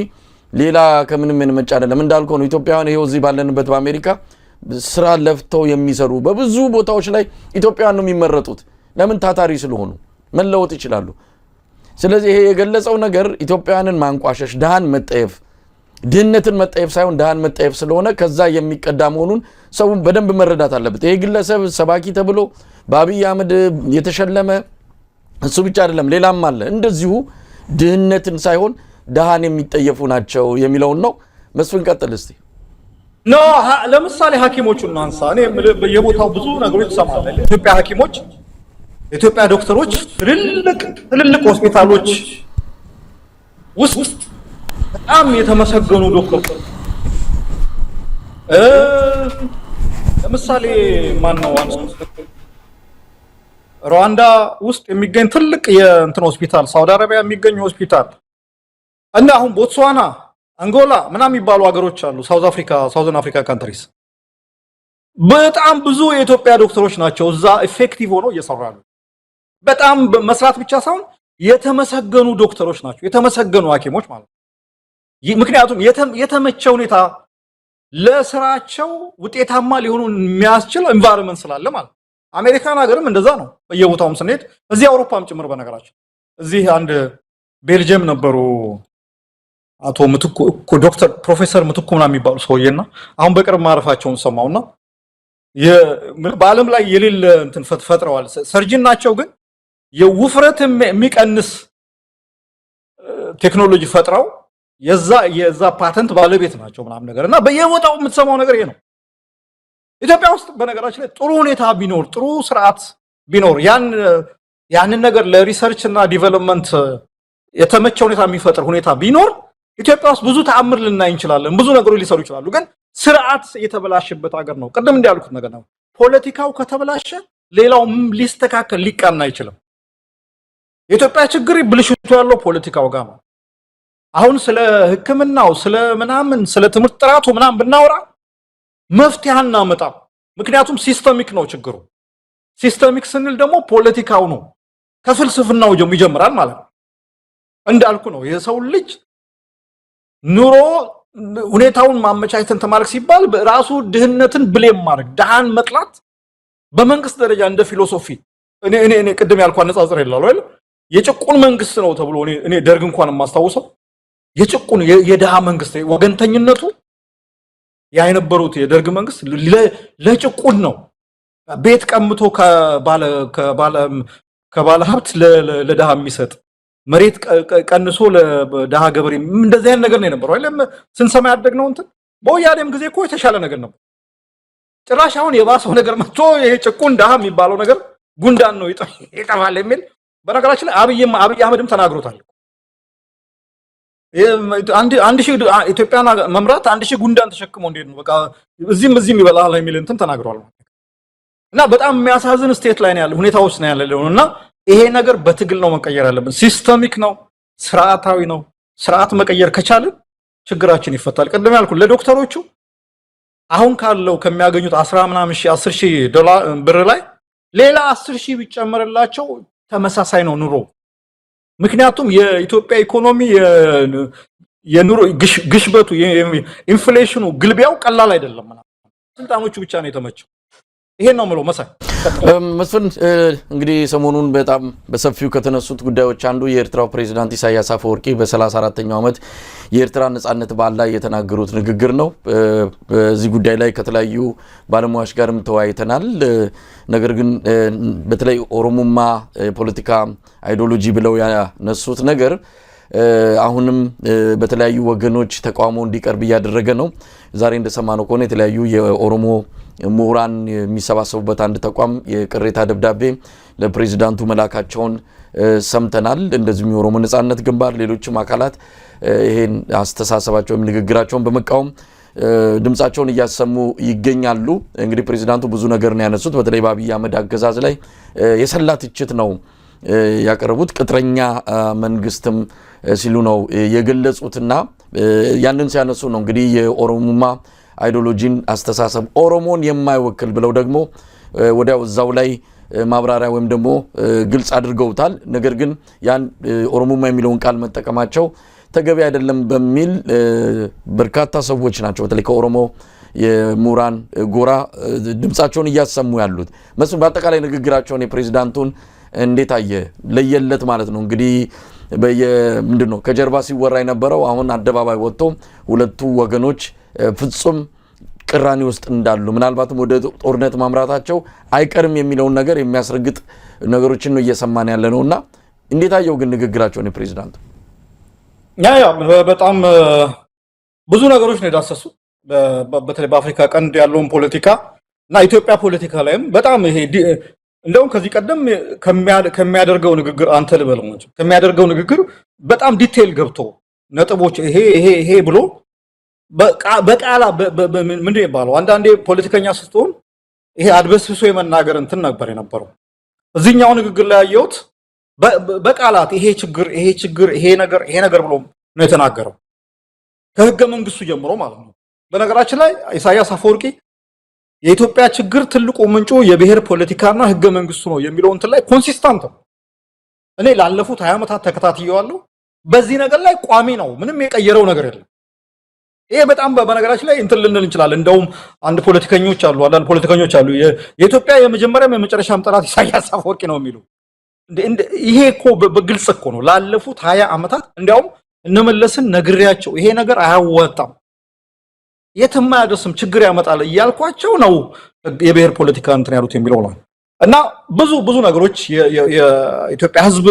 ሌላ ከምንም የመጣ አይደለም። እንዳልከው ነው ኢትዮጵያውያን ይሄው እዚህ ባለንበት በአሜሪካ ስራ ለፍተው የሚሰሩ በብዙ ቦታዎች ላይ ኢትዮጵያውያን ነው የሚመረጡት። ለምን? ታታሪ ስለሆኑ መለወጥ ይችላሉ። ስለዚህ ይሄ የገለጸው ነገር ኢትዮጵያውያንን ማንቋሸሽ፣ ደሃን መጠየፍ፣ ድህነትን መጠየፍ ሳይሆን ደሃን መጠየፍ ስለሆነ ከዛ የሚቀዳ መሆኑን ሰው በደንብ መረዳት አለበት። ይሄ ግለሰብ ሰባኪ ተብሎ በአብይ አህመድ የተሸለመ እሱ ብቻ አይደለም፣ ሌላም አለ እንደዚሁ ድህነትን ሳይሆን ደሃን የሚጠየፉ ናቸው የሚለውን ነው። መስፍን ቀጥል እስቲ። ለምሳሌ ሐኪሞቹን አንሳ። እኔ በየቦታው ብዙ ነገሮች ሰማለሁ። ኢትዮጵያ ሐኪሞች፣ ኢትዮጵያ ዶክተሮች ትልልቅ ሆስፒታሎች ውስጥ በጣም የተመሰገኑ ዶክተሮች ለምሳሌ ማን ነው ሩዋንዳ ውስጥ የሚገኝ ትልቅ የእንትን ሆስፒታል፣ ሳውዲ አረቢያ የሚገኝ ሆስፒታል እና አሁን ቦትስዋና፣ አንጎላ ምናምን የሚባሉ ሀገሮች አሉ። ሳውዘርን አፍሪካ ካንትሪስ በጣም ብዙ የኢትዮጵያ ዶክተሮች ናቸው እዛ ኢፌክቲቭ ሆነው እየሰሩ ያሉ። በጣም መስራት ብቻ ሳይሆን የተመሰገኑ ዶክተሮች ናቸው፣ የተመሰገኑ ሐኪሞች ማለት ነው። ምክንያቱም የተመቸ ሁኔታ ለስራቸው ውጤታማ ሊሆኑ የሚያስችል ኤንቫይሮንመንት ስላለ ማለት ነው። አሜሪካን ሀገርም እንደዛ ነው። በየቦታውም ስንሄድ እዚህ አውሮፓም ጭምር በነገራችን እዚህ አንድ ቤልጅየም ነበሩ አቶ ምትኩ ዶክተር ፕሮፌሰር ምትኩ ምናምን የሚባሉ ሰውዬና አሁን በቅርብ ማረፋቸውን ሰማውና በዓለም ላይ የሌለ እንትን ፈጥረዋል። ሰርጅን ናቸው፣ ግን የውፍረት የሚቀንስ ቴክኖሎጂ ፈጥረው የዛ ፓተንት ባለቤት ናቸው ምናምን ነገር እና በየቦታው የምትሰማው ነገር ይሄ ነው። ኢትዮጵያ ውስጥ በነገራችን ላይ ጥሩ ሁኔታ ቢኖር ጥሩ ስርዓት ቢኖር ያንን ነገር ለሪሰርች እና ዲቨሎፕመንት የተመቸ ሁኔታ የሚፈጥር ሁኔታ ቢኖር ኢትዮጵያ ውስጥ ብዙ ተአምር ልናይ እንችላለን። ብዙ ነገሮች ሊሰሩ ይችላሉ። ግን ስርዓት የተበላሸበት ሀገር ነው። ቅድም እንዳልኩት ነገር ነው። ፖለቲካው ከተበላሸ ሌላው ሊስተካከል ሊቃና አይችልም። የኢትዮጵያ ችግር ብልሽቱ ያለው ፖለቲካው ጋር ነው። አሁን ስለ ሕክምናው ስለ ምናምን ስለ ትምህርት ጥራቱ ምናምን ብናወራ መፍትሄ አናመጣም። ምክንያቱም ሲስተሚክ ነው ችግሩ። ሲስተሚክ ስንል ደግሞ ፖለቲካው ነው፣ ከፍልስፍናው ይጀምራል ማለት ነው። እንዳልኩ ነው የሰው ልጅ ኑሮ ሁኔታውን ማመቻቸትን ተማርክ ሲባል ራሱ ድህነትን ብሌም ማድረግ ደሃን መጥላት በመንግስት ደረጃ እንደ ፊሎሶፊ እኔ ቅድም ያልኳ ነጻጽር ይላል አይደል? የጭቁን መንግስት ነው ተብሎ እኔ ደርግ እንኳን የማስታውሰው የጭቁን የደሃ መንግስት ወገንተኝነቱ የነበሩት የደርግ መንግስት ለጭቁን ነው ቤት ቀምቶ ከባለ ሀብት ለደሃ የሚሰጥ መሬት ቀንሶ ለደሃ ገበሬ እንደዚህ አይነት ነገር ነው የነበረው አይደለም ስንሰማ ያደግነው እንትን በወያኔም ጊዜ እኮ የተሻለ ነገር ነበር ጭራሽ አሁን የባሰው ነገር መጥቶ ይሄ ጭቁን ደሃ የሚባለው ነገር ጉንዳን ነው ይጠፋል የሚል በነገራችን ላይ አብይ አህመድም ተናግሮታል አንድ ሺህ ኢትዮጵያን መምራት 1000 ጉንዳን ተሸክሞ እንዴት ነው በቃ እዚህም ይበላል የሚል እንትን ተናግሯል እና በጣም የሚያሳዝን ስቴት ላይ ነው ያለው ሁኔታዎች ነው ያለውና ይሄ ነገር በትግል ነው መቀየር ያለብን ሲስተሚክ ነው ስርዓታዊ ነው ስርዓት መቀየር ከቻልን ችግራችን ይፈታል ቀደም ያልኩ ለዶክተሮቹ አሁን ካለው ከሚያገኙት 10,000 ዶላር ብር ላይ ሌላ 10,000 ቢጨመርላቸው ተመሳሳይ ነው ኑሮ ምክንያቱም የኢትዮጵያ ኢኮኖሚ የኑሮ ግሽበቱ ኢንፍሌሽኑ ግልቢያው ቀላል አይደለም ስልጣኖቹ ብቻ ነው የተመቸው ይሄን ነው ማለት መሳይ መስፍን እንግዲህ ሰሞኑን በጣም በሰፊው ከተነሱት ጉዳዮች አንዱ የኤርትራው ፕሬዝዳንት ኢሳያስ አፈወርቂ በ34ኛው ዓመት የኤርትራ ነጻነት በዓል ላይ የተናገሩት ንግግር ነው በዚህ ጉዳይ ላይ ከተለያዩ ባለሙያዎች ጋርም ተወያይተናል ነገር ግን በተለይ ኦሮሞማ ፖለቲካ አይዲዮሎጂ ብለው ያነሱት ነገር አሁንም በተለያዩ ወገኖች ተቃውሞ እንዲቀርብ ያደረገ ነው ዛሬ እንደሰማነው ከሆነ የተለያዩ የኦሮሞ ምሁራን የሚሰባሰቡበት አንድ ተቋም የቅሬታ ደብዳቤ ለፕሬዝዳንቱ መላካቸውን ሰምተናል እንደዚሁም የኦሮሞ ነጻነት ግንባር ሌሎችም አካላት ይሄን አስተሳሰባቸውን ንግግራቸውን በመቃወም ድምጻቸውን እያሰሙ ይገኛሉ እንግዲህ ፕሬዝዳንቱ ብዙ ነገር ነው ያነሱት በተለይ በአብይ አህመድ አገዛዝ ላይ የሰላ ትችት ነው ያቀረቡት ቅጥረኛ መንግስትም ሲሉ ነው የገለጹትና ያንን ሲያነሱ ነው እንግዲህ የኦሮሞማ አይዲዮሎጂን አስተሳሰብ ኦሮሞን የማይወክል ብለው ደግሞ ወዲያው እዛው ላይ ማብራሪያ ወይም ደግሞ ግልጽ አድርገውታል ነገር ግን ያን ኦሮሞማ የሚለውን ቃል መጠቀማቸው ተገቢ አይደለም በሚል በርካታ ሰዎች ናቸው በተለይ ከኦሮሞ የሙራን ጎራ ድምጻቸውን እያሰሙ ያሉት መስሉ በአጠቃላይ ንግግራቸውን የፕሬዝዳንቱን እንዴት አየ ለየለት ማለት ነው እንግዲህ ምንድነው ከጀርባ ሲወራ የነበረው አሁን አደባባይ ወጥቶ ሁለቱ ወገኖች ፍጹም ቅራኔ ውስጥ እንዳሉ ምናልባትም ወደ ጦርነት ማምራታቸው አይቀርም የሚለውን ነገር የሚያስረግጥ ነገሮችን ነው እየሰማን ያለነውና እንዴት አየው ግን ንግግራቸውን የፕሬዝዳንቱ ያ በጣም ብዙ ነገሮች ነው ዳሰሱ በተለይ በአፍሪካ ቀንድ ያለውን ፖለቲካ እና ኢትዮጵያ ፖለቲካ ላይም በጣም ይሄ እንደውም ከዚህ ቀደም ከሚያደርገው ንግግር አንተ ልበለው እንጂ ከሚያደርገው ንግግር በጣም ዲቴል ገብቶ ነጥቦች ይሄ ብሎ በቃላ ምንድነው ይባለው አንዳንዴ ፖለቲከኛ ስትሆን ይሄ አድበስብሶ የመናገር እንትን ነበር የነበረው እዚህኛው ንግግር ላይ ያየሁት በቃላት ይሄ ነገር ብሎ ነው የተናገረው ከህገ መንግስቱ ጀምሮ ማለት ነው በነገራችን ላይ ኢሳያስ አፈወርቂ የኢትዮጵያ ችግር ትልቁ ምንጩ የብሔር ፖለቲካና ህገ መንግስቱ ነው የሚለው እንትን ላይ ኮንሲስታንት ነው እኔ ላለፉት 20 ዓመታት ተከታትየዋለሁ በዚህ ነገር ላይ ቋሚ ነው ምንም የቀየረው ነገር የለም ይሄ በጣም በነገራችን ላይ እንትን ልንል እንችላለን እንደውም አንዳንድ ፖለቲከኞች አሉ የኢትዮጵያ የመጀመሪያም የመጨረሻም ጠላት ኢሳያስ አፈወርቂ ነው የሚሉ ይሄ እኮ በግልጽ እኮ ነው ላለፉት 20 ዓመታት እንዲያውም እነመለስን ነግሬያቸው ይሄ ነገር አያወጣም የትም አያደርስም ችግር ያመጣል እያልኳቸው ነው የብሔር ፖለቲካ እንትን ያሉት የሚለው ነው እና ብዙ ነገሮች የኢትዮጵያ ህዝብ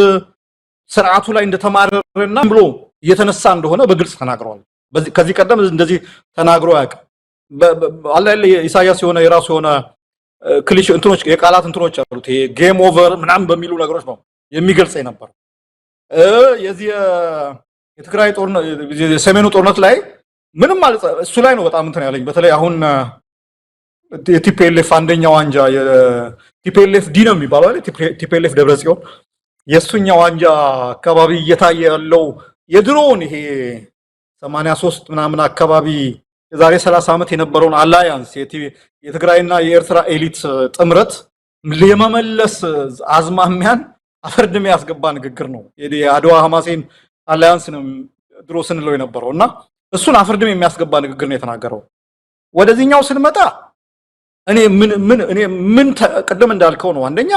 ስርዓቱ ላይ እንደተማረረና ብሎ እየተነሳ እንደሆነ በግልጽ ተናግረዋል ከዚህ ቀደም እንደዚህ ተናግሮ ያውቃል አላህ ኢሳያስ የሆነ የራሱ የሆነ ክሊሽ እንትኖች የቃላት እንትኖች አሉት ይሄ ጌም ኦቨር ምናምን በሚሉ ነገሮች ነው የሚገልጽ የነበረው የዚህ የትግራይ ጦርነት የሰሜኑ ጦርነት ላይ ምንም ማለት እሱ ላይ ነው በጣም እንትን ያለኝ በተለይ አሁን የቲፒኤልኤፍ አንደኛው አንጃ የቲፒኤልኤፍ ዲ ነው የሚባለው አይደል ቲፒኤልኤፍ ደብረጽዮን የሱኛው አንጃ አካባቢ እየታየ ያለው የድሮውን ይሄ 83 ምናምን አካባቢ የዛሬ 30 ዓመት የነበረውን አላያንስ የትግራይና የኤርትራ ኤሊት ጥምረት ለመመለስ አዝማሚያን አፈርድም ያስገባ ንግግር ነው የአድዋ ሐማሴን አላያንስ ነው ድሮ ስንለው የነበረውና እሱን አፈርድም የሚያስገባ ንግግር ነው የተናገረው ወደዚህኛው ስንመጣ እኔ ምን ቀደም እንዳልከው ነው አንደኛ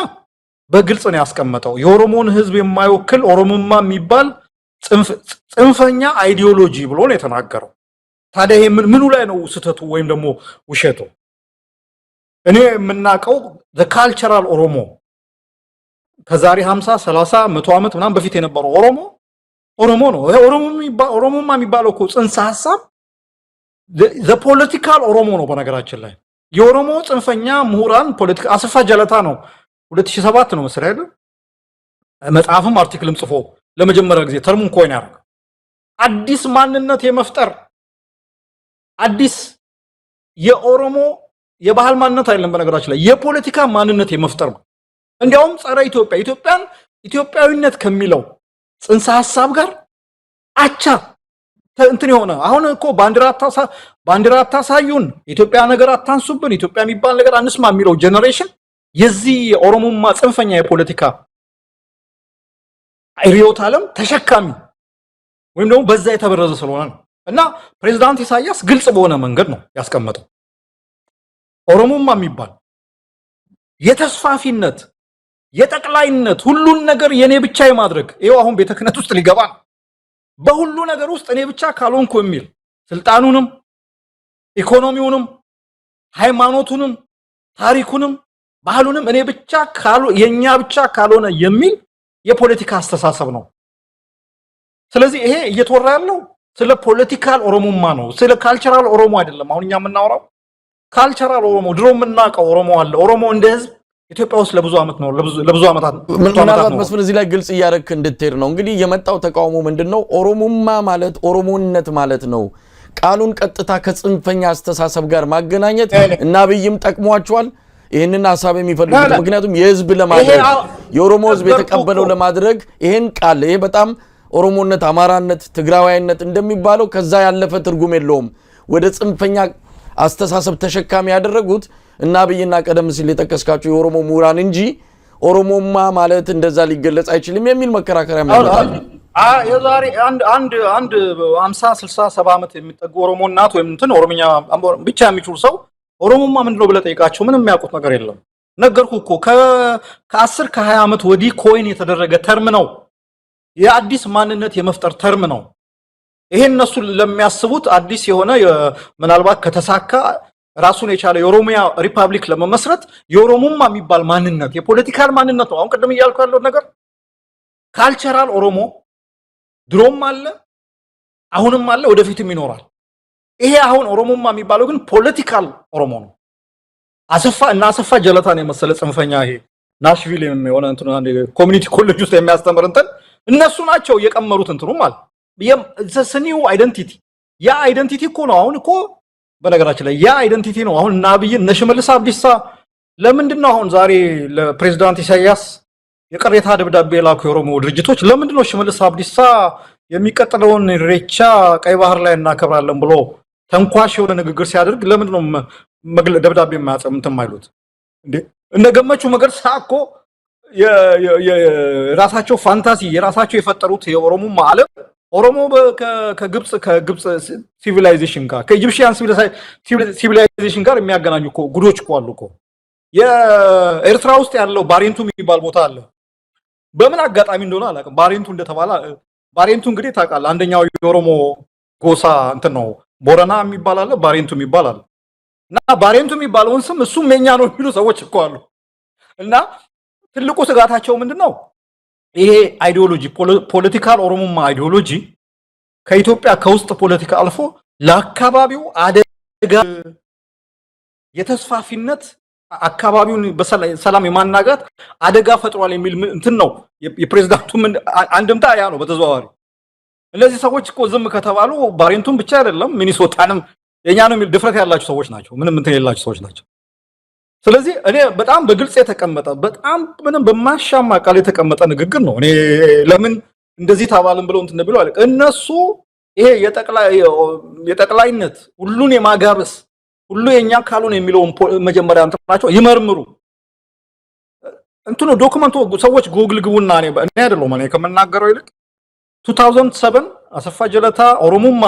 በግልጽ ነው ያስቀመጠው የኦሮሞን ህዝብ የማይወክል ኦሮሞማ የሚባል ጽንፈኛ አይዲዮሎጂ ብሎ ነው የተናገረው ታዲያ ይሄ ምኑ ላይ ነው ስተቱ ወይም ደግሞ ውሸቱ? እኔ የምናቀው the cultural ኦሮሞ ከዛሬ 50 30 100 ዓመት ምናምን በፊት የነበረው ኦሮሞ ነው። ኦሮሞማ የሚባለው እኮ ጽንሰ ሐሳብ the political ኦሮሞ ነው። በነገራችን ላይ የኦሮሞ ጽንፈኛ ምሁራን ፖለቲካ አሰፋ ጀለታ ነው 2007 ነው መሰለኝ አይደል መጽሐፍም አርቲክልም ጽፎ ለመጀመሪያ ጊዜ ተርሙን ኮይን ያደረገ አዲስ ማንነት የመፍጠር አዲስ የኦሮሞ የባህል ማንነት አይደለም በነገራችን ላይ የፖለቲካ ማንነት የመፍጠር ነው። እንዲያውም ጸረ ኢትዮጵያዊነት ከሚለው ጽንሰ ሐሳብ ጋር አቻ እንትን የሆነ አሁን እኮ ባንዲራ አታሳዩን፣ ኢትዮጵያ ነገር አታንሱብን፣ ኢትዮጵያ የሚባል ነገር አንስማ የሚለው ጄነሬሽን የዚህ የኦሮሞማ ጽንፈኛ የፖለቲካ ሪዮት ዓለም ተሸካሚ ወይም ደግሞ በዛ የተበረዘ ስለሆነ ነው። እና ፕሬዝዳንት ኢሳያስ ግልጽ በሆነ መንገድ ነው ያስቀመጠው ኦሮሞማ የሚባል የተስፋፊነት የጠቅላይነት ሁሉን ነገር የኔ ብቻ የማድረግ ይሄው አሁን ቤተ ክህነት ውስጥ ሊገባ ነው። በሁሉ ነገር ውስጥ እኔ ብቻ ካልሆንኩ የሚል ስልጣኑንም ኢኮኖሚውንም ሃይማኖቱንም ታሪኩንም ባህሉንም እኔ ብቻ የኛ ብቻ ካልሆነ የሚል የፖለቲካ አስተሳሰብ ነው። ስለዚህ ይሄ እየተወራ ያለው ስለ ፖለቲካል ኦሮሞማ ነው፣ ስለ ካልቸራል ኦሮሞ አይደለም። አሁን እኛ የምናወራው ካልቸራል ኦሮሞ ድሮ የምናውቀው ኦሮሞ አለ። ኦሮሞ እንደ ህዝብ ኢትዮጵያ ውስጥ ለብዙ ዓመት ነው ለብዙ ዓመታት ምናልባት መስፍን እዚህ ላይ ግልጽ እያደረክ እንድትሄድ ነው። እንግዲህ የመጣው ተቃውሞ ምንድነው? ኦሮሞማ ማለት ኦሮሞነት ማለት ነው። ቃሉን ቀጥታ ከጽንፈኛ አስተሳሰብ ጋር ማገናኘት እና አብይም ጠቅሟቸዋል ይሄንን ሐሳብ የሚፈልጉት ምክንያቱም የህዝብ ለማድረግ የኦሮሞ ህዝብ የተቀበለው ለማድረግ ይሄን ቃል ይሄ በጣም ኦሮሞነት፣ አማራነት፣ ትግራዋይነት እንደሚባለው ከዛ ያለፈ ትርጉም የለውም። ወደ ጽንፈኛ አስተሳሰብ ተሸካሚ ያደረጉት እና አብይና ቀደም ሲል የጠቀስካቸው የኦሮሞ ምሁራን እንጂ ኦሮሞማ ማለት እንደዛ ሊገለጽ አይችልም የሚል መከራከሪያ ያመጣል። የዛሬ አንድ 50 60 70 ዓመት የሚጠጉ ኦሮሞ እናት ወይም እንትን ኦሮምኛ ብቻ የሚችሉ ሰው ኦሮሞማ ምንድነው ብለህ ጠይቃቸው ምንም የሚያውቁት ነገር የለም። ነገርኩ እኮ ከ10 ከ20 ዓመት ወዲህ ኮይን የተደረገ ተርም ነው። የአዲስ ማንነት የመፍጠር ተርም ነው። ይሄ እነሱ ለሚያስቡት አዲስ የሆነ ምናልባት ከተሳካ ራሱን የቻለ የኦሮሚያ ሪፐብሊክ ለመመስረት የኦሮሞማ የሚባል ማንነት የፖለቲካል ማንነት ነው። አሁን ቀደም እያልኩ ያለው ነገር ካልቸራል ኦሮሞ ድሮም አለ፣ አሁንም አለ፣ ወደፊትም ይኖራል። ይሄ አሁን ኦሮሞማ የሚባለው ግን ፖለቲካል ኦሮሞ ነው። አሰፋ ጀለታን የመሰለ ጽንፈኛ ይሄ ናሽቪል የሆነ እንትን ኮሚኒቲ ኮሌጅ ውስጥ የሚያስተምር እንትን እነሱ ናቸው የቀመሩት እንትኑ ማለት የሰኒው አይደንቲቲ ያ አይደንቲቲ እኮ ነው። አሁን እኮ በነገራችን ላይ ያ አይደንቲቲ ነው። አሁን እና አብይ እነ ሽመልስ አብዲሳ ለምንድነው አሁን ዛሬ ለፕሬዝዳንት ኢሳያስ የቅሬታ ደብዳቤ ላኩ የኦሮሞ ድርጅቶች ለምንድነው ሽመልስ አብዲሳ የሚቀጥለውን ኢሬቻ ቀይ ባህር ላይ እናከብራለን ብሎ ተንኳሽ የሆነ ንግግር ሲያደርግ ለምንድነው ደብዳቤ የማያጸምትም አይሉት እንዴ? እንደገመቹ መገርሳ እኮ የራሳቸው ፋንታሲ የራሳቸው የፈጠሩት የኦሮሞ ዓለም ኦሮሞ ከግብጽ ሲቪላይዜሽን ጋር ከኢጂፕሽያን ሲቪላይዜሽን ጋር የሚያገናኙ እኮ ጉዶች እኮ አሉ እኮ። የኤርትራ ውስጥ ያለው ባሬንቱ የሚባል ቦታ አለ። በምን አጋጣሚ እንደሆነ አላውቅም። ባሬንቱ እንደተባለ ባሬንቱ እንግዲህ ታውቃለህ፣ አንደኛው የኦሮሞ ጎሳ እንትን ነው። ቦረና የሚባል አለ፣ ባሬንቱ የሚባል አለ። እና ባሬንቱ የሚባለውን ስም እሱም የኛ ነው የሚሉ ሰዎች እኮ አሉ። እና ትልቁ ስጋታቸው ምንድነው? ይሄ አይዲዮሎጂ ፖለቲካል ኦሮሞማ አይዲዮሎጂ ከኢትዮጵያ ከውስጥ ፖለቲካ አልፎ ለአካባቢው አደጋ የተስፋፊነት አካባቢውን በሰላም የማናጋት አደጋ ፈጥሯል የሚል እንትን ነው የፕሬዝዳንቱ አንድምታ ያ ነው በተዘዋዋሪ። እነዚህ ሰዎች እኮ ዝም ከተባሉ ባሬንቱን ብቻ አይደለም ሚኒሶታንም የኛ ነው የሚል ድፍረት ያላቸው ሰዎች ናቸው። ምንም እንትን የሌላቸው ሰዎች ናቸው። ስለዚህ እኔ በጣም በግልጽ የተቀመጠ በጣም ምንም በማሻማ ቃል የተቀመጠ ንግግር ነው። እኔ ለምን እንደዚህ ታባልን ብለው እንትን ብለው አለ እነሱ ይሄ የጠቅላይነት ሁሉን የማጋበስ ሁሉ የኛ ካልሆነ የሚለውን መጀመሪያ እንትናቸው ይመርምሩ። እንትኑ ዶክመንቱ ሰዎች ጉግል ግቡና እኔ አይደለም እኔ ከመናገረው ይልቅ 2007 አሰፋ ጀለታ ኦሮሞማ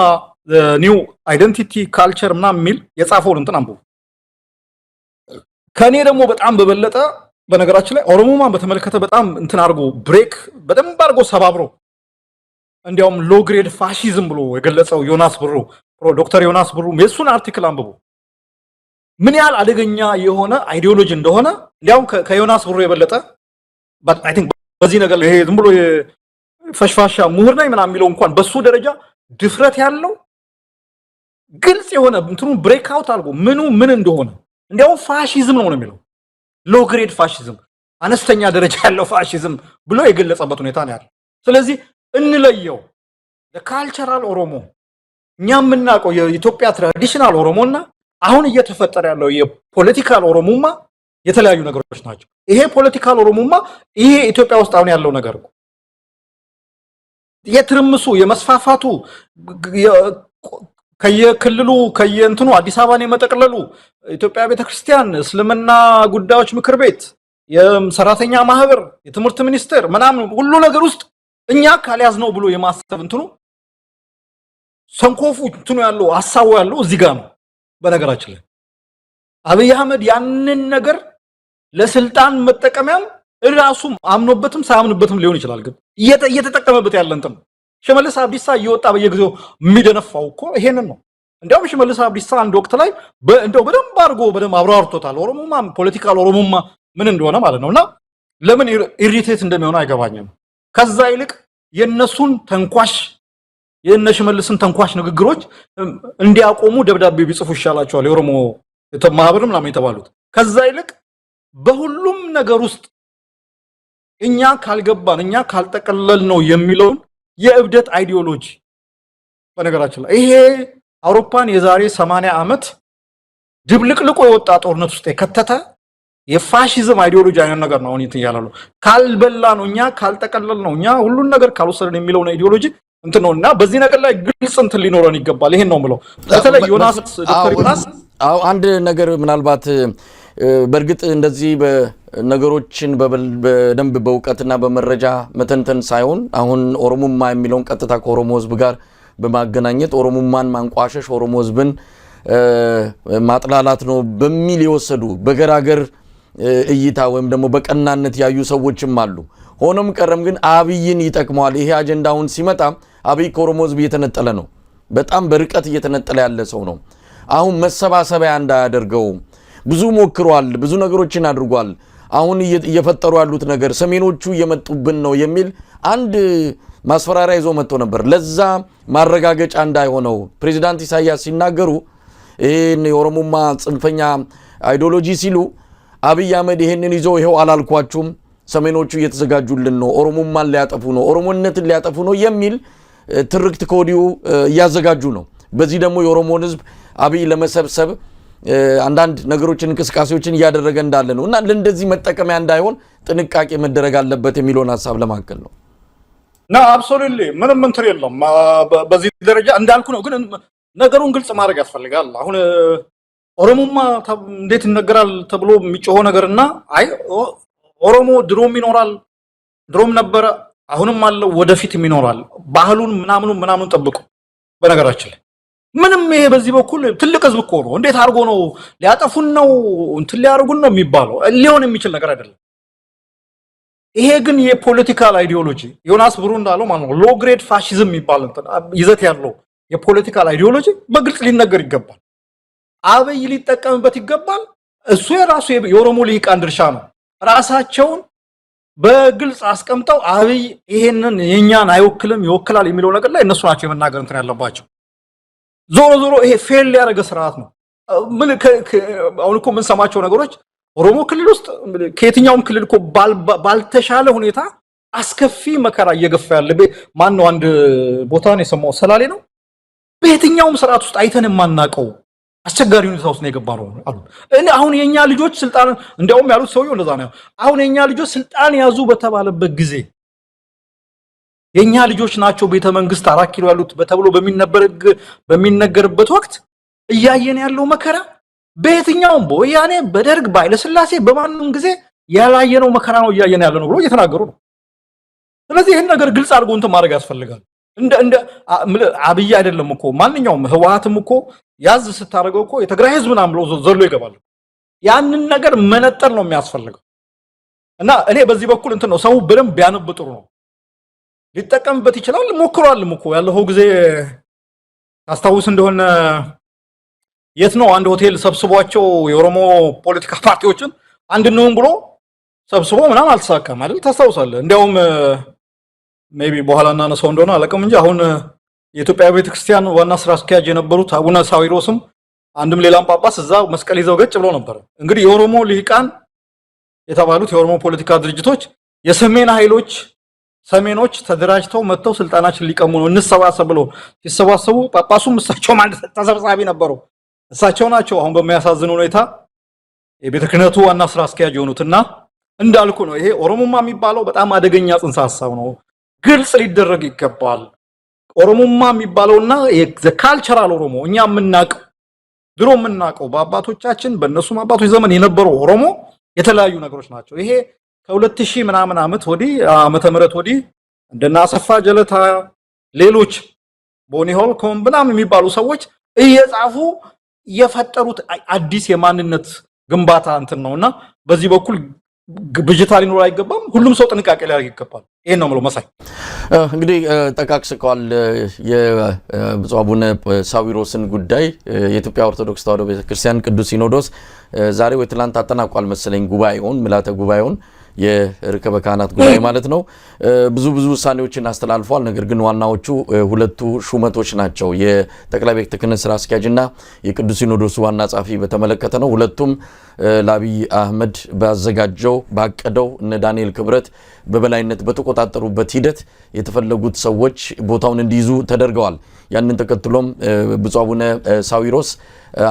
ኒው አይደንቲቲ ካልቸር ምናምን የሚል የጻፈውን እንትን አንብቡ። ከኔ ደግሞ በጣም በበለጠ በነገራችን ላይ ኦሮሞማን በተመለከተ በጣም እንትን አድርጎ ብሬክ በደንብ አድርጎ ሰባብሮ እንዲያውም ሎ ግሬድ ፋሺዝም ብሎ የገለጸው ዮናስ ብሩ ዶክተር ዮናስ ብሩ የሱን አርቲክል አንብቡ ምን ያህል አደገኛ የሆነ አይዲዮሎጂ እንደሆነ እንዲያውም ከዮናስ ብሩ የበለጠ but I think በዚህ ነገር ይሄ ዝም ብሎ ፈሽፋሻ ምሁር ነኝ ምናምን የሚለው እንኳን በሱ ደረጃ ድፍረት ያለው ግልጽ የሆነ እንትኑን ብሬክ አውት አድርጎ ምን እንደሆነ እንዲያውም ፋሺዝም ነው የሚለው ሎ ግሬድ ፋሺዝም አነስተኛ ደረጃ ያለው ፋሺዝም ብሎ የገለጸበት ሁኔታ ነው ያለው ስለዚህ እንለየው ለካልቸራል ኦሮሞ እኛም እናቀው የኢትዮጵያ ትራዲሽናል ኦሮሞና አሁን እየተፈጠረ ያለው የፖለቲካል ኦሮሞማ የተለያዩ ነገሮች ናቸው ይሄ ፖለቲካል ኦሮሞማ ይሄ ኢትዮጵያ ውስጥ አሁን ያለው ነገር ነው የትርምሱ የመስፋፋቱ ከየክልሉ ከየእንትኑ አዲስ አበባን የመጠቅለሉ ኢትዮጵያ ቤተክርስቲያን እስልምና ጉዳዮች ምክር ቤት የሰራተኛ ማህበር የትምህርት ሚኒስቴር ምናምን ሁሉ ነገር ውስጥ እኛ ካልያዝ ነው ብሎ የማሰብ እንትኑ ሰንኮፉ እንትኑ ያለው ሐሳቡ ያለው እዚህ ጋር ነው በነገራችን ላይ አብይ አህመድ ያንን ነገር ለስልጣን መጠቀሚያም ራሱም አምኖበትም ሳያምንበትም ሊሆን ይችላል ግን እየተጠቀመበት ያለ እንትን ሽመልስ አብዲሳ እየወጣ በየጊዜው የሚደነፋው እኮ ይሄንን ነው እንዲያውም ሽመልስ አብዲሳ አንድ ወቅት ላይ እንደው በደንብ አድርጎ በደንብ አብራርቶታል ኦሮሞማ ፖለቲካል ኦሮሞማ ምን እንደሆነ ማለት ነውና ለምን ኢሪቴት እንደሚሆን አይገባኝም ከዛ ይልቅ የነሱን ተንኳሽ የነሽመልስን ተንኳሽ ንግግሮች እንዲያቆሙ ደብዳቤ ቢጽፉ ይሻላቸዋል የኦሮሞ ማህበርም ምናምን የተባሉት ከዛ ይልቅ በሁሉም ነገር ውስጥ እኛ ካልገባን እኛ ካልተቀለል ነው የሚለውን የእብደት አይዲዮሎጂ በነገራችን ላይ ይሄ አውሮፓን የዛሬ 80 ዓመት ድብልቅልቆ የወጣ ጦርነት ውስጥ የከተተ የፋሺዝም አይዲዮሎጂ አይነት ነገር ነው እንት ያላሉ ካልበላ ነው እኛ ካልተቀለል ነው እኛ ሁሉን ነገር ካልወሰደን የሚለው ነው አይዲዮሎጂ እንት ነውና በዚህ ነገር ላይ ግልጽ እንት ሊኖረን ይገባል ይሄን ነው ምለው በተለይ ዮናስ ዶክተር ዮናስ አንድ ነገር ምናልባት በርግጥ እንደዚህ በነገሮችን በደንብ በእውቀትና በመረጃ መተንተን ሳይሆን አሁን ኦሮሞማ የሚለውን ቀጥታ ከኦሮሞ ህዝብ ጋር በማገናኘት ኦሮሞማን ማንቋሸሽ ኦሮሞ ህዝብን ማጥላላት ነው በሚል የወሰዱ በገራገር እይታ ወይም ደግሞ በቀናነት ያዩ ሰዎችም አሉ ሆኖም ቀረም ግን አብይን ይጠቅመዋል ይሄ አጀንዳውን ሲመጣ አብይ ከኦሮሞ ህዝብ እየተነጠለ ነው በጣም በርቀት እየተነጠለ ያለ ሰው ነው አሁን መሰባሰቢያ እንዳያደርገው ብዙ ሞክሯል ብዙ ነገሮችን አድርጓል አሁን እየፈጠሩ ያሉት ነገር ሰሜኖቹ እየመጡብን ነው የሚል አንድ ማስፈራሪያ ይዞ መጥቶ ነበር ለዛ ማረጋገጫ እንዳይሆነው ፕሬዝዳንት ኢሳያስ ሲናገሩ ይሄን የኦሮሞማ ጽንፈኛ አይዲዮሎጂ ሲሉ አብይ አህመድ ይሄንን ይዞ ይሄው አላልኳችሁም ሰሜኖቹ እየተዘጋጁልን ነው ኦሮሞማን ሊያጠፉ ነው ኦሮሞነትን ሊያጠፉ ነው የሚል ትርክት ኮዲው ያዘጋጁ ነው በዚህ ደግሞ የኦሮሞን ህዝብ አብይ ለመሰብሰብ አንዳንድ ነገሮችን እንቅስቃሴዎችን ያደረገ እንዳለ ነውና ለእንደዚህ መጠቀሚያ እንዳይሆን ጥንቃቄ መደረግ አለበት የሚለውን ሐሳብ ለማከል ነው አብሶሉትሊ ምንም እንትን የለም በዚህ ደረጃ እንዳልኩ ነው ግን ነገሩን ግልጽ ማድረግ ያስፈልጋል አሁን ኦሮሞማ እንዴት ይነገራል ተብሎ የሚጮህ ነገርና አይ ኦሮሞ ድሮም ይኖራል ድሮም ነበር አሁንም አለ ወደፊትም ይኖራል ባህሉን ምናምን ጠብቁ በነገራችን ላይ ምንም ይሄ በዚህ በኩል ትልቅ ህዝብ እኮ ነው እንዴት አርጎ ነው ሊያጠፉን ነው እንትን ሊያርጉን ነው የሚባለው ሊሆን የሚችል ነገር አይደለም ይሄ ግን የፖለቲካል አይዲዮሎጂ ዮናስ ብሩ እንዳለው ማለት ነው ሎ ግሬድ ፋሺዝም የሚባል ይዘት ያለው የፖለቲካል አይዲዮሎጂ በግልጽ ሊነገር ይገባል አብይ ሊጠቀምበት ይገባል እሱ የራሱ የኦሮሞ ልሂቃን ድርሻ ነው ራሳቸውን በግልጽ አስቀምጠው አብይ ይሄንን የኛን አይወክልም ይወክላል የሚለው ነገር ላይ እነሱ ናቸው የመናገር እንትን ያለባቸው ዞሮ ይሄ ፌል ያደረገ ስርዓት ነው ምን አሁን እኮ ምን ሰማቸው ነገሮች ኦሮሞ ክልል ውስጥ ከየትኛውም ክልል እኮ ባልተሻለ ሁኔታ አስከፊ መከራ እየገፋ ያለ ማን ነው አንድ ቦታ ነው የሰማው ሰላሌ ነው በየትኛውም ስርዓት ውስጥ አይተን የማናቀው አስቸጋሪ ሁኔታ ውስጥ ነው የገባው አሉ አሁን የኛ ልጆች ስልጣን እንደውም ያሉት ሰውየው እንደዛ ነው አሁን የኛ ልጆች ስልጣን ያዙ በተባለበት ጊዜ የኛ ልጆች ናቸው ቤተ መንግስት 4 ኪሎ ያሉት በተብሎ በሚነገርበት ወቅት እያየን ያለው መከራ በየትኛውም በወያኔ በደርግ ባይለስላሴ በማንም ጊዜ ያላየነው መከራ ነው እያየን ያለው ነው ብሎ እየተናገሩ ነው ስለዚህ ይሄን ነገር ግልጽ አድርጎ እንትን ማድረግ ያስፈልጋል እንደ አብይ አይደለም እኮ ማንኛውም ህወሓትም እኮ ያዝ ስታረገው እኮ የትግራይ ህዝብና ብሎ ዘሎ ይገባል ያንን ነገር መነጠል ነው የሚያስፈልገው እና እኔ በዚህ በኩል እንትን ነው ሰው በደም ቢያነብ ጥሩ ነው ሊጠቀምበት ይችላል ሞክሯልም እኮ ያለው ጊዜ ታስታውስ እንደሆነ የት ነው አንድ ሆቴል ሰብስቧቸው የኦሮሞ ፖለቲካ ፓርቲዎችን አንድ ነው ብሎ ሰብስቦ ምናምን አልተሳካም አይደል? ታስታውሳለህ? እንዲያውም ሜቢ በኋላ እናነሳው እንደሆነ አለቀም እንጂ አሁን የኢትዮጵያ ቤተክርስቲያን ዋና ስራ አስኪያጅ የነበሩት አቡነ ሳዊሮስም አንድም ሌላም ጳጳስ እዛ መስቀል ይዘው ገጭ ብለው ነበር። እንግዲህ የኦሮሞ ልሂቃን የተባሉት የኦሮሞ ፖለቲካ ድርጅቶች የሰሜን ኃይሎች ሰሜኖች ተደራጅተው መጥተው ስልጣናችን ሊቀሙ ነው እንሰባሰብ ብለው ሲሰባሰቡ ጳጳሱም እሳቸውም አንድ ተሰብሳቢ ነበሩ። እሳቸው ናቸው አሁን በሚያሳዝን ሁኔታ የቤተ ክህነቱ ዋና ስራ አስኪያጅ የሆኑትና እንዳልኩ ነው። ይሄ ኦሮሞማ የሚባለው በጣም አደገኛ ጽንሰ ሐሳብ ነው። ግልጽ ሊደረግ ይገባል። ኦሮሞማ የሚባለውና የካልቸራል ኦሮሞ እኛ የምናውቀው ድሮ የምናውቀው በአባቶቻችን በእነሱም አባቶች ዘመን የነበረው ኦሮሞ የተለያዩ ነገሮች ናቸው። ይሄ ከ2000 ምናምን ዓመተ ምህረት ወዲህ እንደና አሰፋ ጀለታ ሌሎች ቦኒሆል ኮምብናም የሚባሉ ሰዎች እየጻፉ የፈጠሩት አዲስ የማንነት ግንባታ እንትን ነውና በዚህ በኩል ብጅታ ሊኖር አይገባም። ሁሉም ሰው ጥንቃቄ ሊያደርግ ይገባል። ይሄን ነው ማለት መሳይ እንግዲህ ጠቃቅስቀዋል። የብፁዕ አቡነ ሳዊሮስን ጉዳይ የኢትዮጵያ ኦርቶዶክስ ተዋሕዶ ቤተክርስቲያን ቅዱስ ሲኖዶስ ዛሬ ወይ ትላንት አጠናቋል መሰለኝ ጉባኤውን ምልዓተ ጉባኤውን የርክበ ካህናት ጉባኤ ማለት ነው። ብዙ ውሳኔዎችን አስተላልፏል። ነገር ግን ዋናዎቹ ሁለቱ ሹመቶች ናቸው። የጠቅላይ ቤተ ክህነት ስራ አስኪያጅና የቅዱስ ሲኖዶሱ ዋና ጸሐፊ በተመለከተ ነው። ሁለቱም ለአብይ አህመድ ባዘጋጀው ባቀደው እነ ዳንኤል ክብረት በበላይነት በተቆጣጠሩበት ሂደት የተፈለጉት ሰዎች ቦታውን እንዲይዙ ተደርገዋል። ያንን ተከትሎም ብፁዕ አቡነ ሳዊሮስ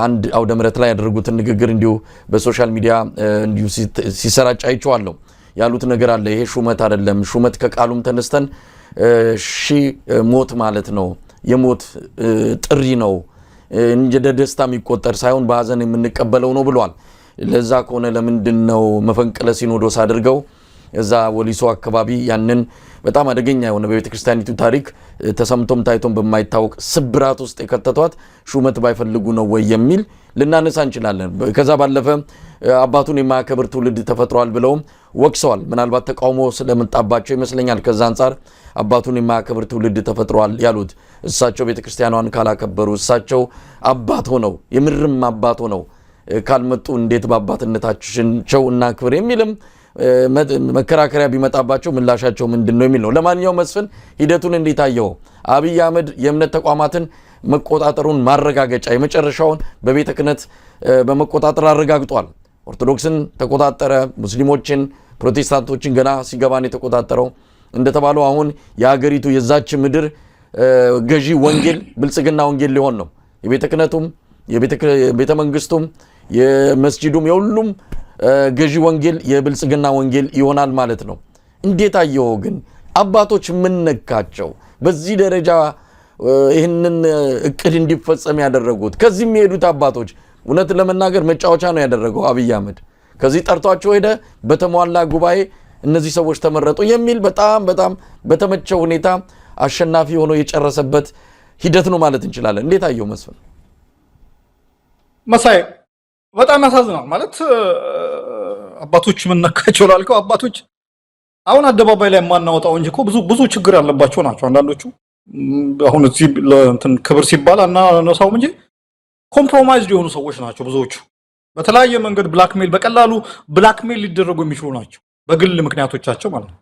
አንድ አውደ ምሕረት ላይ ያደረጉትን ንግግር እንዲሁ በሶሻል ሚዲያ እንዲሁ ሲሰራጭ አይቼዋለሁ። ያሉት ነገር አለ። ይሄ ሹመት አይደለም። ሹመት ከቃሉም ተነስተን ሞት ማለት ነው። የሞት ጥሪ ነው እንጂ ደስታ የሚቆጠር ሳይሆን በሐዘን የምንቀበለው ነው ብሏል። ለዛ ከሆነ ለምንድነው መፈንቅለ ሲኖዶስ አድርገው እዛ ወሊሶ አካባቢ ያንን በጣም አደገኛ የሆነ በቤተ ክርስቲያኒቱ ታሪክ ተሰምቶም ታይቶም በማይታወቅ ስብራት ውስጥ የከተቷት ሹመት ባይፈልጉ ነው ወይ የሚል ልናነሳ እንችላለን። ከዛ ባለፈ አባቱን የማያከብር ትውልድ ተፈጥሯል ብለውም ወቅሰዋል። ምናልባት ተቃውሞ ስለመጣባቸው ይመስለኛል ከዛ አንጻር አባቱን የማያከብር ትውልድ ተፈጥሯል ያሉት። እሳቸው ቤተ ክርስቲያኗን ካላከበሩ እሳቸው አባት ሆነው የምርም አባት ሆነው ካልመጡ እንዴት በአባትነታቸው እናክብር የሚልም መከራከሪያ ቢመጣባቸው ምላሻቸው ምንድነው የሚል ነው። ለማንኛውም መስፍን ሂደቱን እንዴት አየው? አብይ አህመድ የእምነት ተቋማትን መቆጣጠሩን ማረጋገጫ የመጨረሻውን በቤተ ክህነት በመቆጣጠር አረጋግጧል። ኦርቶዶክስን ተቆጣጠረ፣ ሙስሊሞችን ፕሮቴስታንቶችን ገና ሲገባን የተቆጣጠረው እንደተባለው አሁን የሀገሪቱ የዛች ምድር ገዢ ወንጌል ብልጽግና ወንጌል ሊሆን ነው። የቤተ ክህነቱም የቤተ መንግስቱም የመስጂዱም የሁሉም ገዢ ወንጌል የብልጽግና ወንጌል ይሆናል ማለት ነው። እንዴት አየው ግን አባቶች ምን ነካቸው በዚህ ደረጃ ይህንን እቅድ እንዲፈጸም ያደረጉት? ከዚህ የሚሄዱት አባቶች እውነት ለመናገር መጫወቻ ነው ያደረገው አብይ አህመድ። ከዚህ ጠርቷቸው ሄደ፣ በተሟላ ጉባኤ እነዚህ ሰዎች ተመረጡ የሚል በጣም በተመቸው ሁኔታ አሸናፊ ሆኖ የጨረሰበት ሂደት ነው ማለት እንችላለን። እንዴት አየው መስፍን? መሳይ በጣም ያሳዝናል። ማለት አባቶች ምን ነካቸው ላልከው አባቶች አሁን አደባባይ ላይ የማናወጣው እንጂ እኮ ብዙ ችግር ያለባቸው ናቸው። አንዳንዶቹ አሁን እዚህ ለእንትን ክብር ሲባል አናነሳውም እንጂ ኮምፕሮማይዝድ የሆኑ ሰዎች ናቸው ብዙዎቹ። በተለያየ መንገድ በቀላሉ ብላክሜል ሊደረጉ የሚችሉ ናቸው በግል ምክንያቶቻቸው ማለት ነው።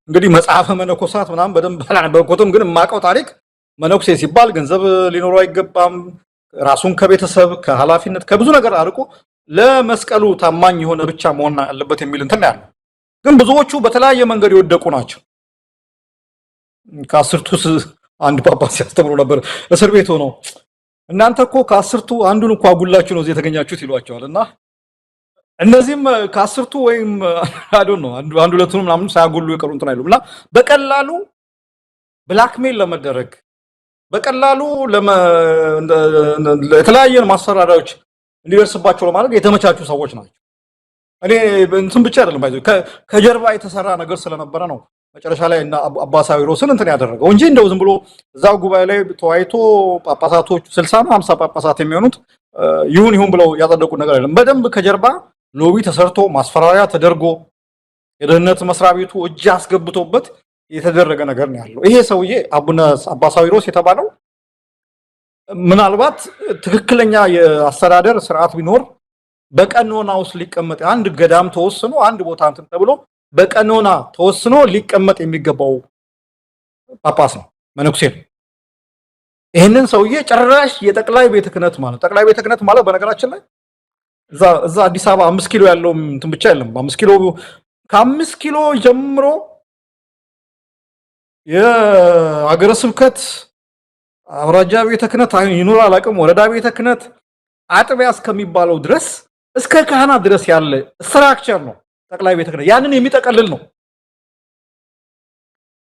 እንግዲህ መጽሐፈ መነኮሳት ምናምን በደንብ አላነበብኩትም፣ ግን የማውቀው ታሪክ መነኩሴ ሲባል ገንዘብ ሊኖረው አይገባም፣ ራሱን ከቤተሰብ ከኃላፊነት ከብዙ ነገር አርቆ ለመስቀሉ ታማኝ የሆነ ብቻ መሆን አለበት የሚል እንትን ያለው። ግን ብዙዎቹ በተለያየ መንገድ የወደቁ ናቸው። ከአስርቱ አንድ ጳጳስ ሲያስተምሩ ነበር እስር ቤት ሆነው እናንተ እኮ ከአስርቱ አንዱን እኮ አጉላችሁ ነው እዚህ የተገኛችሁት ይሏቸዋል። እና እነዚህም ከአስርቱ ወይም ነው አንድ ሁለቱንም ምናምን ሳያጎሉ የቀሩ እንትን አይሉም። እና በቀላሉ ብላክሜል ለመደረግ በቀላሉ የተለያየ ማሰራሪያዎች እንዲደርስባቸው ለማድረግ የተመቻቹ ሰዎች ናቸው። እኔ እንትን ብቻ አይደለም ባይዘው ከጀርባ የተሰራ ነገር ስለነበረ ነው መጨረሻ ላይ እና አባ ሳዊሮስን እንትን ያደረገው እንጂ እንደው ዝም ብሎ እዛው ጉባኤ ላይ ተዋይቶ ጳጳሳቶቹ 60 ነው 50 ጳጳሳት የሚሆኑት ይሁን ብለው ያጸደቁ ነገር አይደለም። በደንብ ከጀርባ ሎቢ ተሰርቶ ማስፈራሪያ ተደርጎ የደህንነት መስሪያ ቤቱ እጅ አስገብቶበት የተደረገ ነገር ነው ያለው። ይሄ ሰውዬ አቡነ አባ ሳዊሮስ የተባለው ምናልባት ትክክለኛ የአስተዳደር ስርዓት ቢኖር በቀኖና ውስጥ ሊቀመጥ አንድ ገዳም ተወስኖ አንድ ቦታ እንትን ተብሎ በቀኖና ተወስኖ ሊቀመጥ የሚገባው ጳጳስ ነው፣ መነኩሴ ነው። ይሄንን ሰውዬ ጭራሽ የጠቅላይ ቤተ ክህነት ማለት ጠቅላይ ቤተ ክህነት ማለት በነገራችን ላይ እዛ አዲስ አበባ 5 ኪሎ ያለው እንትን ብቻ አይደለም። 5 ኪሎ ከ5 ኪሎ ጀምሮ የአገረ ስብከት አውራጃ ቤተ ክህነት ይኖር አላውቅም፣ ወረዳ ቤተ ክህነት አጥቢያ እስከሚባለው ድረስ እስከ ካህናት ድረስ ያለ ስትራክቸር ነው ጠቅላይ ቤተ ክህነት። ያንን የሚጠቀልል ነው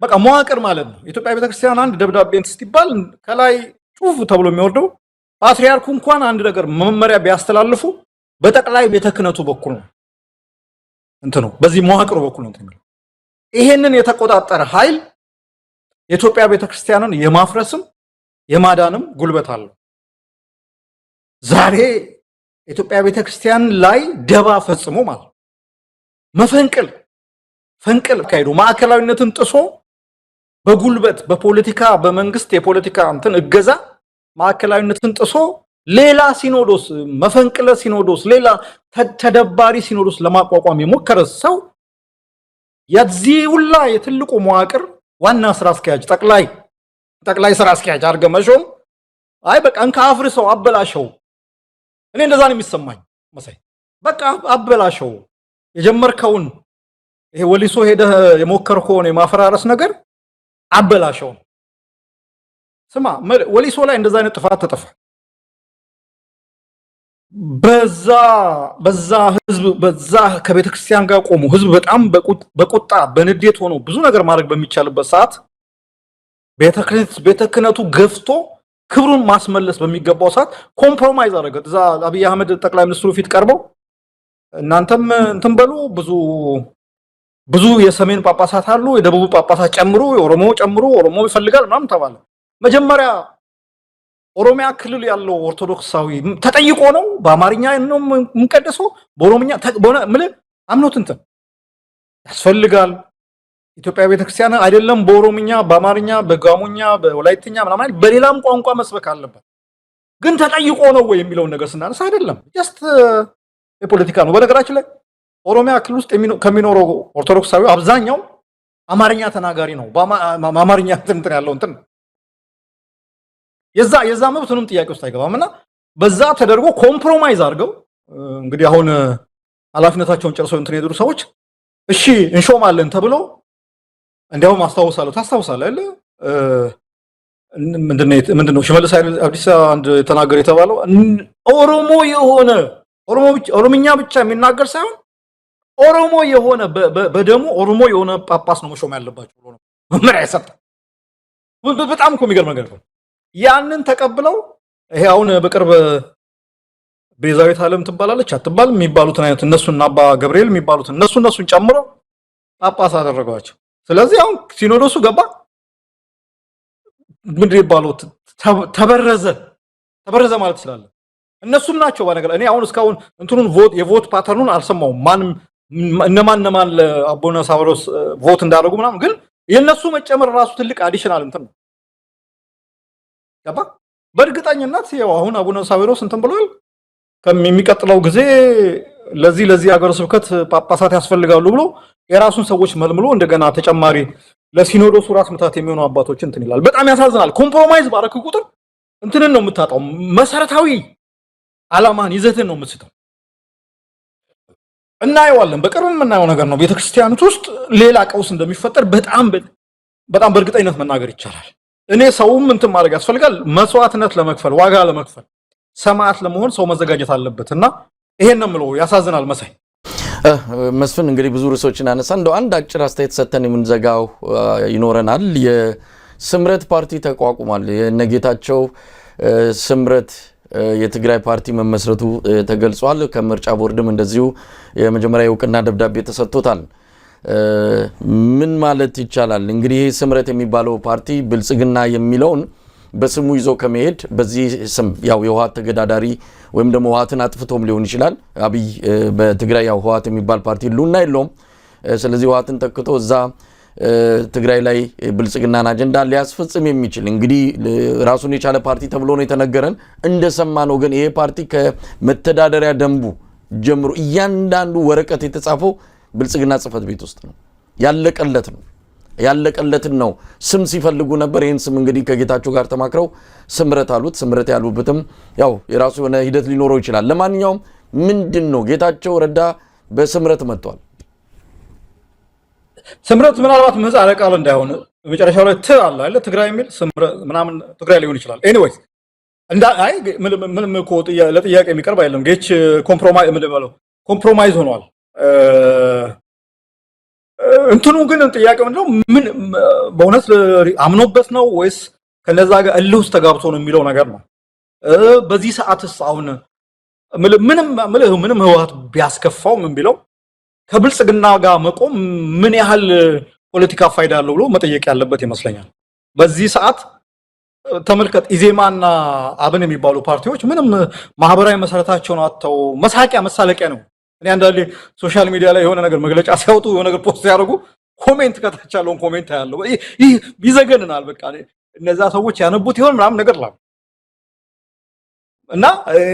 በቃ መዋቅር ማለት ነው። ኢትዮጵያ ቤተክርስቲያን አንድ ደብዳቤ ስትባል ከላይ ጩፍ ተብሎ የሚወርደው ፓትሪያርኩ እንኳን አንድ ነገር መመሪያ ቢያስተላልፉ በጠቅላይ ቤተ ክህነቱ በኩል ነው እንትኑ በዚህ መዋቅሩ በኩል ነው እንትኑ። ይሄንን የተቆጣጠረ ኃይል የኢትዮጵያ ቤተክርስቲያንን የማፍረስም የማዳንም ጉልበት አለው። ዛሬ የኢትዮጵያ ቤተክርስቲያን ላይ ደባ ፈጽሞ ማለት ፈንቅል ካይዶ ማዕከላዊነትን ጥሶ በጉልበት በፖለቲካ በመንግስት የፖለቲካ እንትን እገዛ ማዕከላዊነትን ጥሶ ሌላ ሲኖዶስ መፈንቅለ ሲኖዶስ ሌላ ተደባሪ ሲኖዶስ ለማቋቋም የሞከረ ሰው የዚህ ሁላ የትልቁ መዋቅር ዋና ስራ አስኪያጅ ጠቅላይ ስራ አስኪያጅ አድርገህ መሾም አይ በቃ እንካ አፍርሰው አበላሸው። እኔ እንደዛ ነው የሚሰማኝ መሳይ። በቃ አበላሸው የጀመርከውን ይሄ ወሊሶ ሄደህ የሞከርከውን የማፈራረስ ነገር አበላሸው። ስማ ወሊሶ ላይ እንደዛ አይነት ጥፋት ተጠፋ። በዛ ህዝብ በዛ ከቤተ ክርስቲያን ጋር ቆሙ ህዝብ በጣም በቁጣ በንዴት ሆኖ ብዙ ነገር ማድረግ በሚቻልበት ሰዓት ቤተ ክህነቱ ገፍቶ ክብሩን ማስመለስ በሚገባው ሰዓት ኮምፕሮማይዝ አደረገ። እዛ አብይ አህመድ ጠቅላይ ሚኒስትሩ ፊት ቀርበው እናንተም እንትን በሉ ብዙ የሰሜን ጳጳሳት አሉ፣ የደቡብ ጳጳሳት ጨምሩ፣ የኦሮሞ ጨምሩ፣ ኦሮሞ ይፈልጋል ምናምን ተባለ። መጀመሪያ ኦሮሚያ ክልል ያለው ኦርቶዶክሳዊ ተጠይቆ ነው በአማርኛ ነው የምንቀደሰው በኦሮምኛ አምኖት እንትን ያስፈልጋል። ኢትዮጵያ ቤተክርስቲያን አይደለም በኦሮምኛ በአማርኛ በጋሞኛ በወላይትኛ ምናምን በሌላም ቋንቋ መስበክ አለበት። ግን ተጠይቆ ነው ወይ የሚለውን ነገር ስናነሳ አይደለም፣ ጀስት የፖለቲካ ነው። በነገራችን ላይ ኦሮሚያ ክልል ውስጥ ከሚኖረው ኦርቶዶክሳዊ አብዛኛው አማርኛ ተናጋሪ ነው። በአማርኛ እንትን ያለው እንትን የዛ መብቱንም ጥያቄ ውስጥ አይገባምና በዛ ተደርጎ ኮምፕሮማይዝ አድርገው እንግዲህ አሁን ኃላፊነታቸውን ጨርሰው እንትን የሄዱ ሰዎች እሺ እንሾማለን ተብለው እንዲያውም አስታውሳለሁ ታስታውሳለህ አይደል? ምንድነው ሽመልስ አብዲሳ አንድ ተናገር የተባለው ኦሮሞ የሆነ ኦሮምኛ ብቻ የሚናገር ሳይሆን ኦሮሞ የሆነ በደሙ ኦሮሞ የሆነ ጳጳስ ነው መሾም ያለባቸው ብሎ ነው መመሪያ የሰጠ። በጣም እኮ የሚገርም ነገር ነው። ያንን ተቀብለው ይሄ አሁን በቅርብ ቤዛዊት ዓለም ትባላለች አትባል የሚባሉትን አይነት እነሱና አባ ገብርኤል የሚባሉት እነሱን ጨምሮ ጳጳስ አደረጓቸው። ስለዚህ አሁን ሲኖዶሱ ገባ ምንድን ይባለው ተበረዘ ማለት ይችላል። እነሱም ናቸው በነገር እኔ አሁን እስካሁን እንትኑን የቮት ፓተርኑን አልሰማውም ማንም እነማን ለአቡነ ሳዊሮስ ቮት እንዳደረጉ ምናምን፣ ግን የነሱ መጨመር ራሱ ትልቅ አዲሽናል እንትን ነው። ገባ በእርግጠኝነት ያው አሁን አቡነ ሳዊሮስ እንትን ብሏል ከሚቀጥለው ጊዜ ለዚህ ሀገረ ስብከት ጳጳሳት ያስፈልጋሉ ብሎ የራሱን ሰዎች መልምሎ እንደገና ተጨማሪ ለሲኖዶሱ ራስ ምታት የሚሆኑ አባቶች እንትን ይላል። በጣም ያሳዝናል። ኮምፕሮማይዝ ባረክ ቁጥር እንትንን ነው የምታጣው፣ መሰረታዊ ዓላማን ይዘትን ነው የምትስተው። እናየዋለን፣ በቅርብ የምናየው ነገር ነው። ቤተክርስቲያኖች ውስጥ ሌላ ቀውስ እንደሚፈጠር በጣም በእርግጠኝነት መናገር ይቻላል። እኔ ሰውም እንትን ማድረግ ያስፈልጋል፣ መስዋዕትነት ለመክፈል ዋጋ ለመክፈል ሰማዕት ለመሆን ሰው መዘጋጀት አለበት እና ይሄን ነው የምለው። ያሳዝናል። መሳይ መስፍን እንግዲህ ብዙ ርዕሶችን አነሳ። እንደው አንድ አጭር አስተያየት ሰተን የምንዘጋው ይኖረናል። የስምረት ፓርቲ ተቋቁሟል። የነጌታቸው ስምረት የትግራይ ፓርቲ መመስረቱ ተገልጿል። ከምርጫ ቦርድም እንደዚሁ የመጀመሪያ የእውቅና ደብዳቤ ተሰጥቶታል። ምን ማለት ይቻላል እንግዲህ ይህ ስምረት የሚባለው ፓርቲ ብልጽግና የሚለውን በስሙ ይዞ ከመሄድ በዚህ ስም ያው የህወሓት ተገዳዳሪ ወይም ደግሞ ህወሓትን አጥፍቶም ሊሆን ይችላል። አብይ በትግራይ ያው ህወሓት የሚባል ፓርቲ ሉና የለውም። ስለዚህ ህወሓትን ተክቶ እዛ ትግራይ ላይ ብልጽግናን አጀንዳ ሊያስፈጽም የሚችል እንግዲህ ራሱን የቻለ ፓርቲ ተብሎ ነው የተነገረን እንደሰማነው ግን ይሄ ፓርቲ ከመተዳደሪያ ደንቡ ጀምሮ እያንዳንዱ ወረቀት የተጻፈው ብልጽግና ጽህፈት ቤት ውስጥ ነው ያለቀለትን ነው ስም ሲፈልጉ ነበር ይሄን ስም እንግዲህ ከጌታቸው ጋር ተማክረው ስምረት አሉት ስምረት ያሉበትም ያው የራሱ የሆነ ሂደት ሊኖረው ይችላል ለማንኛውም ምንድነው ጌታቸው ረዳ በስምረት መጥቷል ስምረት ምናልባት ምህጻረ ቃል እንዳይሆን መጨረሻው ላይ አለ አይደል ትግራይ የሚል ስምረት ምናምን ትግራይ ሊሆን ይችላል ኤኒዌይስ እንዳ አይ ምንም እኮ ለጥያቄ የሚቀርብ አይደለም ጌች ኮምፕሮማይዝ ሆኗል እንትኑ ግን ጥያቄው ምንድነው ምን በእውነት አምኖበት ነው ወይስ ከነዛ ጋር እልህ ውስጥ ተጋብቶ ነው የሚለው ነገር ነው በዚህ ሰዓትስ አሁን ምንም ህወሓት ቢያስከፋው ምን ቢለው ከብልጽግና ጋር መቆም ምን ያህል ፖለቲካ ፋይዳ አለው ብሎ መጠየቅ ያለበት ይመስለኛል በዚህ ሰዓት ተመልከት ኢዜማና አብን የሚባሉ ፓርቲዎች ምንም ማህበራዊ መሰረታቸውን አጥተው መሳለቂያ ነው እኔ አንዳንዴ ሶሻል ሚዲያ ላይ የሆነ ነገር መግለጫ ሲያወጡ የሆነ ነገር ፖስት ያደርጉ ኮሜንት ከታች ያለውን ኮሜንት ያለው ይህ ይዘገንናል በቃ እነዛ ሰዎች ያነቡት ይሆን ምናምን ነገር ላይ እና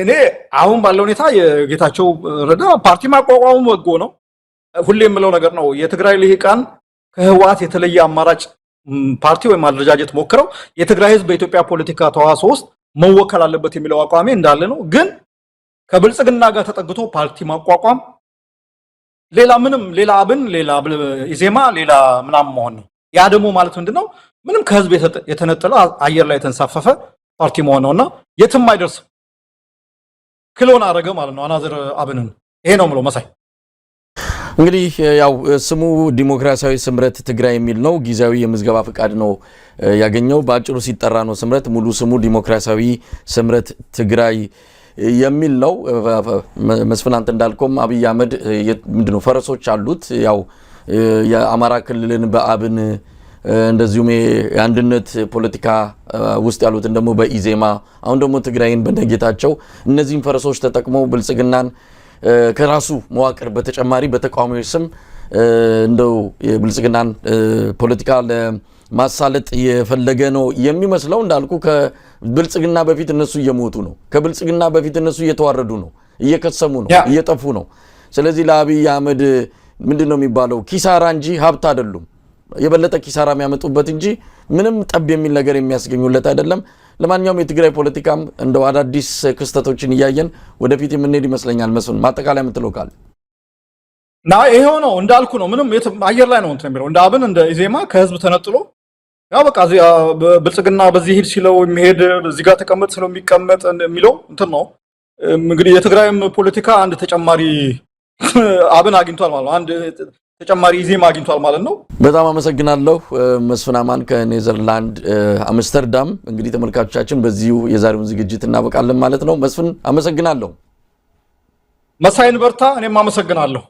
እኔ አሁን ባለው ሁኔታ የጌታቸው ረዳ ፓርቲ ማቋቋሙ ወጎ ነው ሁሌም የምለው ነገር ነው የትግራይ ልሂቃን ከህወሓት የተለየ አማራጭ ፓርቲ ወይ ማደረጃጀት ሞክረው የትግራይ ህዝብ በኢትዮጵያ ፖለቲካ ተዋሶ ውስጥ መወከል አለበት የሚለው አቋሜ እንዳለ ነው ግን ከብልጽግና ጋር ተጠግቶ ፓርቲ ማቋቋም ሌላ አብን ሌላ ኢዜማ ሌላ ምናምን መሆን ነው ያ ደግሞ ማለት ምንድነው ምንም ከህዝብ የተነጠለ አየር ላይ የተንሳፈፈ ፓርቲ መሆን ነውና የትም አይደርስም ክሎን አረገ ማለት ነው አናዘር አብንን ይሄ ነው ምለው መሳይ እንግዲህ ያው ስሙ ዲሞክራሲያዊ ስምረት ትግራይ የሚል ነው ጊዜያዊ የምዝገባ ፍቃድ ነው ያገኘው በአጭሩ ሲጠራ ነው ስምረት ሙሉ ስሙ ዲሞክራሲያዊ ስምረት ትግራይ የሚል ነው መስፍን አንተ እንዳልከውም አብይ አህመድ ምንድነው ፈረሶች አሉት ያው የአማራ ክልልን በአብን እንደዚሁም የአንድነት ፖለቲካ ውስጥ ያሉትን ደግሞ በኢዜማ አሁን ደግሞ ትግራይን በነጌታቸው እነዚህን ፈረሶች ተጠቅመው ብልጽግናን ከራሱ መዋቅር በተጨማሪ በተቃዋሚዎች ስም እንደው የብልጽግናን ፖለቲካ ለማሳለጥ የፈለገ ነው የሚመስለው እንዳልኩ ከብልጽግና በፊት እነሱ እየሞቱ ነው ከብልጽግና በፊት እነሱ እየተዋረዱ ነው እየከሰሙ ነው እየጠፉ ነው ስለዚህ ለአብይ አህመድ ምንድነው የሚባለው ኪሳራ እንጂ ሀብት አይደሉም የበለጠ ኪሳራ የሚያመጡበት እንጂ ምንም ጠብ የሚል ነገር የሚያስገኙለት አይደለም ለማንኛውም የትግራይ ፖለቲካም እንደው አዳዲስ ክስተቶችን እያየን ወደፊት የምንሄድ ይመስለኛል መስፍን ማጠቃለያ የምትለው ካለ ይሄው ነው እንዳልኩ ነው ምንም አየር ላይ ነው እንትን የሚለው እንደ አብን እንደ ኢዜማ ከህዝብ ተነጥሎ ያው በቃ ብልጽግና በዚህ ሂድ ሲለው የሚሄድ እዚህ ጋር ተቀመጥ ሲለው የሚቀመጥ የሚለው እንትን ነው እንግዲህ የትግራይም ፖለቲካ አንድ ተጨማሪ አብን አግኝቷል ማለት ነው አንድ ተጨማሪ ኢዜማ አግኝቷል ማለት ነው በጣም አመሰግናለሁ መስፍን አማን ከኔዘርላንድ አምስተርዳም እንግዲህ ተመልካቾቻችን በዚሁ የዛሬውን ዝግጅት እናበቃለን ማለት ነው መስፍን አመሰግናለሁ መሳይን በርታ እኔም አመሰግናለሁ